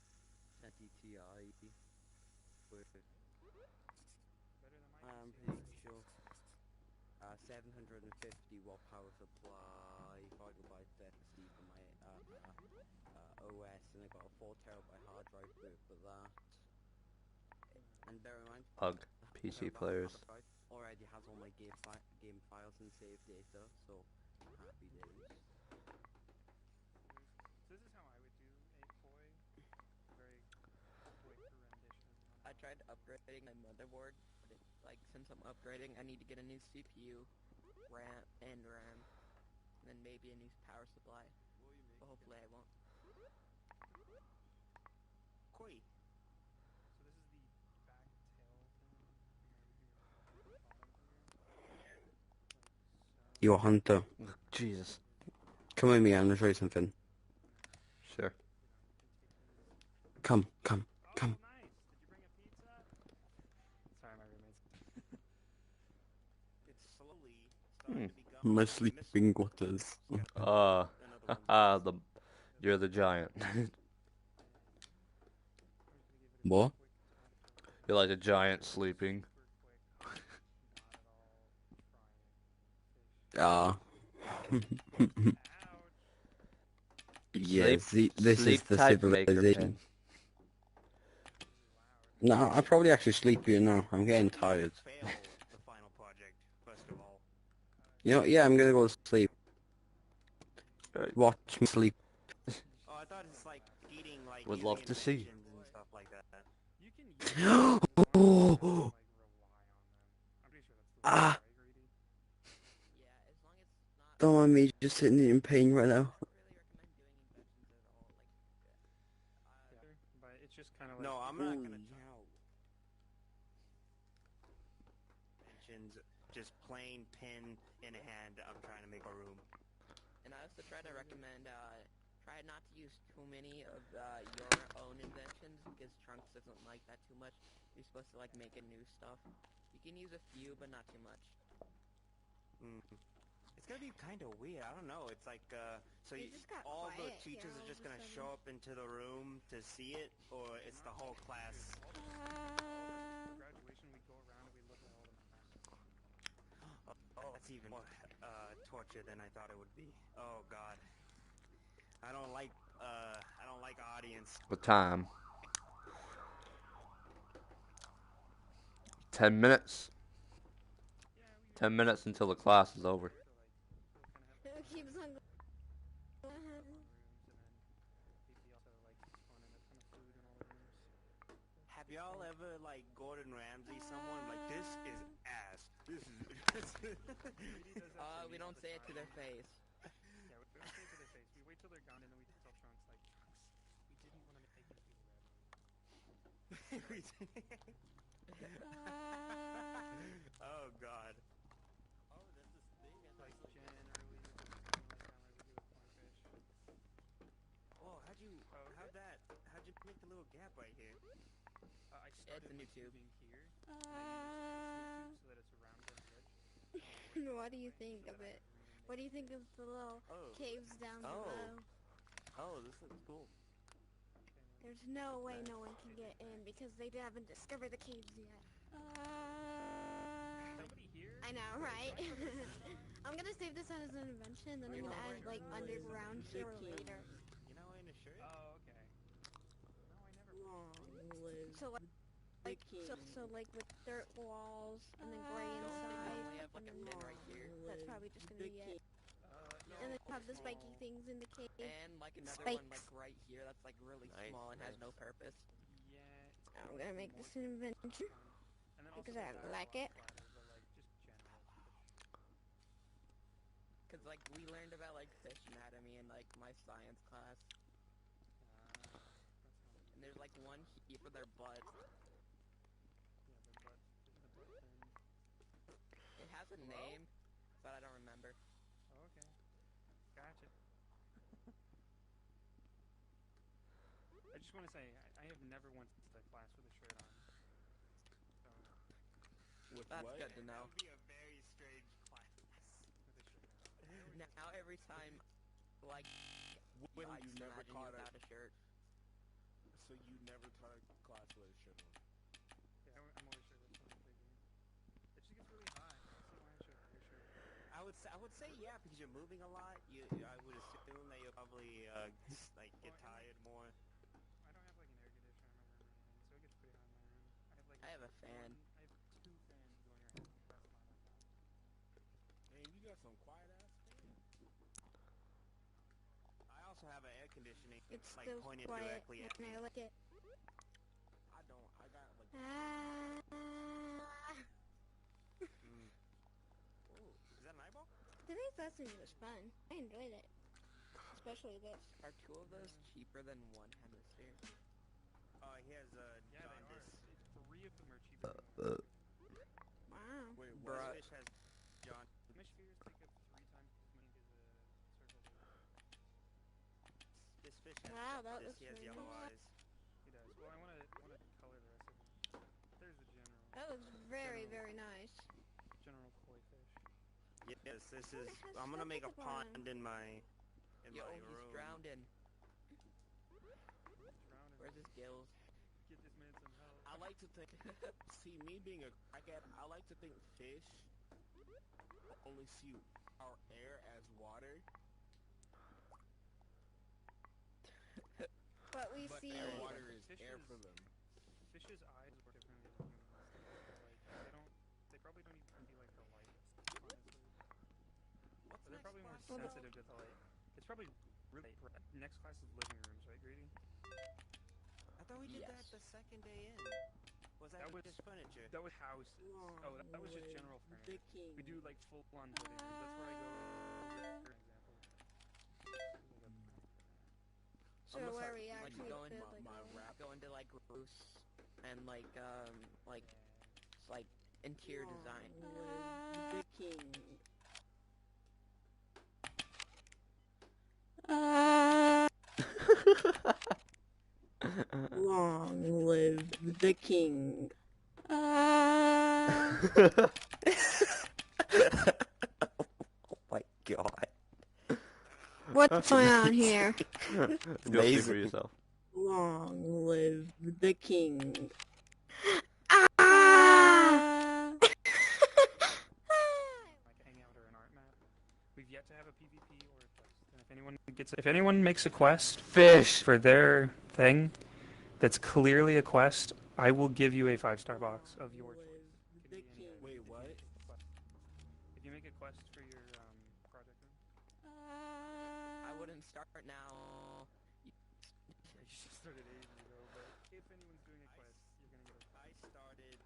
with I'm pretty sure 750 watt power supply, 5GB SSD for my OS, and I got a 4TB hard drive for that. And bear in mind,
Pug. PC players.
already has all my game files and save data, so happy days.
So this is how I would do a koi. Very quick rendition.
I tried upgrading my motherboard, but since I'm upgrading, I need to get a new CPU, RAM, and then maybe a new power supply. But hopefully I won't.
Koi.
So this is the back tail thing.
Yo, Hunter.
Jesus.
Come with me, I'm gonna show you something.
Sure.
Come.
Oh, nice. Did you bring a pizza? Sorry, my roommates.
It's slowly starting to become
My sleeping quarters.
You're the giant.
What?
You're like a giant sleeping.
Yes, this
sleep
is the
tight,
civilization.
Makerpen.
No, I probably actually sleepy now. I'm getting tired.
fail the final project, first of all.
You know, yeah, I'm gonna go to sleep. Watch me sleep.
Oh, I thought it's like eating like
Would love to see.
and stuff like that.
You can
Oh! Ah!
Yeah, as long as it's not...
Don't mind me just sitting in pain right now.
But it's just kind of like...
No, I'm not gonna try. Inventions just plain pen in hand. I'm trying to make a room.
And I also try to recommend, try not to use too many of your own inventions, because Trunks doesn't like that too much. You're supposed to like making new stuff. You can use a few, but not too much.
It's gonna be kind of weird. I don't know. It's like, so all the teachers are just gonna show up into the room to see it, or it's the whole class?
Graduation, we go around and we look at all the masks.
Oh, that's even more torture than I thought it would be. Oh God, I don't like audience.
What time? 10 minutes. 10 minutes until the class is over.
It keeps on going.
Have y'all ever like Gordon Ramsay someone like this is ass? This is.
We don't say it to their face.
Yeah, we don't say it to their face. We wait till they're gone and then we tell Trunks like, Trunks, we didn't want to make these people
Oh God.
Oh, that's this thing.
like generally we do with Cornfish.
Oh, how'd you make the little gap right here?
I started
It's a new tube.
here, and then so that it's rounded on the edge.
What do you think of it? What do you think of the little caves down below?
Oh, this looks cool.
There's no way no one can get in because they haven't discovered the caves yet.
Somebody here?
I know, right? I'm gonna save this as an invention, then I'm gonna add like underground here later.
You know, in a shirt.
Oh, okay. No, I never.
So like with dirt walls and then gray inside.
We have like a pin right here.
That's probably just gonna be it. And then have the spiky things in the cave.
And like another
Spikes.
one like right here that's like really small and has no purpose.
Yeah.
I'm gonna make this an invention because I like it.
Cause like we learned about like fish anatomy in like my science class. And there's like one here for their butt. It has a name, but I don't remember.
Oh, okay. Gotcha. I just want to say, I have never once been to class with a shirt on. So.
That's good to know.
That would be a very strange class.
Now every time, like,
When
I
you
just
never
imagine
caught
you
a
without a shirt.
So you never taught a class with a shirt on.
Yeah, I'm always shirtless when I'm playing. It just gets really hot. I don't see why I should wear a shirt.
I would say yeah, because you're moving a lot. I would assume that you'll probably like get tired more.
I don't have like an air conditioner in my room or anything, so it gets pretty hot in my room.
I have a fan.
I have 2 fans going right now. That's not that hot.
Man, you got some quiet ass fans.
I also have an air conditioning
It's
like
still
pointed
quiet
directly at
and
me.
I like it.
I don't. I got like.
Ooh, is that an eyeball?
Today's lesson was fun. I enjoyed it. Especially this.
Are 2 of those cheaper than 1 hemisphere?
He has
Yeah,
jaundice.
they are. 3 of them are cheaper than 1.
Wow.
Wait,
This
what?
fish has jaundice.
Hemispheres take up 3 times as many as a circle does.
This fish has
Wow, that
jaundice.
was
He has
really
yellow
nice.
eyes.
He does. Well, I want to color the rest of them. There's the general.
That was very, very nice.
General koi fish.
Yes, this
Oh,
is.
it has
I'm gonna make a
stuff at the
pond in my
Yo,
my
he's
room.
drowning.
Drowning.
Where's his gills?
Get this man some help.
I like to think. See, me being a crackhead, I like to think fish only see our air as water.
But we
But
see.
air water is
Fishes-
air for them.
Fish's eyes work differently than humans. Like, they don't. They probably don't even feel like the light. Honestly.
What's
But they're probably more
class?
sensitive to the light. It's probably really. Next class is living rooms, right, Greedy?
I thought we did that
Yes.
the second day in. Was that,
That was-
just furniture?
That was houses. Oh, that was just general furniture. We do like full-on living rooms. That's where I go. For example.
So
I'm
where
gonna
we
Like
actually
go,
could
my
like.
rap.
go into like roofs and like interior design.
The king. Long live the king.
Oh my god.
What's going on here?
Go see for yourself.
Long live the king.
Like hangout or an art map. We've yet to have a PvP or a quest. And if anyone makes a quest
Fish
for their thing that's clearly a quest, I will give you a 5-star box of your choice.
Wait, what?
If you make a quest for your project room.
I wouldn't start now.
You just started ages ago, but if anyone's doing a quest, you're gonna get a...
I started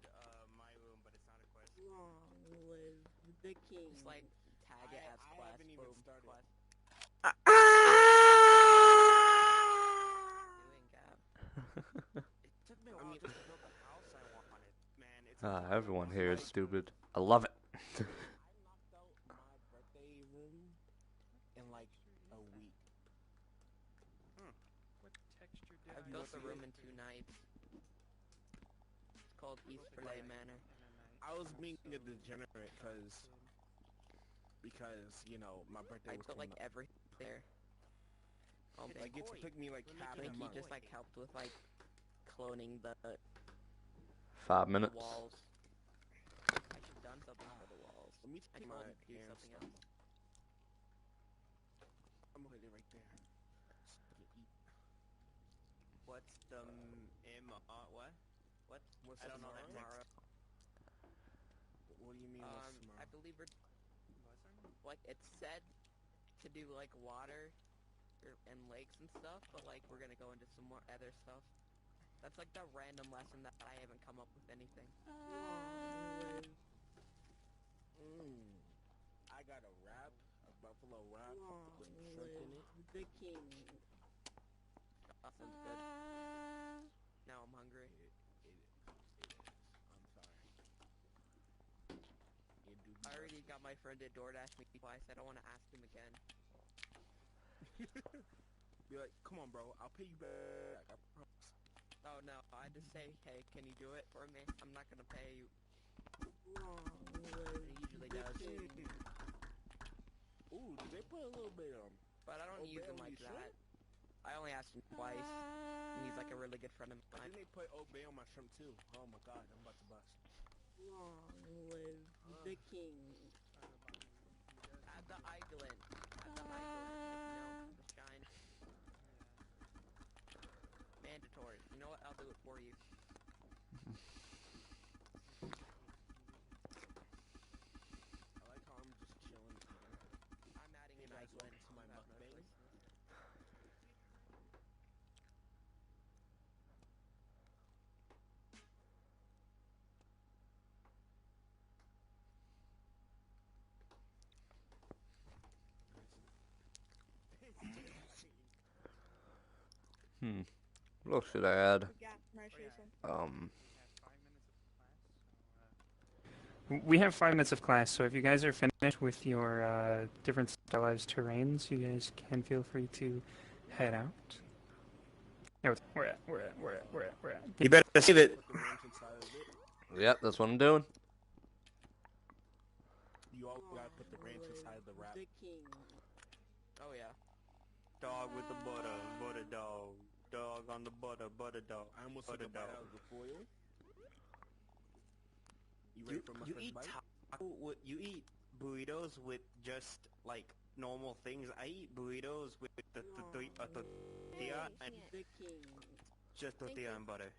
my room, but it's not a quest.
Long live the king.
Just like tag it as
I
quest.
haven't even
Boom,
started.
quest. Doing, Gab?
It took me a while just to build the house I wanted. Man, it's
everyone here is stupid. I love it.
I knocked out my birthday room in like a week.
What texture did
I've built the room in 2 nights. It's called East Play Manor.
I was being a degenerate because you know my birthday
I
was
built like
coming up.
everything there. Oh,
Like it took me like half a
Twinkie
month.
just like helped with like cloning the
5 minutes.
walls. I should have done something for the walls.
Let me
I
take
told
my
him to do
air
something
stuff.
else.
I'm gonna put it right there. So you can eat.
What's the what? What?
What's
I don't know that
tomorrow?
tomorrow.
What do you mean what's tomorrow?
I believe we're like it said to do like water and lakes and stuff, but like we're gonna go into some more other stuff. That's like the random lesson that I haven't come up with anything.
I got a wrap, a buffalo wrap with shrimp in it.
The king.
That sounds good. Now I'm hungry.
It is. I'm sorry. It do be
I already got my friend to DoorDash me twice. I don't want to ask him again.
Be like, come on, bro. I'll pay you back. I promise.
Oh no, I just say, hey, can you do it for me? I'm not gonna pay you.
Long
And
live
he usually does.
Ooh, did they put a little bit
But I don't
Obey
use him
on
like
your
that. I only asked him twice. And he's like a really good friend of
But
mine.
then they put obey on my shrimp too. Oh my god, I'm about to bust.
Long live the king.
At the island. At the island. The shine. Mandatory. You know what? I'll do it for you.
I like how I'm just chilling.
I'm adding an
Guys,
island
welcome to my mukbang.
What else should I add?
We have 5 minutes of class, so if you guys are finished with your different stylized terrains, you guys can feel free to head out. Yeah, we're at.
You better save it.
Put the ranch inside of it.
Yep, that's what I'm doing.
You all gotta put the ranch inside of the wrap.
The king.
Oh yeah.
Dog with the butter, butter dog. Dog on the butter, butter dog.
I almost took
butter
a bite
dog.
out of the foil. You ready for my
You
first
eat
bite?
you eat burritos with just like normal things. I eat burritos with the tortilla and
The king.
just tortilla and butter.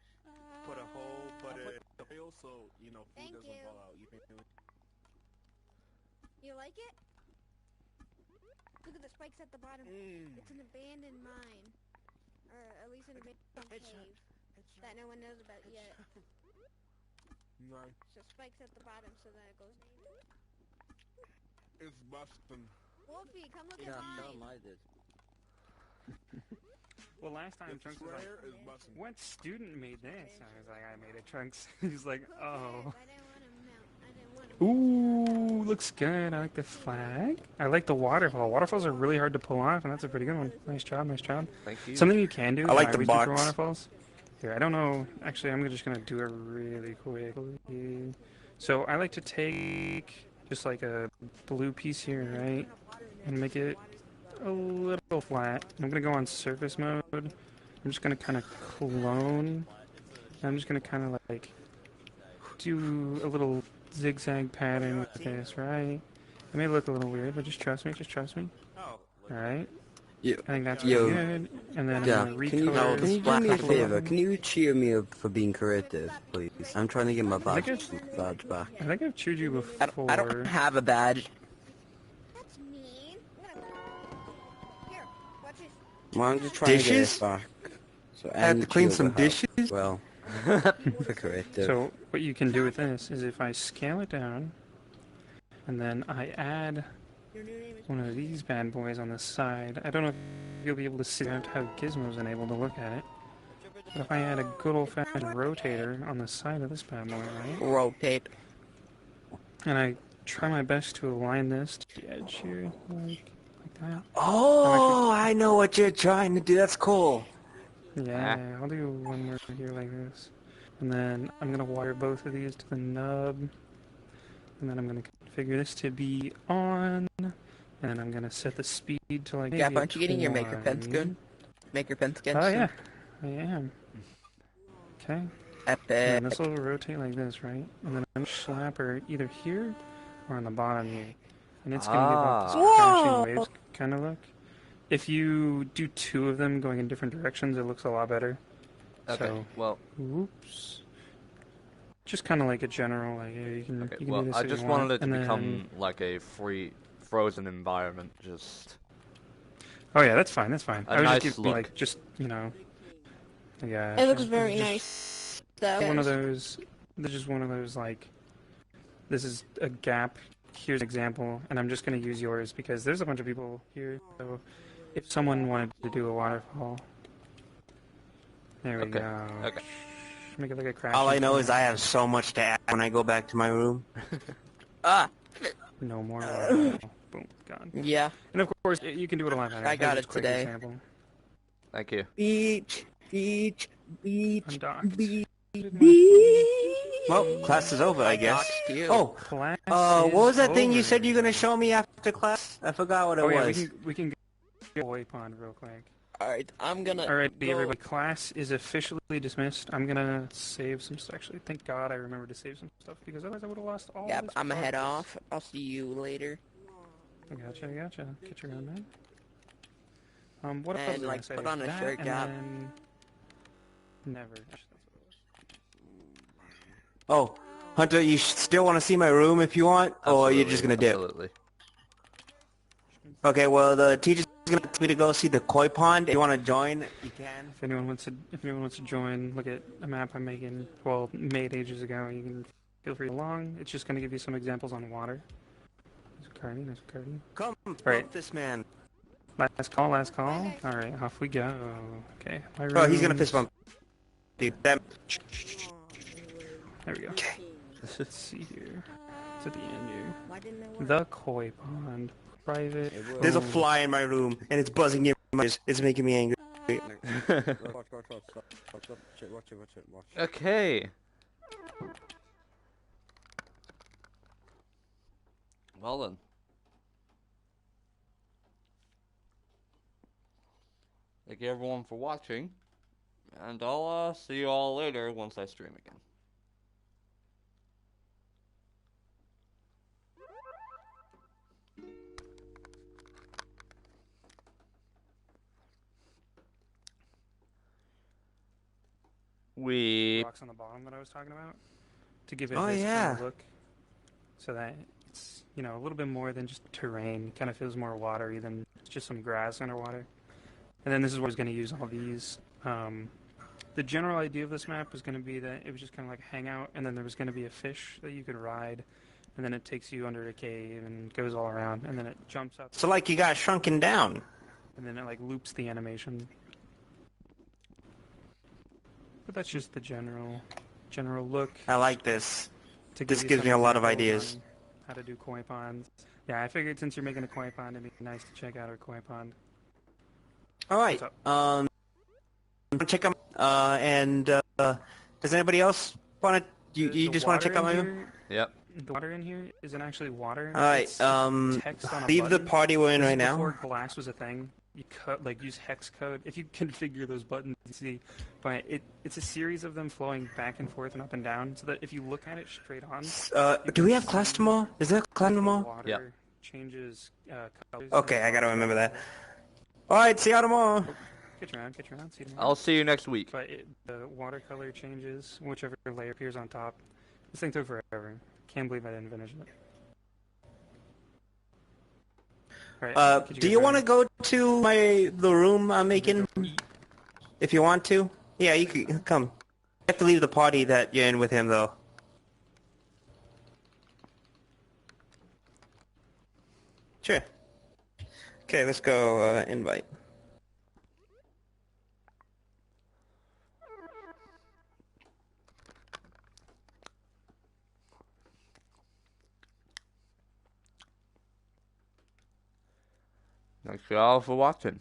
Put a whole butter.
Foil so, you know, food
Thank
doesn't
you.
fall out. You feel me?
You like it? Look at the spikes at the bottom. It's an abandoned mine. Or at least an abandoned cave. That no one knows about yet.
Nice.
So spikes at the bottom so that it goes...
It's busting.
Wolfie, come look
Yeah,
at
tell
mine.
him I did.
Well, last time
It's
Trunks was like,
rare is busting.
what student made this? I was like, I made it, Trunks. He's like,
Who
oh.
cares? I didn't want to melt
Ooh, looks good. I like the flag. I like the waterfall. Waterfalls are really hard to pull off, and that's a pretty good one. Nice job, nice job.
Thank you.
Something you can do,
I
and
like
I
the
always do for
box.
waterfalls. Here, I don't know. Actually, I'm just gonna do it really quickly. So I like to take just like a blue piece here, right, and make it a little flat. I'm gonna go on surface mode. I'm just gonna kind of clone. I'm just gonna kind of like do a little zigzag pattern with this, right? It may look a little weird, but just trust me, Alright?
Yeah.
I think that's
Yo.
good. And then
Yeah,
I'm gonna
can you
recolor
do me a favor? Can you cheer me up for being creative, please? I'm trying to get my badge back.
I think I've cheered you before.
I don't have a badge.
That's mean. Here, watch this.
Well, I'm just trying to get it back. So
I have to clean some dishes?
Well, for creative.
So what you can do with this is if I scale it down, and then I add one of these bad boys on the side. I don't know if you'll be able to see how Gizmo's enabled to look at it. But if I add a good old-fashioned rotator on the side of this bad boy, right?
Rotate.
And I try my best to align this to the edge here, like that.
Oh, I know what you're trying to do. That's cool.
Yeah, I'll do one more here like this. And then I'm going to wire both of these to the nub. And then I'm going to configure this to be on. And then I'm going to set the speed to like
Yeah,
maybe
aren't you getting your
20.
Makerpen skin? Makerpen skin?
Oh, yeah. I am. Okay.
Epic.
And this will rotate like this, right? And then I'm going to slap her either here or on the bottom here. And it's going to give off this crashing waves kind of look. If you do two of them going in different directions, it looks a lot better.
Okay,
So,
well...
Whoops. Just kind of like a general, like, yeah, you can,
Okay,
you can
well,
do this
I
if
just
you want.
wanted it to
And
become like a frozen environment, just...
Oh yeah, that's fine, that's fine. I was
nice
just giving,
look.
like, just, you know... Yeah.
It looks very nice.
One of those... There's just one of those, like... This is a gap. Here's an example, and I'm just going to use yours because there's a bunch of people here, so... If someone wanted to do a waterfall... There we go.
Okay.
Make it like a crash.
All I know is I have so much to add when I go back to my room.
No more waterfall. Boom, gone.
Yeah.
And of course, you can do it a lot better.
I got
Here's
it
a quick
today.
Example.
Thank you.
Beach.
Undocked.
Well, class is over, I guess.
You.
Oh,
Class
what was
is
that thing you
over.
said you're gonna show me after class? I forgot what it
Oh yeah,
was.
we can go boy pond real quick.
Alright, I'm gonna...
Alright,
go-
everybody, class is officially dismissed. I'm gonna save some stuff. Actually, thank God I remembered to save some stuff because otherwise I would have lost all
Yeah,
this
I'm gonna head
progress.
off. I'll see you later.
I gotcha. Get your gun, man. What
And,
else was I
like,
gonna say?
put on a
That,
shirt
and
cap.
then... Never.
Oh, Hunter, you still want to see my room if you want, or you're just gonna dip?
Absolutely.
Okay, well, the teacher's gonna ask me to go see the koi pond. If you want to join, you can.
If anyone wants to join, look at a map I'm making. Well, made ages ago. You can feel free to along. It's just gonna give you some examples on water. Nice Cardi.
Come,
Right.
help this man.
Last call. All right, off we go. Okay. My
Oh, he's gonna
room's-
fist bump. Dude, that...
There we go.
Okay.
Let's see here. It's at the end here.
Why didn't it work?
The koi pond. Private.
There's a
boom.
fly in my room, and it's buzzing in my ears. It's making me angry.
Watch it.
Okay. Well then. Thank you everyone for watching, and I'll see you all later once I stream again.
Rocks on the bottom that I was talking about to give it
Oh,
this
yeah.
kind of look, so that it's a little bit more than just terrain. Kind of feels more watery than just some grass underwater. And then this is what I was going to use all these. The general idea of this map was going to be that it was just kind of like a hangout, and then there was going to be a fish that you could ride, and then it takes you under a cave and goes all around, and then it jumps up.
So, like, you got shrunken down.
And then it like loops the animation. But that's just the general look.
I like this.
to give
This
you
gives
some
me a lot of
examples
ideas.
on how to do koi ponds. Yeah, I figured since you're making a koi pond, it'd be nice to check out our koi pond.
All right. Check out. Does anybody else want to? You just want to check out my room?
Yep.
The water in here isn't actually water.
All right.
It's text on a
Leave the
button.
party we're in
This is
right now.
before glass was a thing. You use hex code if you configure those buttons. You see, but it's a series of them flowing back and forth and up and down, so that if you look at it straight on.
Do we have class tomorrow? Is there class tomorrow?
Water changes colors.
Okay, I gotta remember that. All right. See you tomorrow.
Get you around. See you tomorrow.
I'll see you next week.
But the watercolor changes whichever layer appears on top. This thing took forever. Can't believe I didn't finish it. Right,
do you want to go to the room I'm making? If you want to. Yeah, you can come. You have to leave the party that you're in with him, though. Sure. Okay, let's go invite.
Thanks y'all for watching.